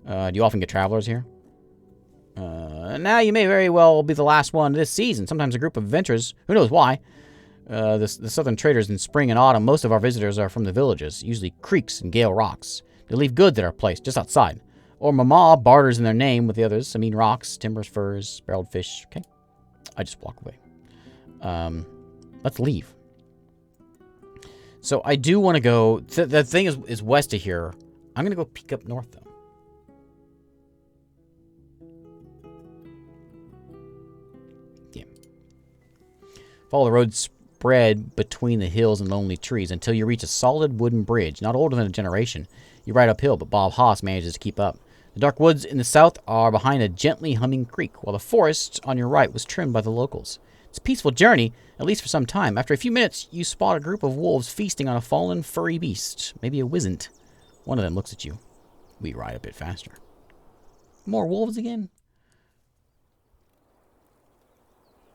Do you often get travelers here? Now you may very well be the last one this season. Sometimes a group of adventurers, who knows why. The southern traders in spring and autumn, most of our visitors are from the villages, usually creeks and Gale Rocks. They leave goods at our place, just outside. Or Mama barters in their name with the others. I mean, rocks, timbers, furs, barreled fish. Okay. I just walk away. Let's leave. So I do want to go... the thing is west of here. I'm going to go peek up north, though. Yeah. Follow the road spread between the hills and lonely trees until you reach a solid wooden bridge, not older than a generation. You ride uphill, but Bob Haas manages to keep up. The dark woods in the south are behind a gently humming creek, while the forest on your right was trimmed by the locals. It's a peaceful journey, at least for some time. After a few minutes, you spot a group of wolves feasting on a fallen furry beast, maybe a wizened. One of them looks at you. We ride a bit faster. More wolves again?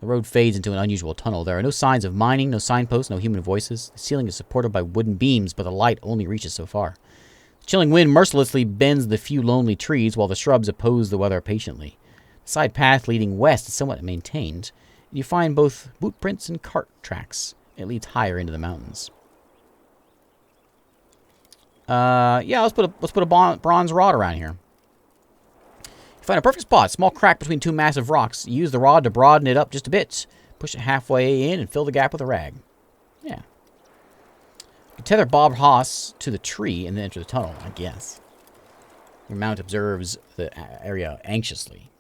The road fades into an unusual tunnel. There are no signs of mining, no signposts, no human voices. The ceiling is supported by wooden beams, but the light only reaches so far. The chilling wind mercilessly bends the few lonely trees, while the shrubs oppose the weather patiently. The side path leading west is somewhat maintained, and you find both boot prints and cart tracks. It leads higher into the mountains. Yeah, let's put a bronze rod around here. You find a perfect spot, small crack between two massive rocks. You use the rod to broaden it up just a bit. Push it halfway in and fill the gap with a rag. Yeah. You tether Bob Haas to the tree and then enter the tunnel, I guess. Your mount observes the area anxiously.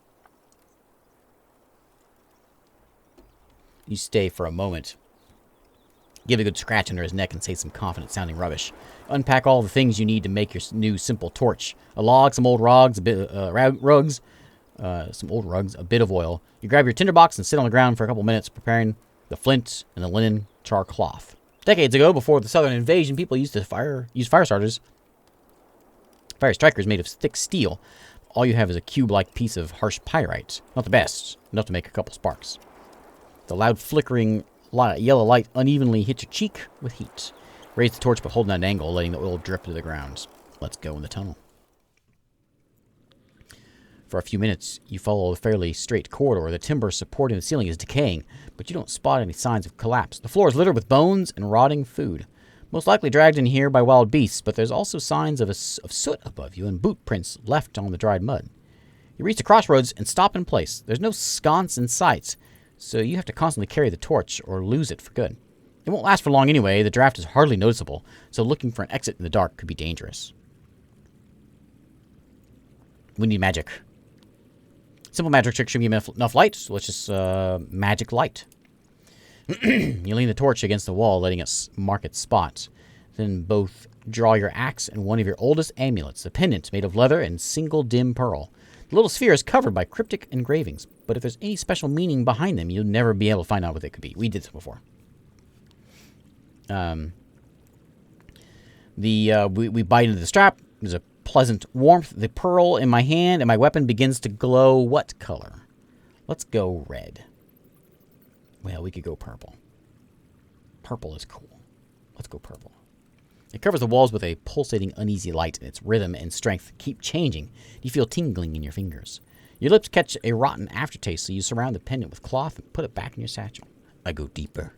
You stay for a moment. Give a good scratch under his neck and say some confident-sounding rubbish. Unpack all the things you need to make your new simple torch. A log, some old rugs, a bit a bit of oil. You grab your tinderbox and sit on the ground for a couple minutes, preparing the flint and the linen char cloth. Decades ago, before the Southern invasion, people used to use fire starters. Fire strikers made of thick steel. All you have is a cube-like piece of harsh pyrite. Not the best. Enough to make a couple sparks. The loud flickering yellow light unevenly hits your cheek with heat. Raise the torch, but hold it at an angle, letting the oil drip to the ground. Let's go in the tunnel. For a few minutes, you follow a fairly straight corridor. The timber supporting the ceiling is decaying, but you don't spot any signs of collapse. The floor is littered with bones and rotting food. Most likely dragged in here by wild beasts, but there's also signs of soot above you and boot prints left on the dried mud. You reach the crossroads and stop in place. There's no sconce in sight, so you have to constantly carry the torch or lose it for good. It won't last for long anyway. The draft is hardly noticeable, so looking for an exit in the dark could be dangerous. We need magic. Simple magic trick should give me enough light, so let's just magic light. You lean the torch against the wall, letting it mark its spot. Then both draw your axe and one of your oldest amulets, a pendant made of leather and single dim pearl. The little sphere is covered by cryptic engravings, but if there's any special meaning behind them, you'll never be able to find out what they could be. We did this before. We bite into the strap. There's a pleasant warmth. The pearl in my hand and my weapon begins to glow what color? Let's go red. Well, we could go purple. Purple is cool. Let's go purple. It covers the walls with a pulsating, uneasy light, and its rhythm and strength keep changing. You feel tingling in your fingers. Your lips catch a rotten aftertaste, so you surround the pendant with cloth and put it back in your satchel. I go deeper.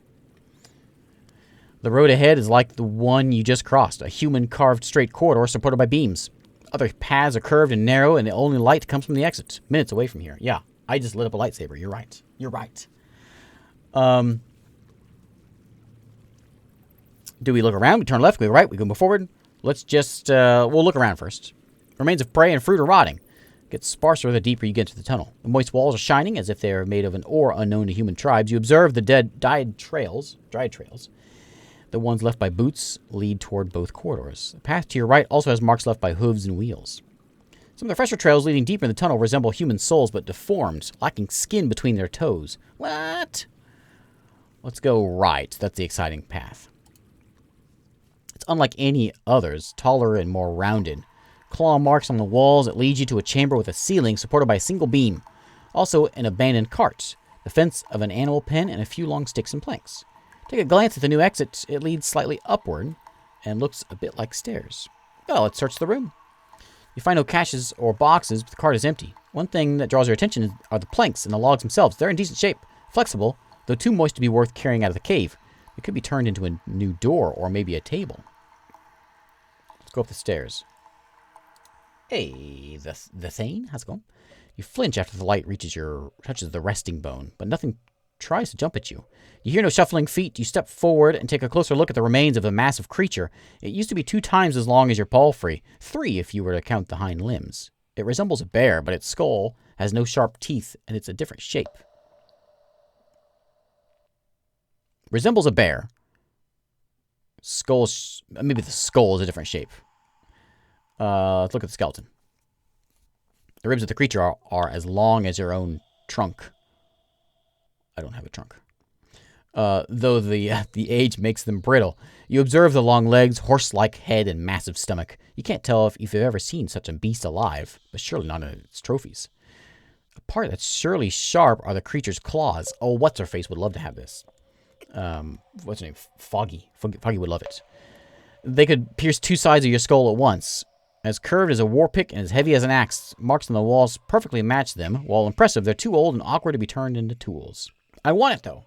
The road ahead is like the one you just crossed, a human-carved straight corridor supported by beams. Other paths are curved and narrow, and the only light comes from the exit, minutes away from here. Yeah, I just lit up a lightsaber. You're right. You're right. Do we look around? We turn left, we go right, we go forward. Let's just, we'll look around first. Remains of prey and fruit are rotting. Gets sparser the deeper you get into the tunnel. The moist walls are shining as if they are made of an ore unknown to human tribes. You observe the dried trails. The ones left by boots lead toward both corridors. The path to your right also has marks left by hooves and wheels. Some of the fresher trails leading deeper in the tunnel resemble human souls, but deformed, lacking skin between their toes. What? Let's go right. That's the exciting path. It's unlike any others, taller and more rounded. Claw marks on the walls that lead you to a chamber with a ceiling supported by a single beam. Also, an abandoned cart, the fence of an animal pen, and a few long sticks and planks. Take a glance at the new exit. It leads slightly upward and looks a bit like stairs. Well, let's search the room. You find no caches or boxes, but the cart is empty. One thing that draws your attention are the planks and the logs themselves. They're in decent shape, flexible, though too moist to be worth carrying out of the cave. It could be turned into a new door or maybe a table. Let's go up the stairs. Hey, the Thane, how's it going? You flinch after the light touches the resting bone, but nothing tries to jump at you. You hear no shuffling feet. You step forward and take a closer look at the remains of a massive creature. It used to be 2 times as long as your palfrey, 3 if you were to count the hind limbs. It resembles a bear, but its skull has no sharp teeth, and it's a different shape. Resembles a bear. Maybe the skull is a different shape. Let's look at the skeleton. The ribs of the creature are as long as your own trunk. I don't have a trunk. though the age makes them brittle. You observe the long legs, horse-like head, and massive stomach. You can't tell if you've ever seen such a beast alive, but surely not in its trophies. A part that's surely sharp are the creature's claws. Oh, what's-her-face would love to have this. What's her name? Foggy. Foggy would love it. They could pierce two sides of your skull at once. As curved as a war pick and as heavy as an axe, marks on the walls perfectly match them. While impressive, they're too old and awkward to be turned into tools. I want it, though.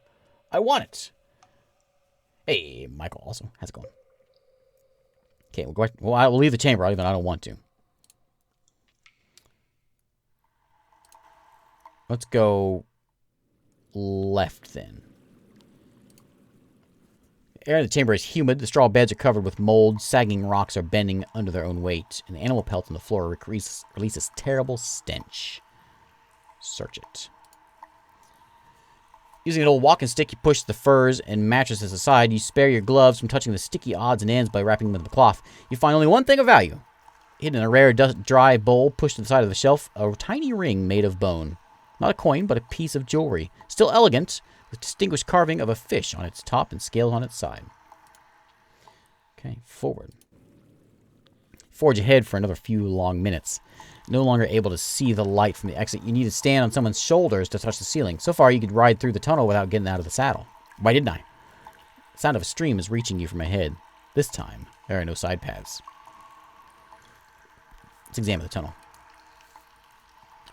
I want it. Hey, Michael, also. How's it going? Okay, I will leave the chamber, even I don't want to. Let's go left, then. The air in the chamber is humid. The straw beds are covered with mold. Sagging rocks are bending under their own weight. And the animal pelts on the floor releases terrible stench. Search it. Using an old walking stick, you push the furs and mattresses aside. You spare your gloves from touching the sticky odds and ends by wrapping them in the cloth. You find only one thing of value. Hidden in a rare, dry bowl pushed to the side of the shelf, a tiny ring made of bone. Not a coin, but a piece of jewelry. Still elegant, with distinguished carving of a fish on its top and scales on its side. Okay, forward. Forge ahead for another few long minutes. No longer able to see the light from the exit, you need to stand on someone's shoulders to touch the ceiling. So far, you could ride through the tunnel without getting out of the saddle. Why didn't I? The sound of a stream is reaching you from ahead. This time, there are no side paths. Let's examine the tunnel.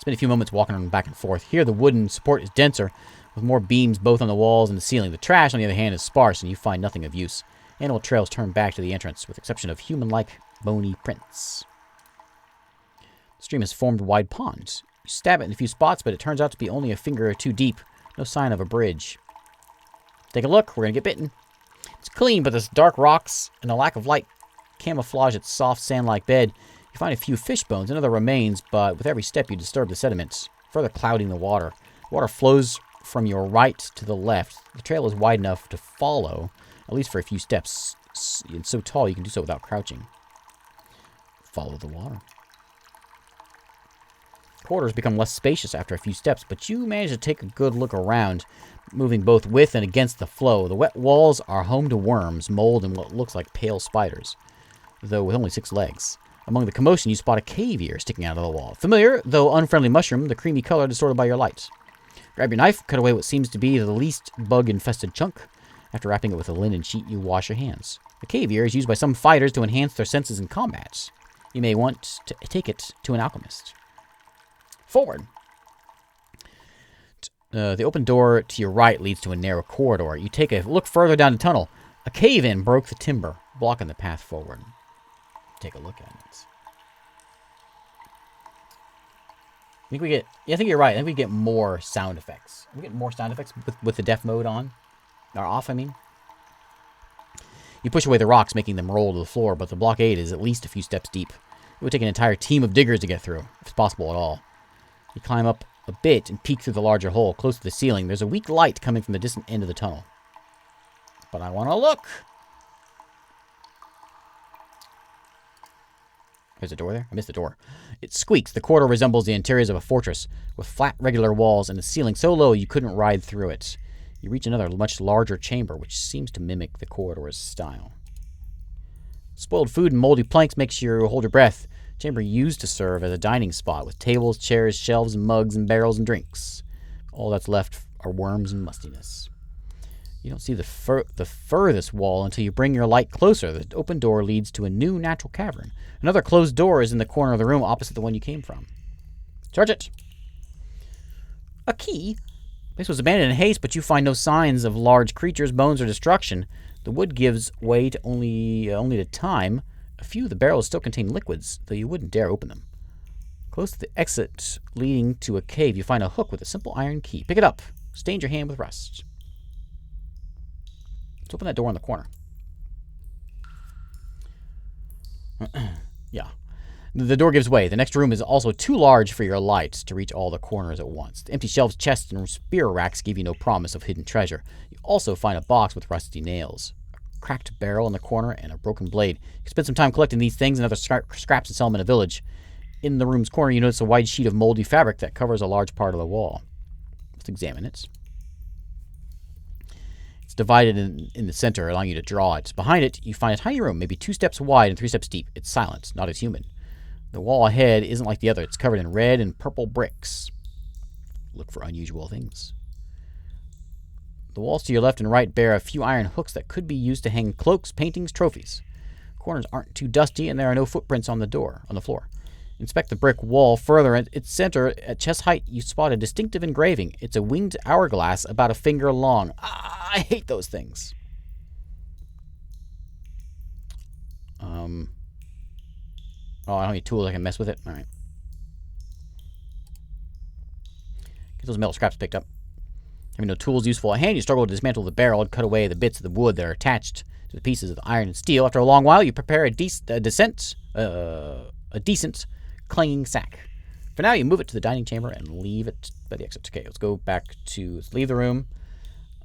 Spend a few moments walking back and forth. Here, the wooden support is denser, with more beams both on the walls and the ceiling. The trash, on the other hand, is sparse, and you find nothing of use. Animal trails turn back to the entrance, with the exception of human-like, bony prints. The stream has formed wide ponds. You stab it in a few spots, but it turns out to be only a finger or two deep. No sign of a bridge. Take a look. We're going to get bitten. It's clean, but there's dark rocks and a lack of light camouflage its soft, sand-like bed. You find a few fish bones and other remains, but with every step you disturb the sediments, further clouding the water. Water flows from your right to the left. The trail is wide enough to follow, at least for a few steps. It's so tall you can do so without crouching. Follow the water. Corridors become less spacious after a few steps, but you manage to take a good look around, moving both with and against the flow. The wet walls are home to worms, mold, and what looks like pale spiders, though with only 6 legs. Among the commotion, you spot a cave ear sticking out of the wall. Familiar, though unfriendly mushroom, the creamy color distorted by your light. Grab your knife, cut away what seems to be the least bug-infested chunk. After wrapping it with a linen sheet, you wash your hands. The cave ear is used by some fighters to enhance their senses in combat. You may want to take it to an alchemist. Forward. The open door to your right leads to a narrow corridor. You take a look further down the tunnel. A cave-in broke the timber, blocking the path forward. Take a look at it. I think you're right. I think we get more sound effects. We get more sound effects with the deaf mode on. Or off, I mean. You push away the rocks, making them roll to the floor, but the blockade is at least a few steps deep. It would take an entire team of diggers to get through, if it's possible at all. You climb up a bit and peek through the larger hole, close to the ceiling. There's a weak light coming from the distant end of the tunnel. But I want to look. There's a door there? I missed the door. It squeaks. The corridor resembles the interiors of a fortress, with flat, regular walls and a ceiling so low you couldn't ride through it. You reach another, much larger chamber, which seems to mimic the corridor's style. Spoiled food and moldy planks makes you hold your breath. Chamber used to serve as a dining spot, with tables, chairs, shelves, mugs, and barrels and drinks. All that's left are worms and mustiness. You don't see the furthest wall until you bring your light closer. The open door leads to a new natural cavern. Another closed door is in the corner of the room opposite the one you came from. Charge it. A key? The place was abandoned in haste, but you find no signs of large creatures, bones, or destruction. The wood gives way to only to time. A few of the barrels still contain liquids, though you wouldn't dare open them. Close to the exit leading to a cave, you find a hook with a simple iron key. Pick it up. Stain your hand with rust. Let's open that door in the corner. Yeah. The door gives way. The next room is also too large for your light to reach all the corners at once. The empty shelves, chests, and spear racks give you no promise of hidden treasure. You also find a box with rusty nails, a cracked barrel in the corner, and a broken blade. You spend some time collecting these things and other scraps and sell them in a village. In the room's corner, you notice a wide sheet of moldy fabric that covers a large part of the wall. Let's examine it. It's divided in the center, allowing you to draw it. Behind it, you find a tiny room, maybe 2 steps wide and 3 steps deep. It's silent, not as human. The wall ahead isn't like the other. It's covered in red and purple bricks. Look for unusual things. The walls to your left and right bear a few iron hooks that could be used to hang cloaks, paintings, trophies. Corners aren't too dusty, and there are no footprints on the floor. Inspect the brick wall further. At its center, at chest height, you spot a distinctive engraving. It's a winged hourglass about a finger long. I hate those things. Oh, I don't have any tools I can mess with it. All right. Get those metal scraps picked up. Having no tools useful at hand, you struggle to dismantle the barrel and cut away the bits of the wood that are attached to the pieces of iron and steel. After a long while, you prepare a decent clanging sack. For now, you move it to the dining chamber and leave it by the exit. Okay, let's go back to... Let's leave the room.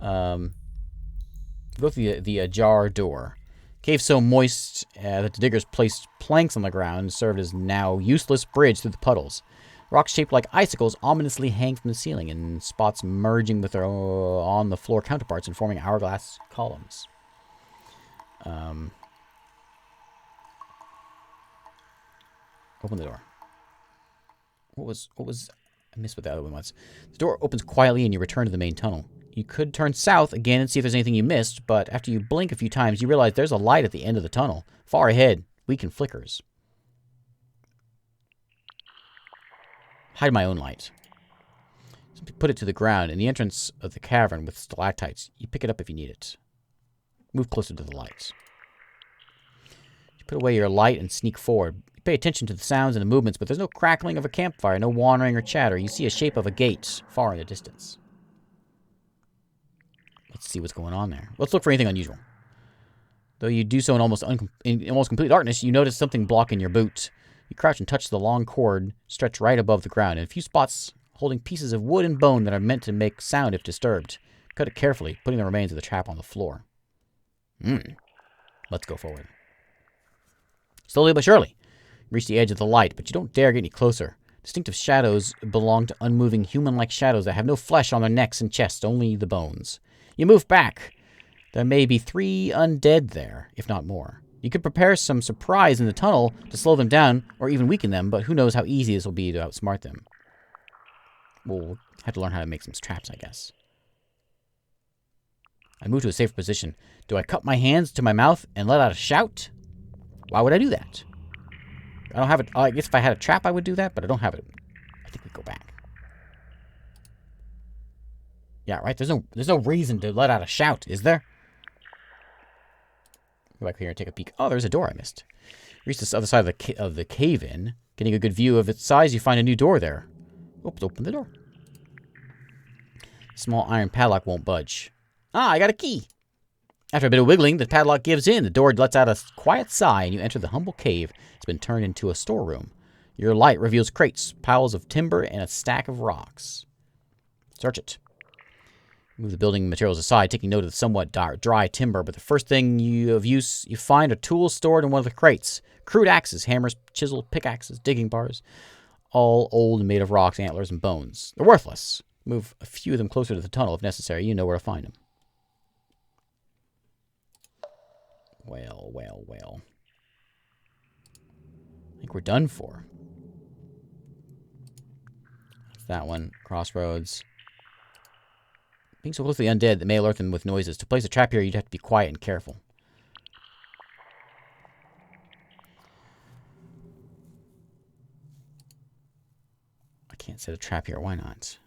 Go through the ajar door. Cave so moist that the diggers placed planks on the ground and served as now useless bridge through the puddles. Rocks shaped like icicles ominously hang from the ceiling in spots merging with their on the floor counterparts and forming hourglass columns. Open the door. What was I missed what the other one was. The door opens quietly and you return to the main tunnel. You could turn south again and see if there's anything you missed, but after you blink a few times, you realize there's a light at the end of the tunnel. Far ahead, weakened flickers. Hide my own light. Put it to the ground in the entrance of the cavern with stalactites. You pick it up if you need it. Move closer to the lights. You put away your light and sneak forward. You pay attention to the sounds and the movements, but there's no crackling of a campfire, no wandering or chatter. You see a shape of a gate far in the distance. Let's see what's going on there. Let's look for anything unusual. Though you do so in almost complete darkness, you notice something blocking your boot. You crouch and touch the long cord stretched right above the ground, in a few spots holding pieces of wood and bone that are meant to make sound if disturbed. Cut it carefully, putting the remains of the trap on the floor. Let's go forward. Slowly but surely, you reach the edge of the light, but you don't dare get any closer. Distinctive shadows belong to unmoving human-like shadows that have no flesh on their necks and chests, only the bones. You move back. There may be 3 undead there, if not more. You could prepare some surprise in the tunnel to slow them down or even weaken them, but who knows how easy this will be to outsmart them. We'll have to learn how to make some traps, I guess. I move to a safer position. Do I cup my hands to my mouth and let out a shout? Why would I do that? I don't have it. I guess if I had a trap, I would do that, but I don't have it. I think we go back. Yeah, right? There's no reason to let out a shout, is there? Go back here and take a peek. Oh, there's a door I missed. Reach this other side of the cave-in. Getting a good view of its size, you find a new door there. Oops, open the door. Small iron padlock won't budge. Ah, I got a key. After a bit of wiggling, the padlock gives in. The door lets out a quiet sigh, and you enter the humble cave. It's been turned into a storeroom. Your light reveals crates, piles of timber, and a stack of rocks. Search it. Move the building materials aside, taking note of the somewhat dry timber, but the first thing you find are tools stored in one of the crates. Crude axes, hammers, chisels, pickaxes, digging bars, all old and made of rocks, antlers, and bones. They're worthless. Move a few of them closer to the tunnel if necessary. You know where to find them. Well, well, well. I think we're done for. That's that one. Crossroads. Being so close to the undead that may alert them with noises. To place a trap here, you'd have to be quiet and careful. I can't set a trap here. Why not?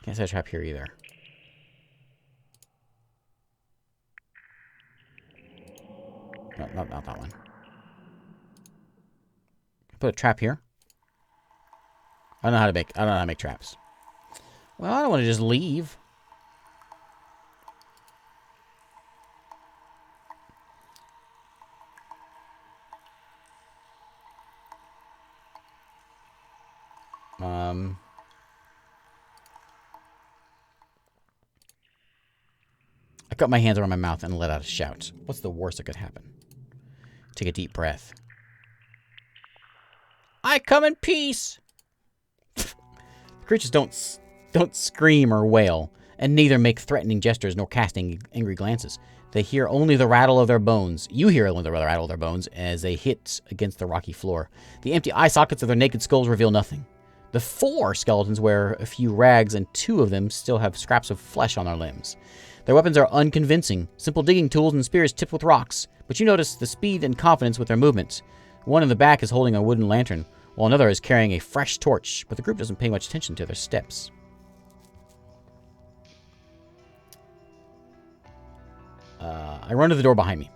I can't set a trap here either. No, not that one. Put a trap here. I don't know how to make traps. Well, I don't want to just leave. I cut my hands around my mouth and let out a shout. What's the worst that could happen? Take a deep breath. I come in peace. The creatures don't scream or wail. and neither make threatening gestures nor cast angry glances. They hear only the rattle of their bones. You hear only the rattle of their bones as they hit against the rocky floor. The empty eye sockets of their naked skulls reveal nothing. The 4 skeletons wear a few rags, and 2 of them still have scraps of flesh on their limbs. Their weapons are unconvincing, simple digging tools and spears tipped with rocks, but you notice the speed and confidence with their movements. One in the back is holding a wooden lantern, while another is carrying a fresh torch, but the group doesn't pay much attention to their steps. I run to the door behind me.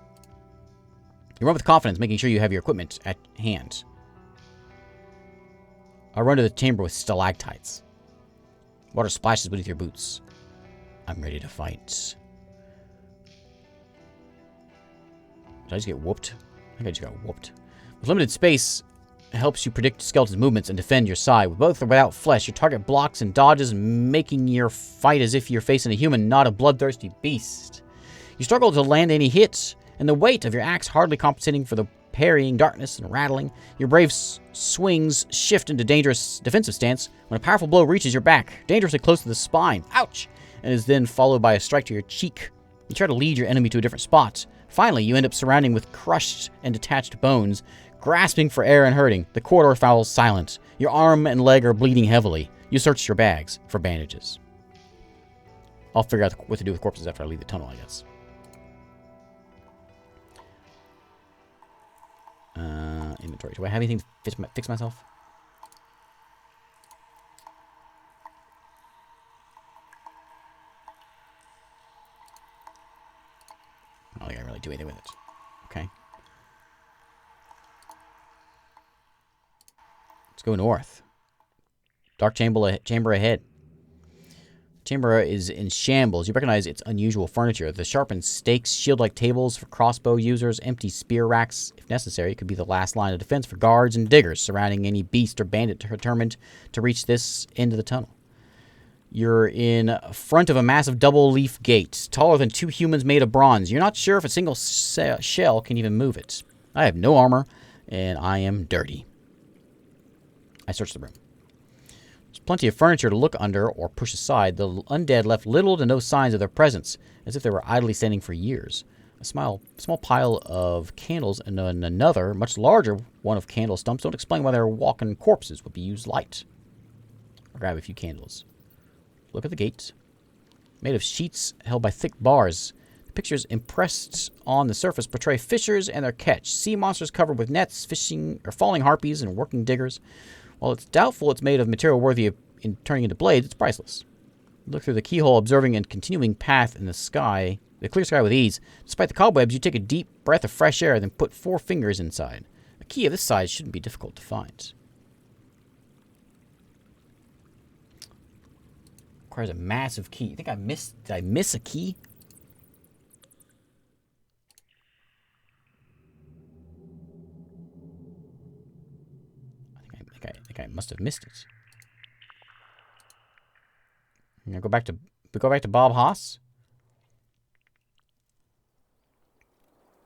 You run with confidence, making sure you have your equipment at hand. I run to the chamber with stalactites. Water splashes beneath your boots. I'm ready to fight. Did I just get whooped? I think I just got whooped. With limited space, it helps you predict skeleton's movements and defend your side. With both or without flesh, your target blocks and dodges, making your fight as if you're facing a human, not a bloodthirsty beast. You struggle to land any hits, and the weight of your axe hardly compensating for the parrying, darkness, and rattling. Your brave swings shift into dangerous defensive stance when a powerful blow reaches your back, dangerously close to the spine. Ouch! And is then followed by a strike to your cheek. You try to lead your enemy to a different spot. Finally, you end up surrounding with crushed and detached bones, grasping for air and hurting. The corridor falls silent. Your arm and leg are bleeding heavily. You search your bags for bandages. I'll figure out what to do with corpses after I leave the tunnel, I guess. Inventory. Do I have anything to fix myself? I don't think I can really do anything with it. Okay. Let's go north. Dark chamber ahead. Chamber is in shambles. You recognize its unusual furniture. The sharpened stakes, shield-like tables for crossbow users, empty spear racks. If necessary, it could be the last line of defense for guards and diggers surrounding any beast or bandit determined to reach this end of the tunnel. You're in front of a massive double-leaf gate, taller than 2 humans made of bronze. You're not sure if a single shell can even move it. I have no armor, and I am dirty. I search the room. There's plenty of furniture to look under or push aside. The undead left little to no signs of their presence, as if they were idly standing for years. A small pile of candles and another, much larger one of candle stumps don't explain why their walking corpses would be used light. I'll grab a few candles. Look at the gate. Made of sheets held by thick bars. The pictures impressed on the surface portray fishers and their catch. Sea monsters covered with nets, fishing or falling harpies, and working diggers. While it's doubtful it's made of material worthy of turning into blades, it's priceless. Look through the keyhole, observing a continuing path in the sky, the clear sky with ease. Despite the cobwebs, you take a deep breath of fresh air, then put 4 fingers inside. A key of this size shouldn't be difficult to find. Requires a massive key. Did I miss a key? I think I must have missed it. I'm gonna go back to Bob Haas.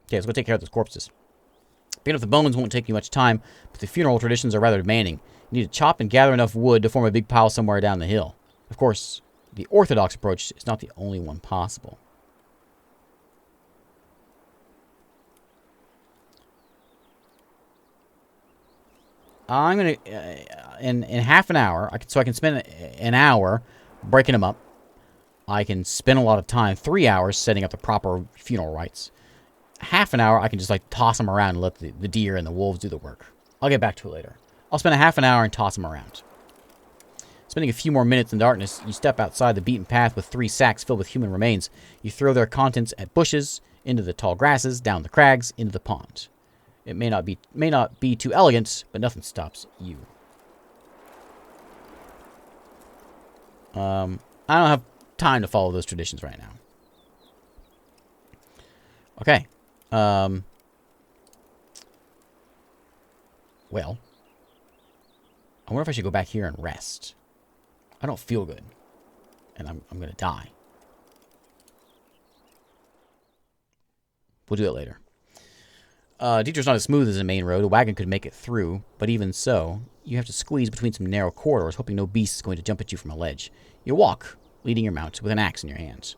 Okay, let's go take care of those corpses. Picking up the bones won't take you much time, but the funeral traditions are rather demanding. You need to chop and gather enough wood to form a big pile somewhere down the hill. Of course, the orthodox approach is not the only one possible. I'm going to, in half an hour, I can spend an hour breaking them up. I can spend a lot of time, 3 hours, setting up the proper funeral rites. Half an hour, I can just, toss them around and let the deer and the wolves do the work. I'll get back to it later. I'll spend a half an hour and toss them around. Spending a few more minutes in darkness, you step outside the beaten path with 3 sacks filled with human remains. You throw their contents at bushes, into the tall grasses, down the crags, into the pond. It may not be too elegant, but nothing stops you. I don't have time to follow those traditions right now. Okay. Well, I wonder if I should go back here and rest. I don't feel good, and I'm gonna die. We'll do it later. Detour's not as smooth as the main road. A wagon could make it through, but even so, you have to squeeze between some narrow corridors, hoping no beast is going to jump at you from a ledge. You walk, leading your mount with an axe in your hands.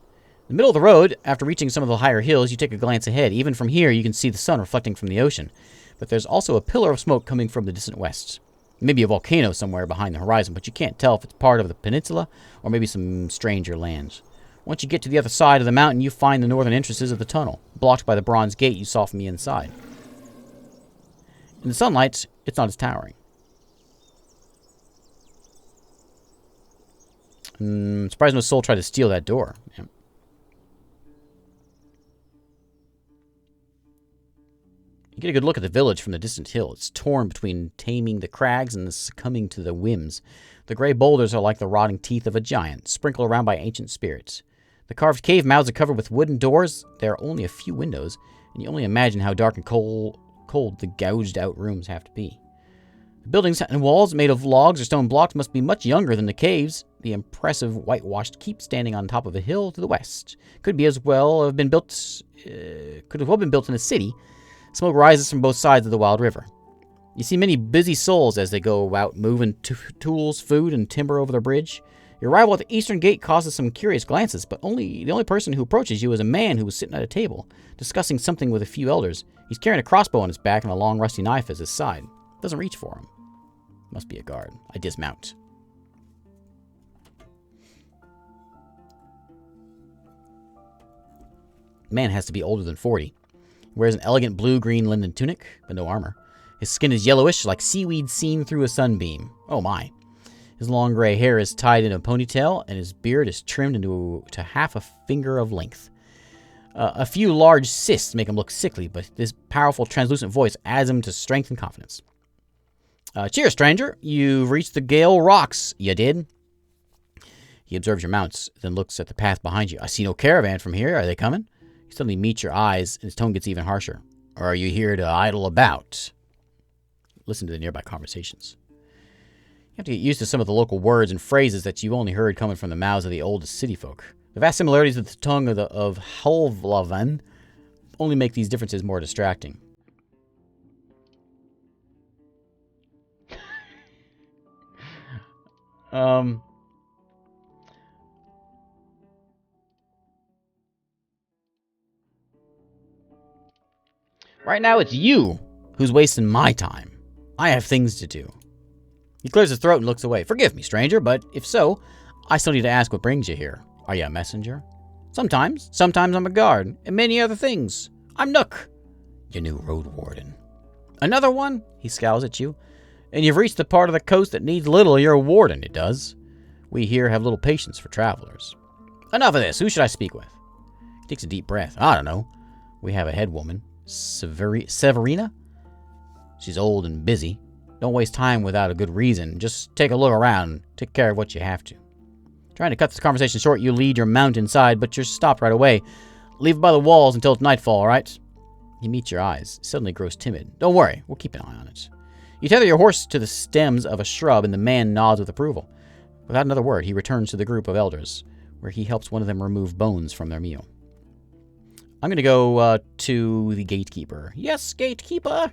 In the middle of the road, after reaching some of the higher hills, you take a glance ahead. Even from here, you can see the sun reflecting from the ocean. But there's also a pillar of smoke coming from the distant west. Maybe a volcano somewhere behind the horizon, but you can't tell if it's part of the peninsula or maybe some stranger lands. Once you get to the other side of the mountain, you find the northern entrances of the tunnel, blocked by the bronze gate you saw from the inside. In the sunlight, it's not as towering. Surprised no soul tried to steal that door. Yeah. You get a good look at the village from the distant hill. It's torn between taming the crags and succumbing to the whims. The gray boulders are like the rotting teeth of a giant, sprinkled around by ancient spirits. The carved cave mouths are covered with wooden doors. There are only a few windows, and you only imagine how dark and cold the gouged-out rooms have to be. The buildings and walls made of logs or stone blocks must be much younger than the caves. The impressive whitewashed keep standing on top of a hill to the west could have well been built in a city. Smoke rises from both sides of the wild river. You see many busy souls as they go out moving tools, food, and timber over the bridge. Your arrival at the eastern gate causes some curious glances, but the only person who approaches you is a man who was sitting at a table, discussing something with a few elders. He's carrying a crossbow on his back and a long rusty knife at his side. Doesn't reach for him. Must be a guard. I dismount. The man has to be older than 40. He wears an elegant blue-green linen tunic, but no armor. His skin is yellowish, like seaweed seen through a sunbeam. Oh my. His long gray hair is tied in a ponytail, and his beard is trimmed to half a finger of length. A few large cysts make him look sickly, but this powerful, translucent voice adds him to strength and confidence. Cheers, stranger. You've reached the Gale Rocks, you did. He observes your mounts, then looks at the path behind you. I see no caravan from here. Are they coming? He suddenly meets your eyes, and his tone gets even harsher. Or are you here to idle about? Listen to the nearby conversations. You have to get used to some of the local words and phrases that you only heard coming from the mouths of the oldest city folk. The vast similarities of the tongue of Hourglass only make these differences more distracting. Right now it's you who's wasting my time. I have things to do. He clears his throat and looks away. Forgive me, stranger, but if so, I still need to ask what brings you here. Are you a messenger? Sometimes. Sometimes I'm a guard, and many other things. I'm Nook, your new Roadwarden. Another one? He scowls at you. And you've reached the part of the coast that needs little of your warden, it does. We here have little patience for travelers. Enough of this. Who should I speak with? He takes a deep breath. I don't know. We have a head woman. Severina? She's old and busy. Don't waste time without a good reason. Just take a look around and take care of what you have to. Trying to cut this conversation short, you lead your mount inside, but you're stopped right away. Leave it by the walls until it's nightfall, all right? He meets your eyes. Suddenly grows timid. Don't worry. We'll keep an eye on it. You tether your horse to the stems of a shrub, and the man nods with approval. Without another word, he returns to the group of elders, where he helps one of them remove bones from their meal. I'm going to go to the gatekeeper. Yes, gatekeeper!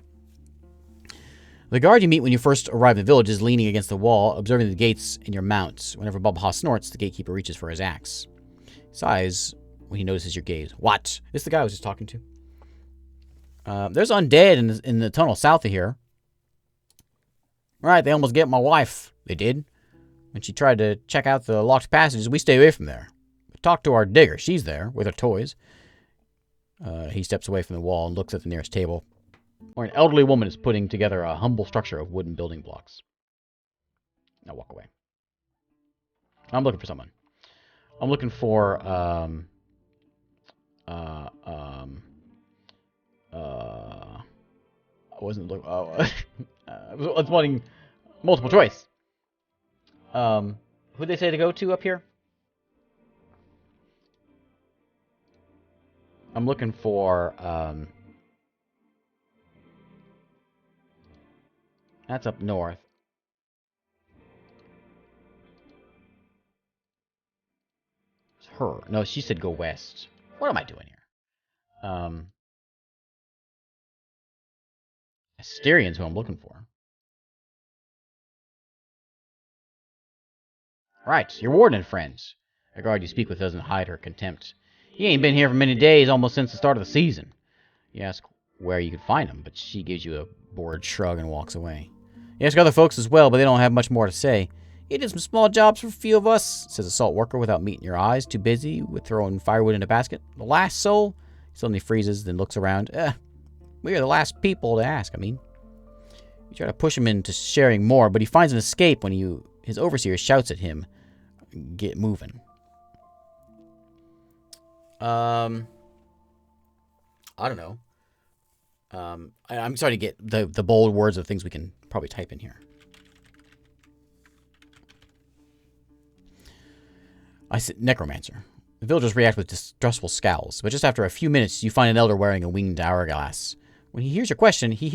The guard you meet when you first arrive in the village is leaning against the wall, observing the gates and your mount. Whenever Babaha snorts, the gatekeeper reaches for his axe. He sighs when he notices your gaze. What? This is the guy I was just talking to. There's undead in the tunnel south of here. Right, they almost get my wife. They did. When she tried to check out the locked passages, we stay away from there. We talk to our digger. She's there with her toys. He steps away from the wall and looks at the nearest table, where an elderly woman is putting together a humble structure of wooden building blocks. Now walk away. I'm looking for someone. I'm looking for, I wasn't looking, I was wanting multiple choice. Who'd they say to go to up here? I'm looking for, that's up north. It's her. No, she said go west. What am I doing here? Asterian's who I'm looking for. Right, your warden and friends. The guard you speak with doesn't hide her contempt. He ain't been here for many days, almost since the start of the season. You ask where you can find him, but she gives you a bored shrug and walks away. You ask other folks as well, but they don't have much more to say. He did some small jobs for a few of us, says a salt worker without meeting your eyes, too busy with throwing firewood in a basket. The last soul? He suddenly freezes, then looks around. We are the last people to ask, You try to push him into sharing more, but he finds an escape when his overseer shouts at him, get moving. I don't know. I'm starting to get the bold words of things we can probably type in here. I said necromancer. The villagers react with distrustful scowls, but just after a few minutes, you find an elder wearing a winged hourglass. When he hears your question, he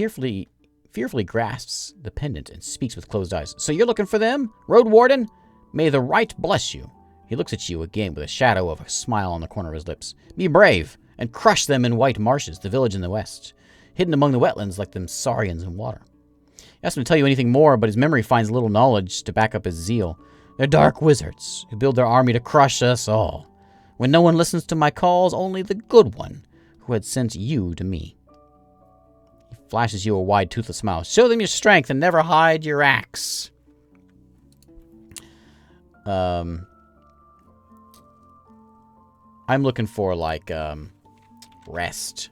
fearfully grasps the pendant and speaks with closed eyes. So you're looking for them? Roadwarden? May the right bless you. He looks at you again with a shadow of a smile on the corner of his lips. Be brave, and crush them in White Marshes, the village in the west, hidden among the wetlands like them saurians in water. He asks him to tell you anything more, but his memory finds little knowledge to back up his zeal. They're dark wizards who build their army to crush us all. When no one listens to my calls, only the good one who had sent you to me. He flashes you a wide, toothless smile. Show them your strength and never hide your axe. I'm looking for, rest.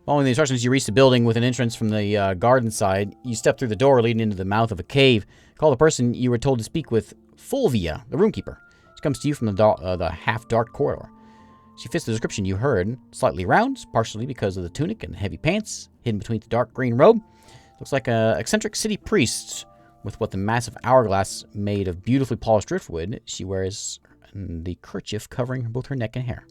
Following the instructions, you reach the building with an entrance from the garden side. You step through the door leading into the mouth of a cave. Call the person you were told to speak with, Fulvia, the roomkeeper. She comes to you from the half-dark corridor. She fits the description you heard. Slightly round, partially because of the tunic and the heavy pants, hidden between the dark green robe. Looks like an eccentric city priest with what the massive hourglass made of beautifully polished driftwood. She wears the kerchief covering both her neck and hair.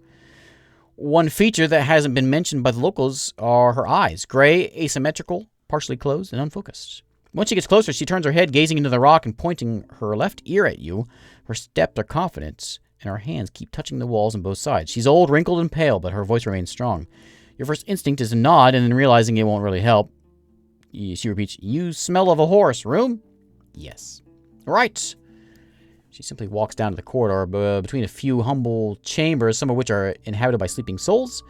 One feature that hasn't been mentioned by the locals are her eyes. Gray, asymmetrical, partially closed, and unfocused. Once she gets closer, she turns her head, gazing into the rock and pointing her left ear at you. Her steps are confident, and her hands keep touching the walls on both sides. She's old, wrinkled, and pale, but her voice remains strong. Your first instinct is to nod, and then realizing it won't really help, she repeats, You smell of a horse. Room? Yes. Right. She simply walks down to the corridor between a few humble chambers, some of which are inhabited by sleeping souls.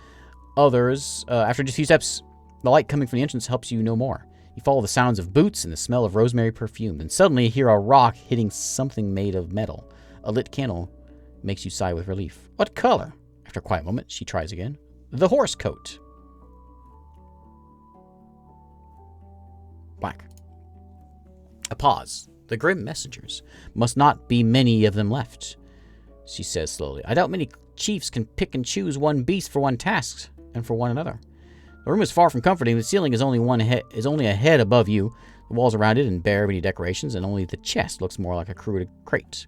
Others, after just a few steps, the light coming from the entrance helps you no more. You follow the sounds of boots and the smell of rosemary perfume. Then suddenly you hear a rock hitting something made of metal. A lit candle makes you sigh with relief. What color? After a quiet moment, she tries again. The horse coat. Black. A pause. The grim messengers. Must not be many of them left, she says slowly. I doubt many chiefs can pick and choose one beast for one task and for one another. The room is far from comforting. The ceiling is only a head above you. The walls around it and bare of any decorations, and only the chest looks more like a crude crate.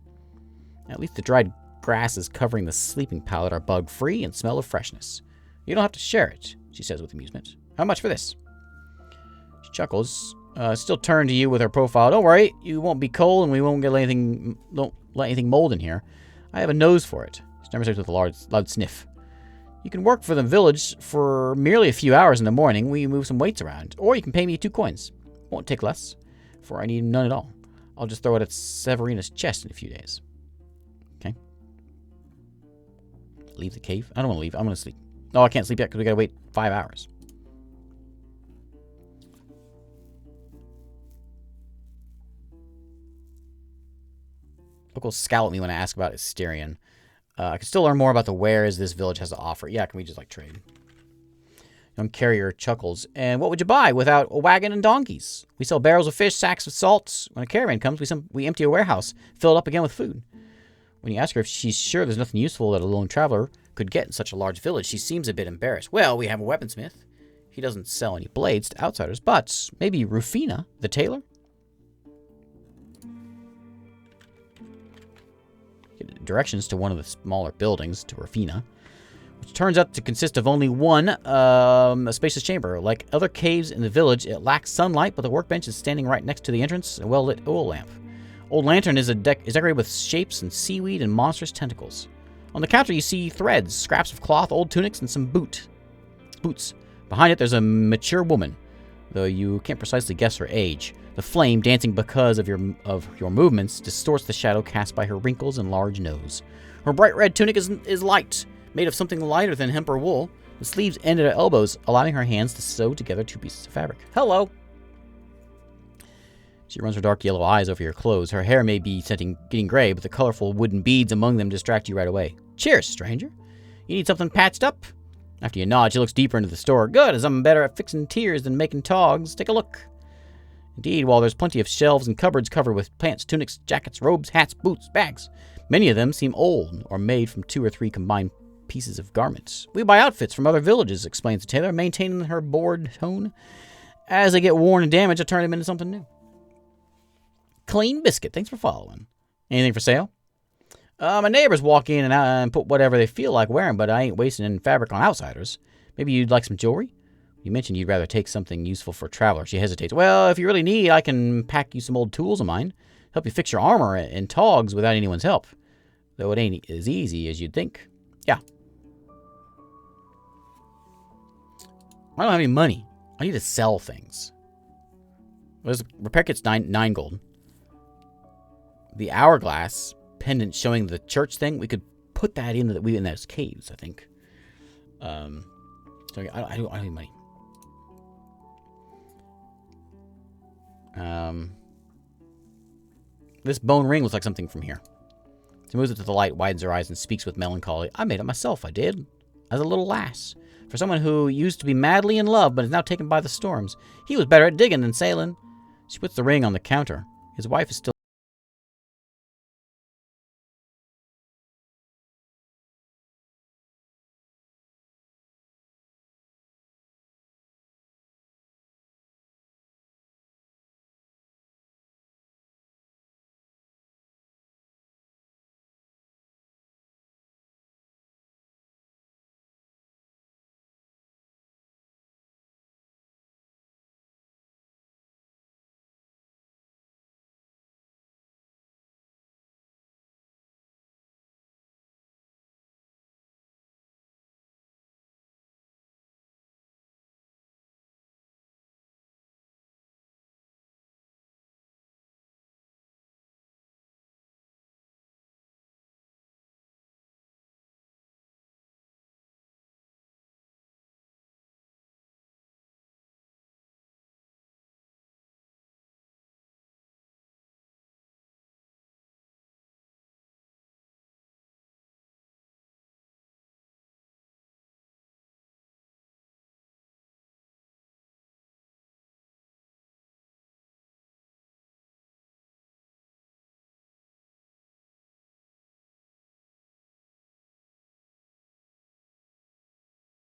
At least the dried grasses covering the sleeping pallet are bug-free and smell of freshness. You don't have to share it, she says with amusement. How much for this? She chuckles, still turned to you with her profile. Don't worry, you won't be cold and we won't get anything. Don't let anything mold in here. I have a nose for it. She demonstrates with a loud sniff. You can work for the village for merely a few hours in the morning. We move some weights around, or you can pay me 2 coins. Won't take less, for I need none at all. I'll just throw it at Severina's chest in a few days. Okay. Leave the cave. I don't want to leave. I'm going to sleep. No, I can't sleep yet because we got to wait 5 hours. Locals scowl at me when I ask about Asterion. I can still learn more about the wares this village has to offer. Yeah, can we just, trade? Young carrier chuckles. And what would you buy without a wagon and donkeys? We sell barrels of fish, sacks of salt. When a caravan comes, we empty a warehouse, fill it up again with food. When you ask her if she's sure there's nothing useful that a lone traveler could get in such a large village, she seems a bit embarrassed. Well, we have a weaponsmith. He doesn't sell any blades to outsiders, but maybe Rufina, the tailor? Directions to one of the smaller buildings, to Rufina, which turns out to consist of only one, a spacious chamber. Like other caves in the village, it lacks sunlight, but the workbench is standing right next to the entrance, a well-lit oil lamp. Old lantern is decorated with shapes and seaweed and monstrous tentacles. On the counter, you see threads, scraps of cloth, old tunics, and some boots. Behind it, there's a mature woman though you can't precisely guess her age. The flame, dancing because of your movements, distorts the shadow cast by her wrinkles and large nose. Her bright red tunic is light, made of something lighter than hemp or wool. The sleeves end at her elbows, allowing her hands to sew together 2 pieces of fabric. Hello! She runs her dark yellow eyes over your clothes. Her hair may be getting gray, but the colorful wooden beads among them distract you right away. Cheers, stranger. You need something patched up? After you nod, she looks deeper into the store. Good, as I'm better at fixing tears than making togs. Take a look. Indeed, while there's plenty of shelves and cupboards covered with pants, tunics, jackets, robes, hats, boots, bags, many of them seem old or made from 2 or 3 combined pieces of garments. We buy outfits from other villages, explains the tailor, maintaining her bored tone. As they get worn and damaged, I turn them into something new. Clean Biscuit, thanks for following. Anything for sale? My neighbors walk in and out and put whatever they feel like wearing, but I ain't wasting any fabric on outsiders. Maybe you'd like some jewelry? You mentioned you'd rather take something useful for a traveler. She hesitates. Well, if you really need, I can pack you some old tools of mine. Help you fix your armor and togs without anyone's help. Though it ain't as easy as you'd think. Yeah. I don't have any money. I need to sell things. Repair kit's 9 gold. The Hourglass pendant showing the church thing, we could put that in those caves, I think. So I don't have any money. This bone ring looks like something from here. She moves it to the light, widens her eyes, and speaks with melancholy. I made it myself, I did. As a little lass. For someone who used to be madly in love, but is now taken by the storms. He was better at digging than sailing. She puts the ring on the counter. His wife is still...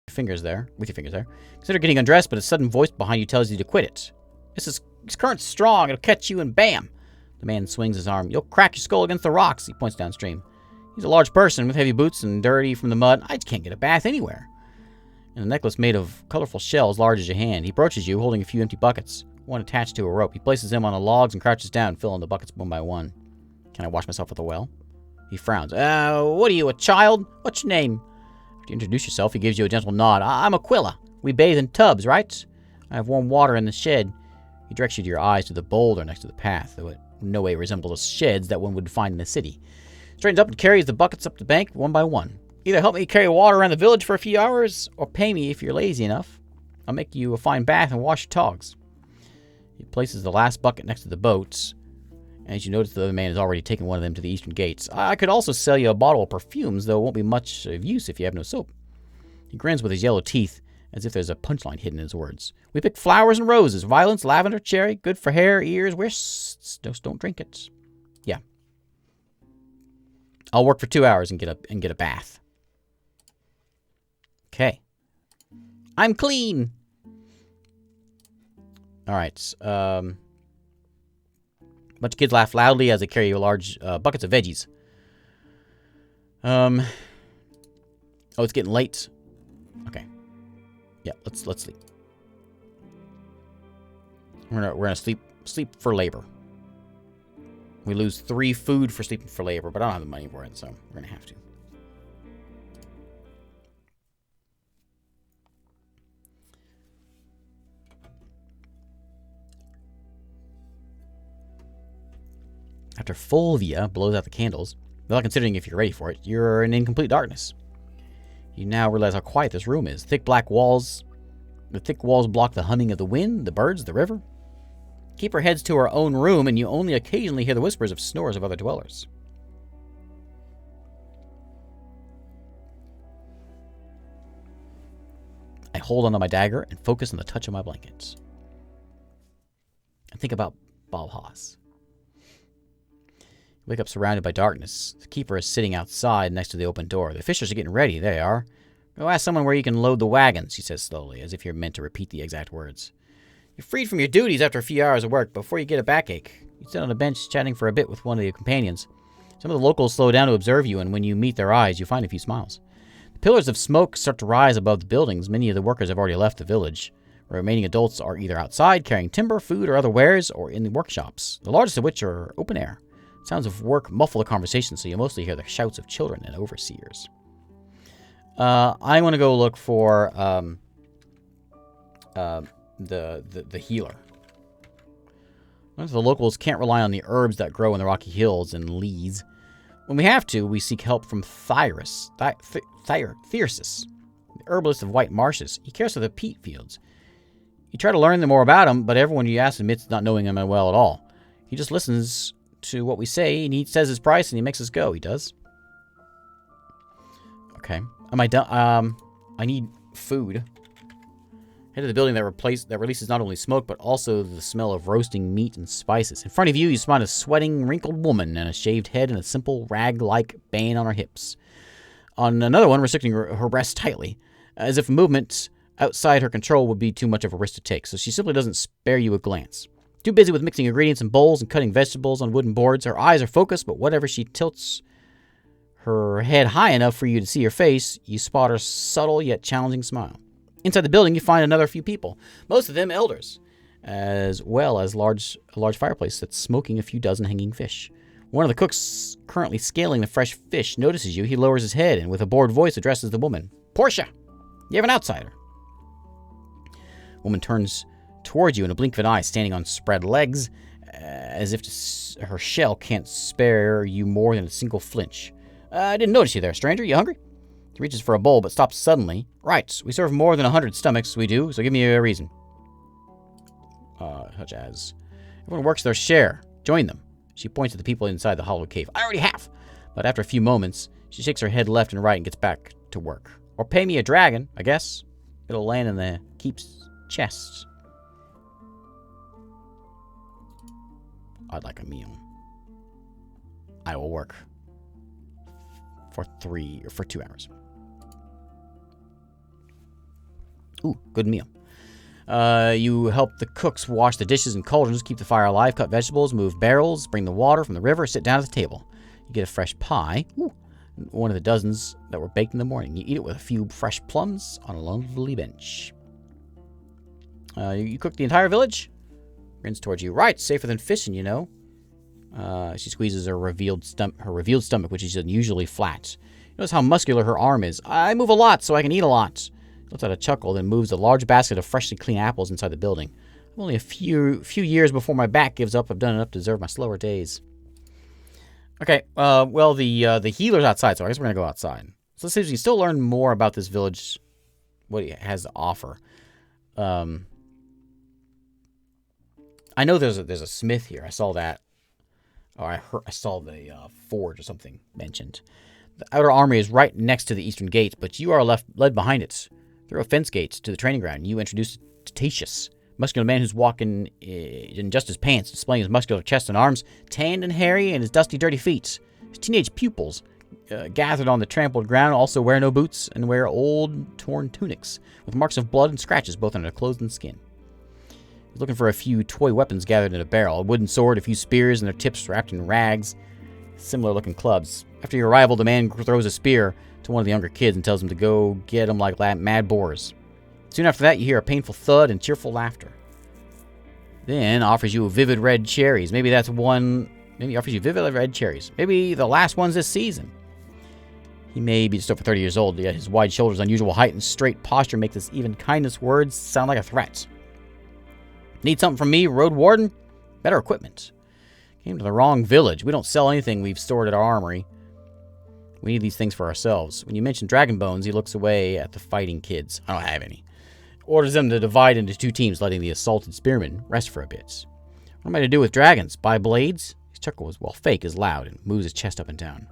Fingers there, with your fingers there. Consider getting undressed, but a sudden voice behind you tells you to quit it. This current's strong, it'll catch you and bam! The man swings his arm. You'll crack your skull against the rocks, he points downstream. He's a large person with heavy boots and dirty from the mud. I just can't get a bath anywhere. And a necklace made of colorful shells large as your hand. He approaches you, holding a few empty buckets, one attached to a rope. He places them on the logs and crouches down, filling the buckets one by one. Can I wash myself at the well? He frowns. What are you, a child? What's your name? To introduce yourself, he gives you a gentle nod. I'm Aquila. We bathe in tubs, right? I have warm water in the shed. He directs you to your eyes to the boulder next to the path, though it in no way resembles sheds that one would find in the city. Straightens up and carries the buckets up the bank one by one. Either help me carry water around the village for a few hours, or pay me if you're lazy enough. I'll make you a fine bath and wash your togs. He places the last bucket next to the boats. As you notice, the other man has already taken one of them to the eastern gates. I could also sell you a bottle of perfumes, though it won't be much of use if you have no soap. He grins with his yellow teeth, as if there's a punchline hidden in his words. We pick flowers and roses, violets, lavender, cherry, good for hair, ears, wrists. Just don't drink it. Yeah. I'll work for 2 hours and get a bath. Okay. I'm clean. All right. A bunch of kids laugh loudly as they carry large buckets of veggies. Oh, it's getting late. Okay. Yeah, let's sleep. We're gonna sleep for labor. We lose 3 food for sleeping for labor, but I don't have the money for it, so we're gonna have to. after Fulvia blows out the candles, without considering if you're ready for it, you're in incomplete darkness. You now realize how quiet this room is. The thick walls block the humming of the wind, the birds, the river. Keep her heads to her own room, and you only occasionally hear the whispers of snores of other dwellers. I hold onto my dagger and focus on the touch of my blankets. I think about Bob Haas. Wake up surrounded by darkness. The keeper is sitting outside next to the open door. The fishers are getting ready. There they are. Go ask someone where you can load the wagons, he says slowly, as if you're meant to repeat the exact words. You're freed from your duties after a few hours of work before you get a backache. You sit on a bench chatting for a bit with one of your companions. Some of the locals slow down to observe you, and when you meet their eyes, you find a few smiles. The pillars of smoke start to rise above the buildings. Many of the workers have already left the village. The remaining adults are either outside carrying timber, food, or other wares, or in the workshops, the largest of which are open air. Sounds of work muffle the conversation, so you mostly hear the shouts of children and overseers. I want to go look for the healer. The locals can't rely on the herbs that grow in the rocky hills and lees. When we have to, we seek help from Thyrsus, the herbalist of White Marshes. He cares for the peat fields. You try to learn more about him, but everyone you ask admits not knowing him well at all. He just listens to what we say, and he says his price, and he makes us go. He does. Okay. Am I done? I need food. Head to the building that releases not only smoke, but also the smell of roasting meat and spices. In front of you, you spot a sweating, wrinkled woman and a shaved head and a simple rag-like band on her hips. On another one, restricting her breasts tightly, as if movement outside her control would be too much of a risk to take, so she simply doesn't spare you a glance. Too busy with mixing ingredients in bowls and cutting vegetables on wooden boards, her eyes are focused, but whatever she tilts her head high enough for you to see her face, you spot her subtle yet challenging smile. Inside the building, you find another few people, most of them elders, as well as a large fireplace that's smoking a few dozen hanging fish. One of the cooks, currently scaling the fresh fish, notices you. He lowers his head and with a bored voice addresses the woman. Portia, you have an outsider. Woman turns towards you in a blink of an eye, standing on spread legs, as if her shell can't spare you more than a single flinch. I didn't notice you there, stranger. You hungry? He reaches for a bowl, but stops suddenly. Right, we serve more than 100 stomachs, we do, so give me a reason. Such as, everyone works their share. Join them. She points at the people inside the hollow cave. I already have. But after a few moments, she shakes her head left and right and gets back to work. Or pay me a dragon, I guess. It'll land in the keep's chest. I'd like a meal. I will work for 2 hours. Ooh, good meal. You help the cooks wash the dishes and cauldrons, keep the fire alive, cut vegetables, move barrels, bring the water from the river, sit down at the table. You get a fresh pie, one of the dozens that were baked in the morning. You eat it with a few fresh plums on a lonely bench. You cook the entire village? Grins towards you. Right, safer than fishing, you know. She squeezes her revealed stomach, which is unusually flat. Notice how muscular her arm is. I move a lot, so I can eat a lot. Lets out a chuckle, then moves a large basket of freshly clean apples inside the building. I'm only a few years before my back gives up. I've done enough to deserve my slower days. Okay, well, the healer's outside, so I guess we're going to go outside. So let's see if we can still learn more about this village, what it has to offer. I know there's a smith here. I saw that. Or I saw the forge or something mentioned. The outer armory is right next to the eastern gate, but you are led behind it. Through a fence gate to the training ground, you introduce Tatius, muscular man who's walking in just his pants, displaying his muscular chest and arms, tanned and hairy, and his dusty, dirty feet. His teenage pupils, gathered on the trampled ground, also wear no boots and wear old, torn tunics, with marks of blood and scratches both on their clothes and skin. He's looking for a few toy weapons gathered in a barrel, a wooden sword, a few spears, and their tips wrapped in rags, similar-looking clubs. After your arrival, the man throws a spear to one of the younger kids and tells him to go get them like mad boars. Soon after that, you hear a painful thud and cheerful laughter. Then offers you vivid red cherries. Maybe that's one. Maybe offers you vivid red cherries. Maybe the last ones this season. He may be just over 30 years old, yet his wide shoulders, unusual height, and straight posture make this even kindness words sound like a threat. Need something from me, Roadwarden? Better equipment. Came to the wrong village. We don't sell anything we've stored at our armory. We need these things for ourselves. When you mention dragon bones, he looks away at the fighting kids. I don't have any. Orders them to divide into 2 teams, letting the assaulted spearmen rest for a bit. What am I to do with dragons? Buy blades? His chuckle was, well, fake is loud and moves his chest up and down.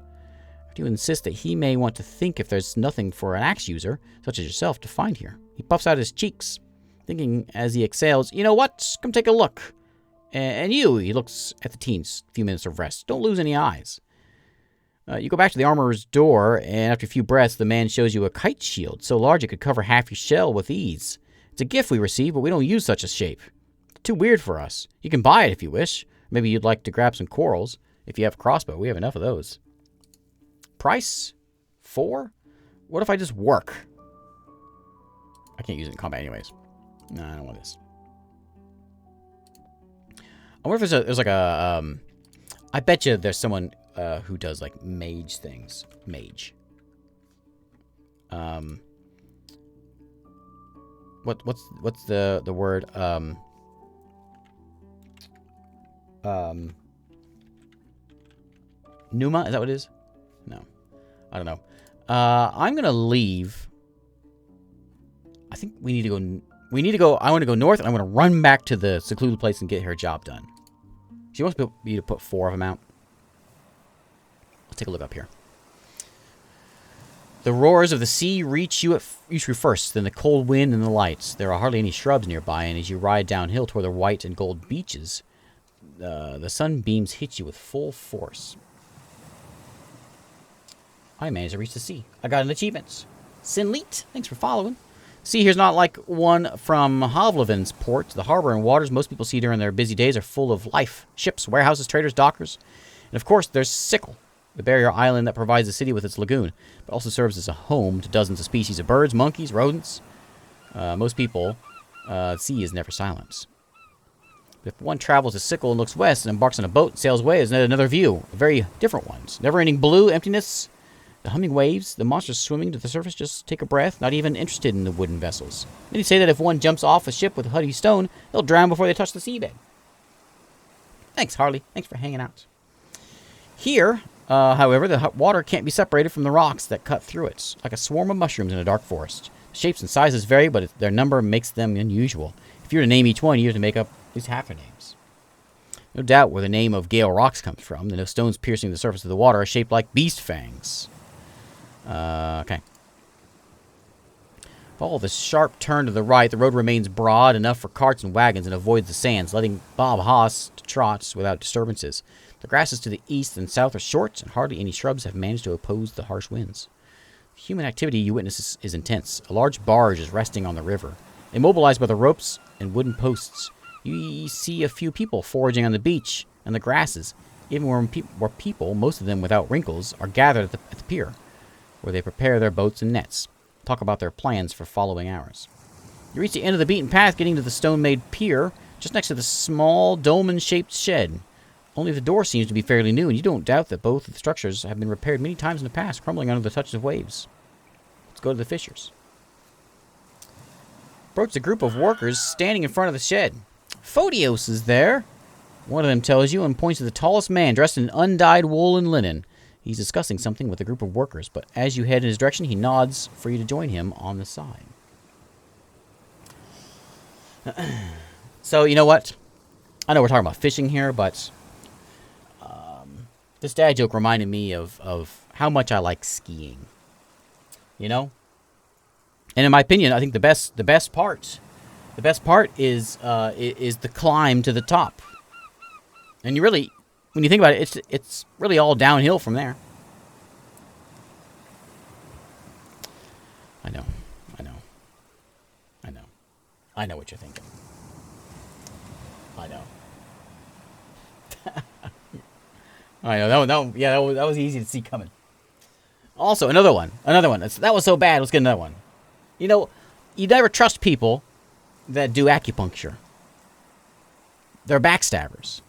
I do insist that he may want to think if there's nothing for an axe user, such as yourself, to find here. He puffs out his cheeks, thinking as he exhales, you know what? Come take a look. And you, he looks at the teens. A few minutes of rest. Don't lose any eyes. You go back to the armorer's door, and after a few breaths, the man shows you a kite shield, so large it could cover half your shell with ease. It's a gift we received, but we don't use such a shape. It's too weird for us. You can buy it if you wish. Maybe you'd like to grab some corals. If you have a crossbow, we have enough of those. Price? 4? What if I just work? I can't use it in combat anyways. No, I don't want this. I wonder if there's like a... I bet you there's someone who does like mage things. Mage. What's the word? Numa? Is that what it is? No. I don't know. I'm gonna leave. I think we need to go. We need to go. I want to go north, and I'm gonna run back to the secluded place and get her job done. She wants me to put 4 of them out. Let's take a look up here. The roars of the sea reach you first, then the cold wind and the lights. There are hardly any shrubs nearby, and as you ride downhill toward the white and gold beaches, the sunbeams hit you with full force. I managed to reach the sea. I got an achievement. Sinleet, thanks for following. Sea here's not like one from Havlevin's port. The harbor and waters most people see during their busy days are full of life. Ships, warehouses, traders, dockers. And of course, there's Sickle, the barrier island that provides the city with its lagoon, but also serves as a home to dozens of species of birds, monkeys, rodents. Most people, sea is never silent. If one travels to Sickle and looks west and embarks on a boat and sails away, there's another view. A very different ones. Never-ending blue, emptiness, the humming waves, the monsters swimming to the surface just take a breath, not even interested in the wooden vessels. Many say that if one jumps off a ship with Huddy Stone, they'll drown before they touch the seabed. Thanks, Harley. Thanks for hanging out. Here, however, the water can't be separated from the rocks that cut through it, like a swarm of mushrooms in a dark forest. The shapes and sizes vary, but their number makes them unusual. If you were to name each one, you have to make up at least half their names. No doubt where the name of Gale Rocks comes from. The stones piercing the surface of the water are shaped like beast fangs. Okay. Follow the sharp turn to the right. The road remains broad enough for carts and wagons and avoids the sands, letting Bob Haas trot without disturbances. The grasses to the east and south are short, and hardly any shrubs have managed to oppose the harsh winds. The human activity you witness is intense. A large barge is resting on the river. Immobilized by the ropes and wooden posts, you see a few people foraging on the beach and the grasses, even where people, most of them without wrinkles, are gathered at the pier, where they prepare their boats and nets, talk about their plans for following hours. You reach the end of the beaten path, getting to the stone-made pier, just next to the small, dolman-shaped shed. Only the door seems to be fairly new, and you don't doubt that both of the structures have been repaired many times in the past, crumbling under the touch of waves. Let's go to the fishers. Approach a group of workers standing in front of the shed. Photios is there. One of them tells you and points to the tallest man dressed in undyed wool and linen. He's discussing something with a group of workers, but as you head in his direction, he nods for you to join him on the side. So, you know what? I know we're talking about fishing here, but this dad joke reminded me of how much I like skiing. You know? And in my opinion, I think the best part is the climb to the top. And you really, when you think about it, it's really all downhill from there. I know what you're thinking. I know. I know that was easy to see coming. Also, another one. That was so bad. Let's get another one. You know, you never trust people that do acupuncture. They're backstabbers.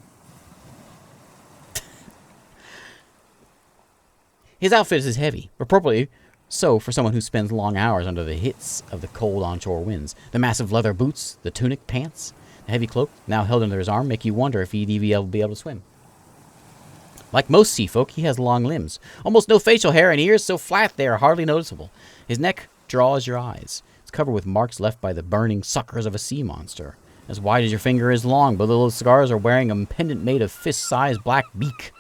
His outfit is heavy, appropriately so for someone who spends long hours under the hits of the cold onshore winds. The massive leather boots, the tunic, pants, the heavy cloak, now held under his arm, make you wonder if he'd even be able to swim. Like most sea folk, he has long limbs. Almost no facial hair and ears so flat they are hardly noticeable. His neck draws your eyes. It's covered with marks left by the burning suckers of a sea monster. As wide as your finger is long, but the little scars are wearing a pendant made of fist-sized black beak.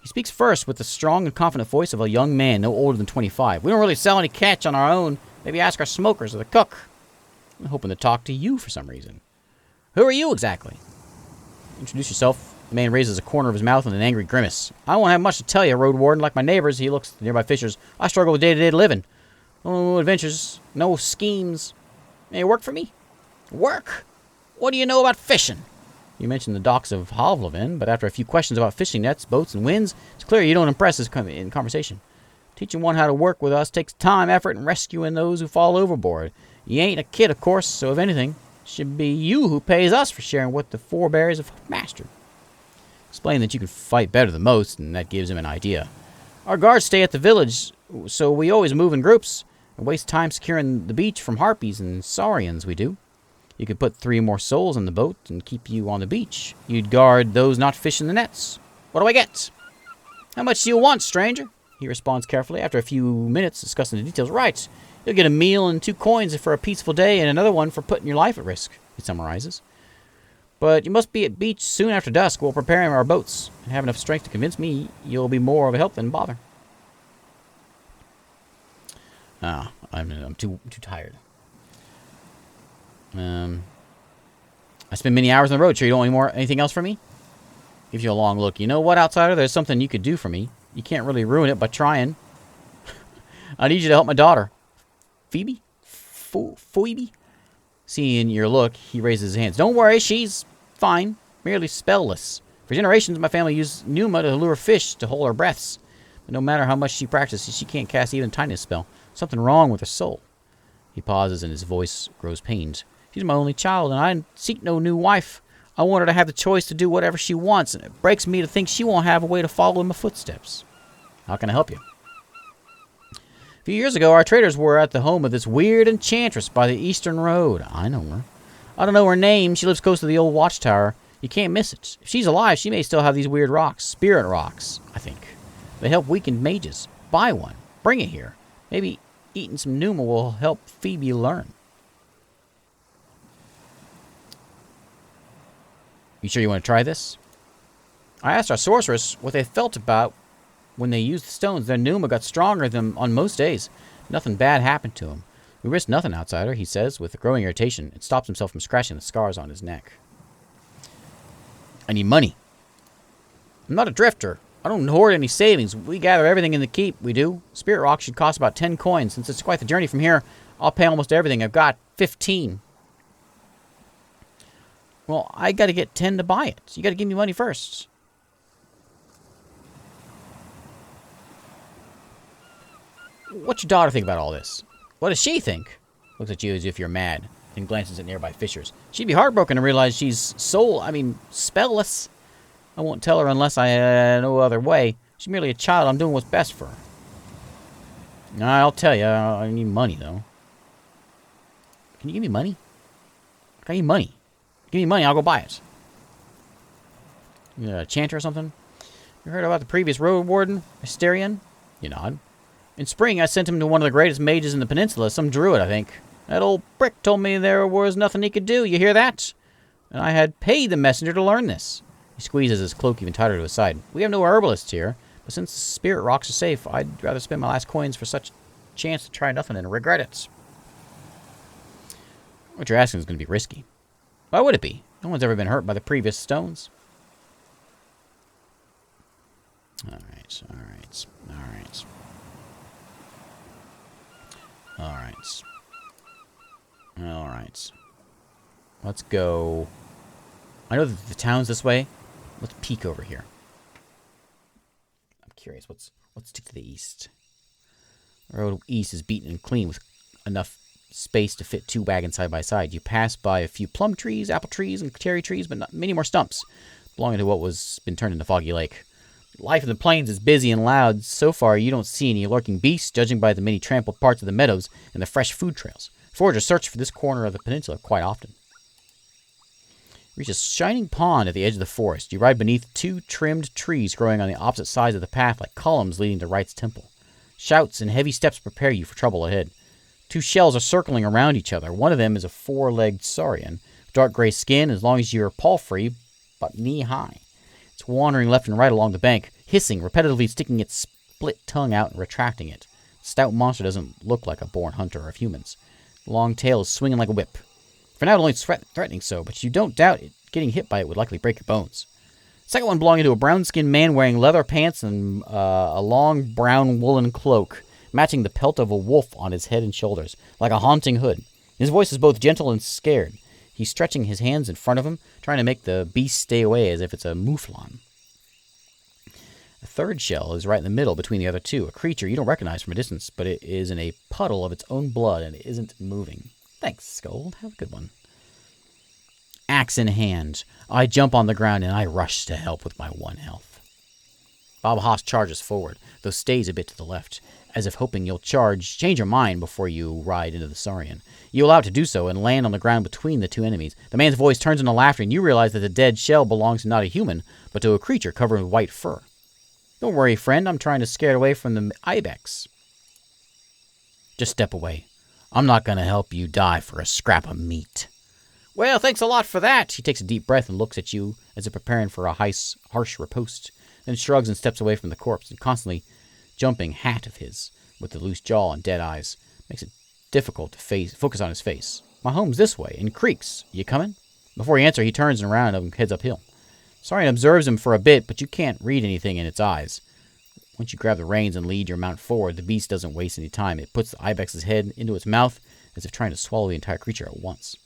He speaks first with the strong and confident voice of a young man no older than 25. We don't really sell any catch on our own. Maybe ask our smokers or the cook. I'm hoping to talk to you for some reason. Who are you exactly? Introduce yourself. The man raises a corner of his mouth in an angry grimace. I won't have much to tell you, Roadwarden. Like my neighbors, he looks at the nearby fishers. I struggle with day-to-day living. No adventures, no schemes. Any work for me? Work? What do you know about fishing? You mentioned the docks of Havlavin, but after a few questions about fishing nets, boats, and winds, it's clear you don't impress us in conversation. Teaching one how to work with us takes time, effort, and rescuing those who fall overboard. You ain't a kid, of course, so if anything, it should be you who pays us for sharing what the forebears have mastered. Explain that you can fight better than most, and that gives him an idea. Our guards stay at the village, so we always move in groups and waste time securing the beach from harpies and saurians, we do. You could put 3 more souls in the boat and keep you on the beach. You'd guard those not fishing the nets. What do I get? How much do you want, stranger? He responds carefully. After a few minutes discussing the details. Right. You'll get a meal and 2 coins for a peaceful day and another one for putting your life at risk, he summarizes. But you must be at beach soon after dusk while preparing our boats and have enough strength to convince me you'll be more of a help than bother. I'm too tired. I spend many hours on the road. Sure you don't want anything else from me? Gives you a long look. You know what, outsider? There's something you could do for me. You can't really ruin it by trying. I need you to help my daughter. Phoebe? Phoebe? Seeing your look, he raises his hands. Don't worry, she's fine. Merely spellless. For generations, my family used Numa to lure fish to hold our breaths. But no matter how much she practices, she can't cast even the tiniest spell. Something wrong with her soul. He pauses and his voice grows pained. She's my only child, and I seek no new wife. I want her to have the choice to do whatever she wants, and it breaks me to think she won't have a way to follow in my footsteps. How can I help you? A few years ago, our traders were at the home of this weird enchantress by the Eastern Road. I know her. I don't know her name. She lives close to the old watchtower. You can't miss it. If she's alive, she may still have these weird rocks. Spirit rocks, I think. They help weakened mages. Buy one. Bring it here. Maybe eating some Numa will help Phoebe learn. You sure you want to try this? I asked our sorceress what they felt about when they used the stones. Their Numa got stronger than on most days. Nothing bad happened to him. We risk nothing, outsider, he says, with growing irritation. It stops himself from scratching the scars on his neck. I need money. I'm not a drifter. I don't hoard any savings. We gather everything in the keep, we do. Spirit rock should cost about 10 coins. Since it's quite the journey from here, I'll pay almost everything. I've got 15. Well, I got to get 10 to buy it. So you got to give me money first. What's your daughter think about all this? What does she think? Looks at you as if you're mad, then glances at nearby fishers. She'd be heartbroken to realize she's spellless. I won't tell her unless I no other way. She's merely a child. I'm doing what's best for her. I'll tell you. I need money, though. Can you give me money? I need money. Give me money, I'll go buy it. You a chanter or something? You heard about the previous Roadwarden, Asterion? You nod. In spring, I sent him to one of the greatest mages in the peninsula, some druid, I think. That old prick told me there was nothing he could do. You hear that? And I had paid the messenger to learn this. He squeezes his cloak even tighter to his side. We have no herbalists here, but since spirit rocks are safe, I'd rather spend my last coins for such a chance to try nothing and regret it. What you're asking is going to be risky. Why would it be? No one's ever been hurt by the previous stones. Alright. Let's go. I know that the town's this way. Let's peek over here. I'm curious. What's to the east? The road east is beaten and clean with enough space to fit 2 wagons side by side. You pass by a few plum trees, apple trees, and cherry trees, but not many more stumps, belonging to what was been turned into Foggy Lake. Life in the plains is busy and loud. So far, you don't see any lurking beasts, judging by the many trampled parts of the meadows and the fresh food trails. Foragers search for this corner of the peninsula quite often. Reach a shining pond at the edge of the forest. You ride beneath 2 trimmed trees growing on the opposite sides of the path like columns leading to Right's temple. Shouts and heavy steps prepare you for trouble ahead. 2 shells are circling around each other. One of them is a 4-legged saurian, dark gray skin as long as you're paw-free, but knee-high. It's wandering left and right along the bank, hissing, repetitively sticking its split tongue out and retracting it. The stout monster doesn't look like a born hunter of humans. The long tail is swinging like a whip. For now, it only threatening so, but you don't doubt it. Getting hit by it would likely break your bones. Second one belonging to a brown-skinned man wearing leather pants and a long brown woolen cloak, matching the pelt of a wolf on his head and shoulders, like a haunting hood. His voice is both gentle and scared. He's stretching his hands in front of him, trying to make the beast stay away as if it's a mouflon. A third shell is right in the middle between the other 2, a creature you don't recognize from a distance, but it is in a puddle of its own blood and isn't moving. Thanks, Scold. Have a good one. Axe in hand, I jump on the ground and I rush to help with my 1 health. Bob Haas charges forward, though stays a bit to the left, as if hoping you'll change your mind before you ride into the saurian. You allow it to do so and land on the ground between the 2 enemies. The man's voice turns into laughter and you realize that the dead shell belongs to not a human, but to a creature covered with white fur. Don't worry, friend, I'm trying to scare it away from the ibex. Just step away. I'm not going to help you die for a scrap of meat. Well, thanks a lot for that. He takes a deep breath and looks at you as if preparing for a harsh riposte, then shrugs and steps away from the corpse, and constantly jumping hat of his, with the loose jaw and dead eyes, makes it difficult to focus on his face. My home's this way, in Creeks. You coming? Before he answers, he turns around and heads uphill. Saurian observes him for a bit, but you can't read anything in its eyes. Once you grab the reins and lead your mount forward, the beast doesn't waste any time. It puts the ibex's head into its mouth as if trying to swallow the entire creature at once.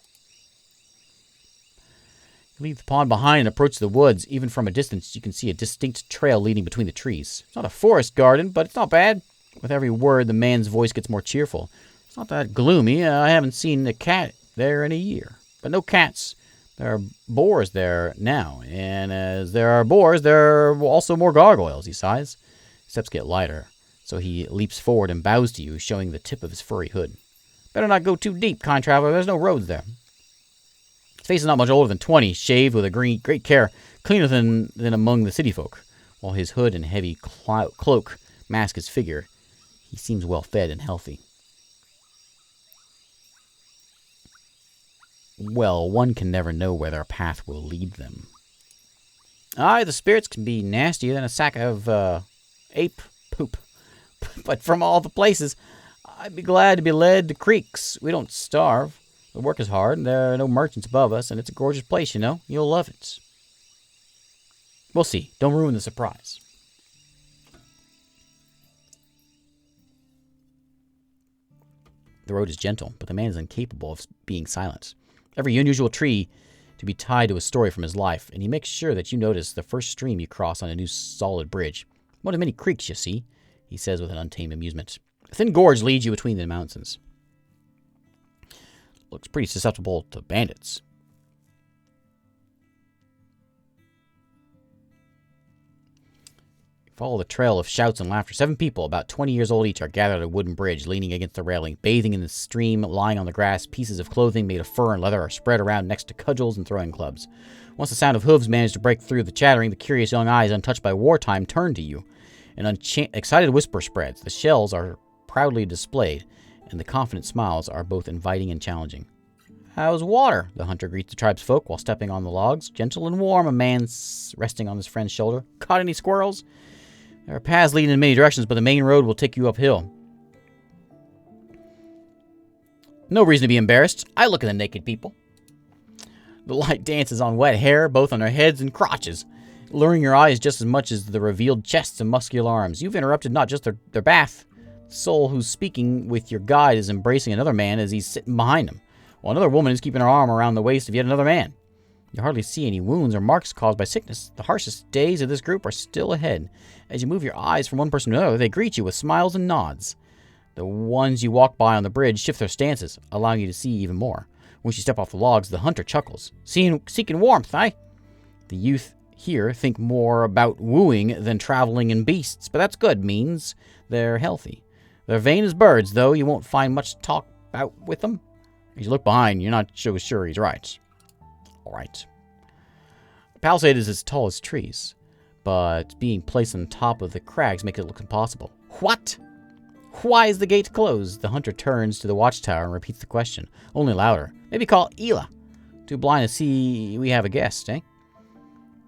You leave the pond behind and approach the woods. Even from a distance, you can see a distinct trail leading between the trees. It's not a forest garden, but it's not bad. With every word, the man's voice gets more cheerful. It's not that gloomy. I haven't seen a cat there in a year. But no cats. There are boars there now. And as there are boars, there are also more gargoyles, he sighs. Steps get lighter, so he leaps forward and bows to you, showing the tip of his furry hood. Better not go too deep, kind traveler. There's no roads there. His face is not much older than 20, shaved with a great care, cleaner than among the city folk. While his hood and heavy cloak mask his figure, he seems well fed and healthy. Well, one can never know where their path will lead them. Aye, the spirits can be nastier than a sack of ape poop. But from all the places, I'd be glad to be led to Creeks. We don't starve. The work is hard, and there are no merchants above us, and it's a gorgeous place, you know. You'll love it. We'll see. Don't ruin the surprise. The road is gentle, but the man is incapable of being silent. Every unusual tree to be tied to a story from his life, and he makes sure that you notice the first stream you cross on a new solid bridge. One of many creeks, you see, he says with an untamed amusement. A thin gorge leads you between the mountains. Looks pretty susceptible to bandits. Follow the trail of shouts and laughter. 7 people, about 20 years old each, are gathered at a wooden bridge, leaning against the railing, bathing in the stream, lying on the grass. Pieces of clothing made of fur and leather are spread around next to cudgels and throwing clubs. Once the sound of hooves managed to break through the chattering, the curious young eyes, untouched by wartime, turn to you. An excited whisper spreads. The shells are proudly displayed, and the confident smiles are both inviting and challenging. How's water? The hunter greets the tribesfolk while stepping on the logs. Gentle and warm, a man resting on his friend's shoulder. Caught any squirrels? There are paths leading in many directions, but the main road will take you uphill. No reason to be embarrassed. I look at the naked people. The light dances on wet hair, both on their heads and crotches, luring your eyes just as much as the revealed chests and muscular arms. You've interrupted not just their bath. The soul who's speaking with your guide is embracing another man as he's sitting behind him, while another woman is keeping her arm around the waist of yet another man. You hardly see any wounds or marks caused by sickness. The harshest days of this group are still ahead. As you move your eyes from one person to another, they greet you with smiles and nods. The ones you walk by on the bridge shift their stances, allowing you to see even more. Once you step off the logs, the hunter chuckles. Seeking warmth, eh? The youth here think more about wooing than traveling in beasts, but that's good. Means they're healthy. They're vain as birds, though. You won't find much to talk about with them. As you look behind, you're not so sure he's right. All right. The palisade is as tall as trees, but being placed on top of the crags makes it look impossible. What? Why is the gate closed? The hunter turns to the watchtower and repeats the question, only louder. Maybe call Ela. Too blind to see we have a guest, eh?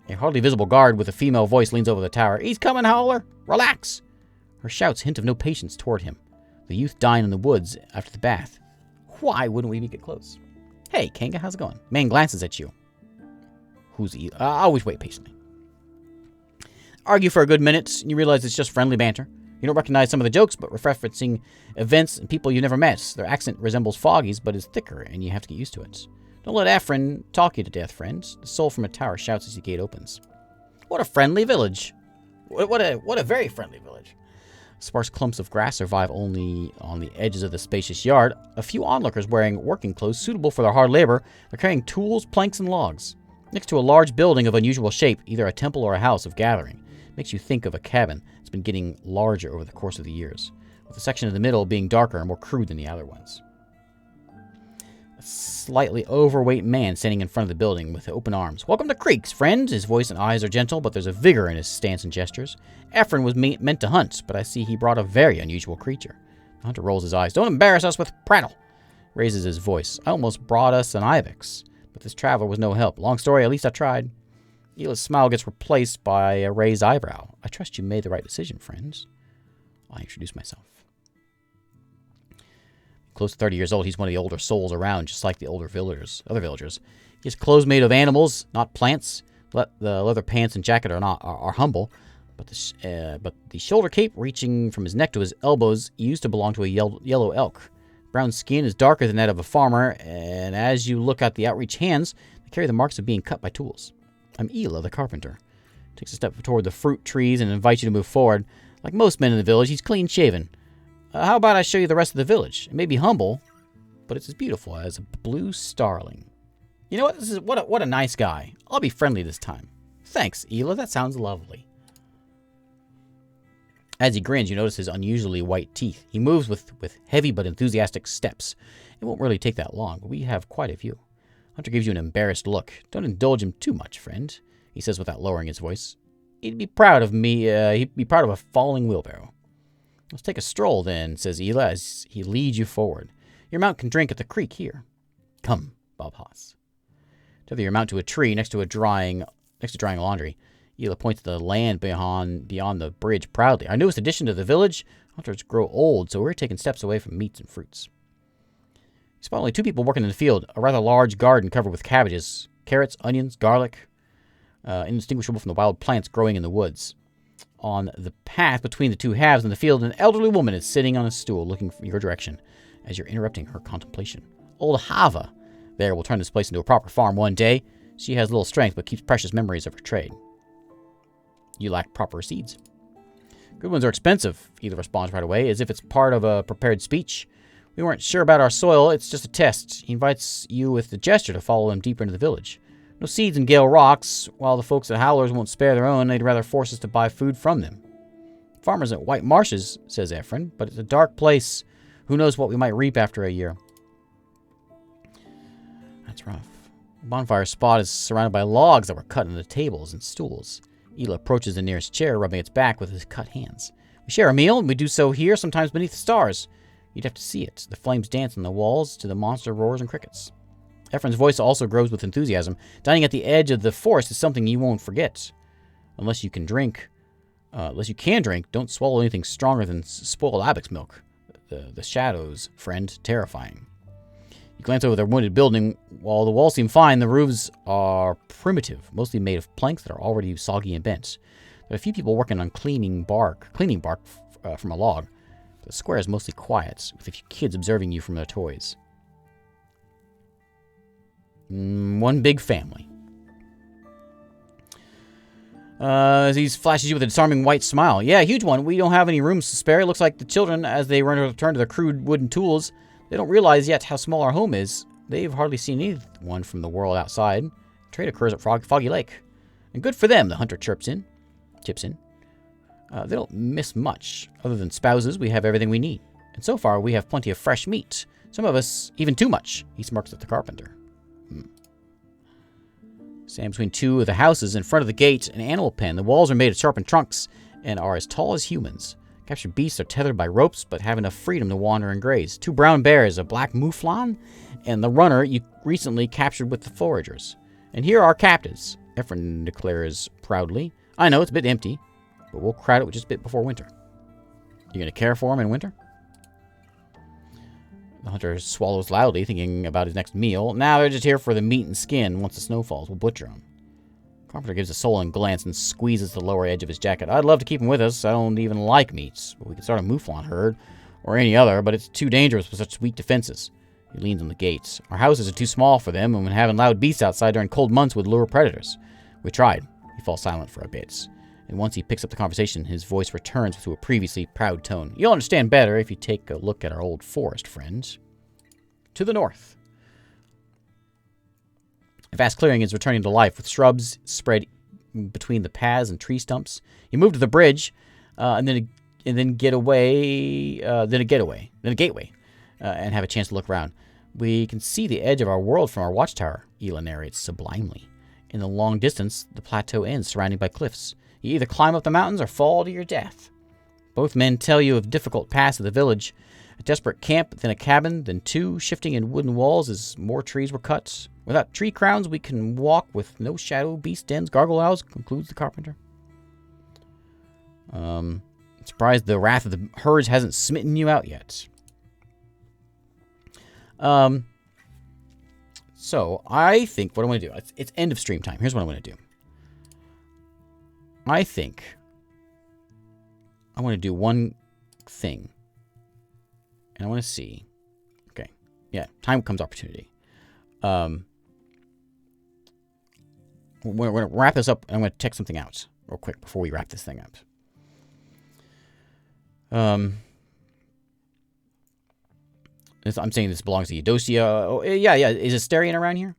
A hardly visible guard with a female voice leans over the tower. He's coming, Howler! Relax! Her shouts hint of no patience toward him. The youth dine in the woods after the bath. Why wouldn't we get close? Hey, Kanga, how's it going? Man glances at you. Who's Ela? I always wait patiently. Argue for a good minute, and you realize it's just friendly banter. You don't recognize some of the jokes, but referencing events and people you never met. Their accent resembles Foggy's, but is thicker, and you have to get used to it. Don't let Ephraim talk you to death, friend. The soul from a tower shouts as the gate opens. What a friendly village. What a very friendly village. Sparse clumps of grass survive only on the edges of the spacious yard. A few onlookers wearing working clothes suitable for their hard labor are carrying tools, planks, and logs. Next to a large building of unusual shape, either a temple or a house of gathering. Makes you think of a cabin that's been getting larger over the course of the years, with the section in the middle being darker and more crude than the other ones. A slightly overweight man standing in front of the building with open arms. Welcome to Creeks, friend! His voice and eyes are gentle, but there's a vigor in his stance and gestures. Ephraim was meant to hunt, but I see he brought a very unusual creature. The hunter rolls his eyes. Don't embarrass us with prattle! Raises his voice. I almost brought us an ibex, but this traveler was no help. Long story, at least I tried. Ela's smile gets replaced by a raised eyebrow. I trust you made the right decision, friends. I introduce myself. Close to 30 years old, he's one of the older souls around, just like the other villagers. He has clothes made of animals, not plants. The leather pants and jacket are humble, but the shoulder cape reaching from his neck to his elbows used to belong to a yellow elk. Brown skin is darker than that of a farmer, and as you look at the outreach hands, they carry the marks of being cut by tools. I'm Ela, the carpenter. Takes a step toward the fruit trees and invites you to move forward. Like most men in the village, he's clean-shaven. How about I show you the rest of the village? It may be humble, but it's as beautiful as a blue starling. You know what? What a nice guy. I'll be friendly this time. Thanks, Ela. That sounds lovely. As he grins, you notice his unusually white teeth. He moves with heavy but enthusiastic steps. It won't really take that long, but we have quite a few. Hunter gives you an embarrassed look. Don't indulge him too much, friend, he says without lowering his voice. He'd be proud of me. He'd be proud of a falling wheelbarrow. Let's take a stroll then, says Ela as he leads you forward. Your mount can drink at the creek here. Come, Bob Haas. Tether your mount to a tree next to drying laundry. Ela points to the land beyond the bridge proudly. Our newest addition to the village. Hunters grow old, so we're taking steps away from meats and fruits. You spot only two people working in the field, a rather large garden covered with cabbages, carrots, onions, garlic, indistinguishable from the wild plants growing in the woods. On the path between the two halves in the field, an elderly woman is sitting on a stool looking in your direction as you're interrupting her contemplation. Old Hava there will turn this place into a proper farm one day. She has little strength but keeps precious memories of her trade. You lack proper seeds. Good ones are expensive, Ela responds right away, as if it's part of a prepared speech. We weren't sure about our soil, it's just a test. He invites you with a gesture to follow him deeper into the village. No seeds in Gale Rocks. While the folks at Howlers won't spare their own, they'd rather force us to buy food from them. Farmers at White Marshes, says Ephraim, but it's a dark place. Who knows what we might reap after a year. That's rough. The bonfire spot is surrounded by logs that were cut into tables and stools. Ela approaches the nearest chair, rubbing its back with his cut hands. We share a meal, and we do so here, sometimes beneath the stars. You'd have to see it. The flames dance on the walls to the monster roars and crickets. Ephraim's voice also grows with enthusiasm. Dining at the edge of the forest is something you won't forget. Unless you can drink, don't swallow anything stronger than spoiled ibex milk. The shadows, friend, terrifying. You glance over the wooded building. While the walls seem fine, the roofs are primitive, mostly made of planks that are already soggy and bent. There are a few people working on cleaning bark from a log. The square is mostly quiet, with a few kids observing you from their toys. One big family. He flashes you with a disarming white smile. Yeah, a huge one. We don't have any rooms to spare. It looks like the children, as they return to their crude wooden tools, they don't realize yet how small our home is. They've hardly seen anyone from the world outside. Trade occurs at Foggy Lake. And good for them, the hunter chips in. They don't miss much. Other than spouses, we have everything we need. And so far, we have plenty of fresh meat. Some of us, even too much. He smirks at the carpenter. Stand between two of the houses in front of the gate, an animal pen. The walls are made of sharpened trunks and are as tall as humans. Captured beasts are tethered by ropes, but have enough freedom to wander and graze. 2 brown bears, a black mouflon, and the runner you recently captured with the foragers. And here are captives, Ephraim declares proudly. I know it's a bit empty, but we'll crowd it with just a bit before winter. You gonna care for him in winter? The hunter swallows loudly, thinking about his next meal. Now they're just here for the meat and skin. Once the snow falls, we'll butcher them. Carpenter gives a sullen glance and squeezes the lower edge of his jacket. I'd love to keep him with us. I don't even like meats. We could start a mouflon herd, or any other, but it's too dangerous with such weak defenses. He leans on the gates. Our houses are too small for them, and when having loud beasts outside during cold months would lure predators. We tried. He falls silent for a bit. And once he picks up the conversation, his voice returns to a previously proud tone. You'll understand better if you take a look at our old forest, friends. To the north. A vast clearing is returning to life, with shrubs spread between the paths and tree stumps. You move to the bridge, and then a gateway, and have a chance to look around. We can see the edge of our world from our watchtower, Ela narrates sublimely. In the long distance, the plateau ends, surrounded by cliffs. You either climb up the mountains or fall to your death. Both men tell you of difficult paths to the village. A desperate camp, then a cabin, then 2 shifting in wooden walls as more trees were cut. Without tree crowns, we can walk with no shadow, beast dens, gargoyle owls, concludes the carpenter. Surprised the wrath of the herds hasn't smitten you out yet. So, I think what I want to do, it's end of stream time. Here's what I want to do. I think I want to do one thing. And I want to see. Okay. Yeah, time comes opportunity. We're going to wrap this up, and I'm going to check something out real quick before we wrap this thing up. I'm saying this belongs to Eudocia. Oh, yeah. Is Asterion around here?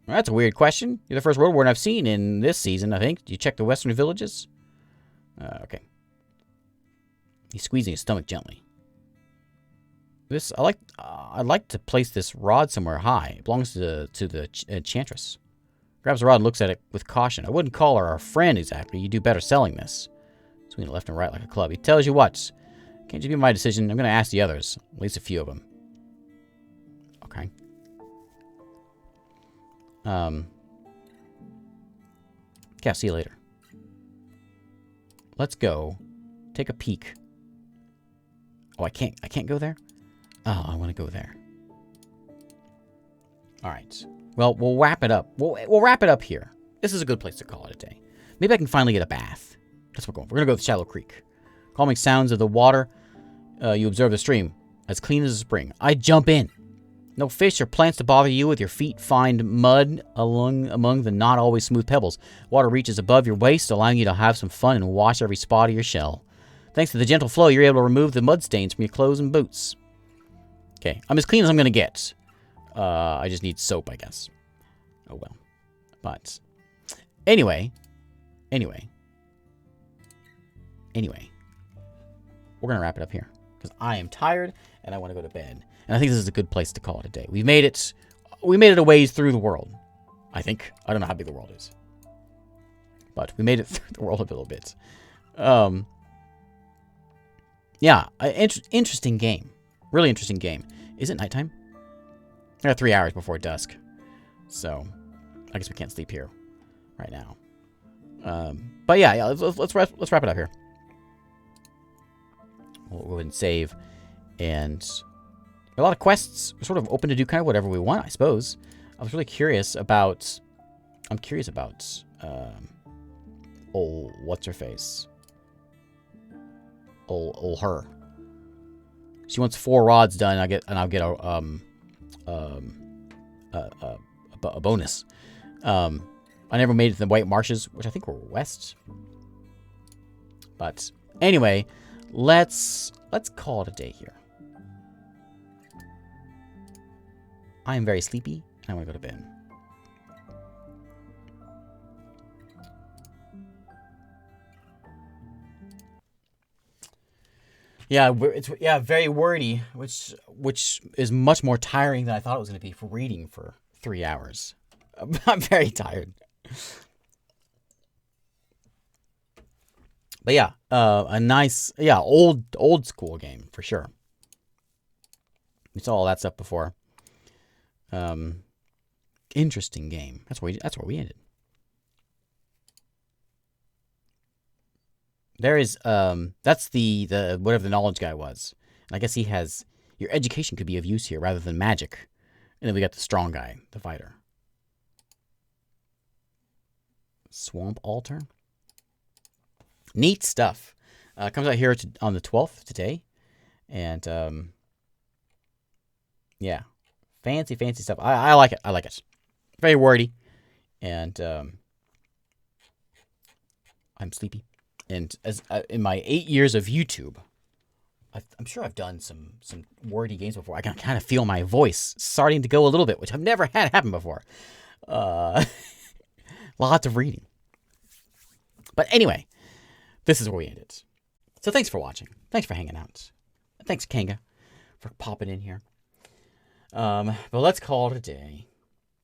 Well, that's a weird question. You're the first Roadwarden I've seen in this season, I think. Did you check the western villages? Okay. He's squeezing his stomach gently. I'd like to place this rod somewhere high. It belongs to the enchantress. Grabs the rod and looks at it with caution. I wouldn't call her our friend exactly. You do better selling this. Swinging left and right like a club. He tells you what. Can't you be my decision? I'm going to ask the others. At least a few of them. Okay. Okay, I'll see you later. Let's go. Take a peek. Oh, I can't go there? Oh, I want to go there. All right. Well, we'll wrap it up. We'll wrap it up here. This is a good place to call it a day. Maybe I can finally get a bath. That's what we're going. We're going to go to Shallow Creek. Calming sounds of the water. You observe the stream. As clean as a spring. I jump in. No fish or plants to bother you with your feet. Find mud among the not always smooth pebbles. Water reaches above your waist, allowing you to have some fun and wash every spot of your shell. Thanks to the gentle flow, you're able to remove the mud stains from your clothes and boots. Okay, I'm as clean as I'm going to get. I just need soap, I guess. Oh, well. But, anyway. We're going to wrap it up here. Because I am tired, and I want to go to bed. And I think this is a good place to call it a day. We made it a ways through the world. I think. I don't know how big the world is. But we made it through the world a little bit. Yeah, interesting game. Really interesting game. Is it nighttime? I got 3 hours before dusk. So, I guess we can't sleep here right now. But yeah, let's wrap it up here. We'll go ahead and save. And a lot of quests. We're sort of open to do kind of whatever we want, I suppose. I was really curious about... old what's-her-face? Old her. She wants 4 rods done, I'll get a bonus. I never made it to the White Marshes, which I think were west. But anyway, let's call it a day here. I am very sleepy, and I want to go to bed. Yeah, it's very wordy, which is much more tiring than I thought it was going to be for reading for 3 hours. I'm very tired. But yeah, a nice, old school game for sure. We saw all that stuff before. Interesting game. That's where we ended. There is that's the whatever the knowledge guy was. And I guess he has your education could be of use here rather than magic. And then we got the strong guy, the fighter. Swamp Altar. Neat stuff. Comes out here on the 12th today. And, yeah. Fancy stuff. I like it. I like it. Very wordy. And I'm sleepy. And as in my 8 years of YouTube, I'm sure I've done some wordy games before. I can kind of feel my voice starting to go a little bit, which I've never had happen before. Lots of reading. But anyway, this is where we ended. So thanks for watching. Thanks for hanging out. Thanks, Kanga, for popping in here. But let's call it a day.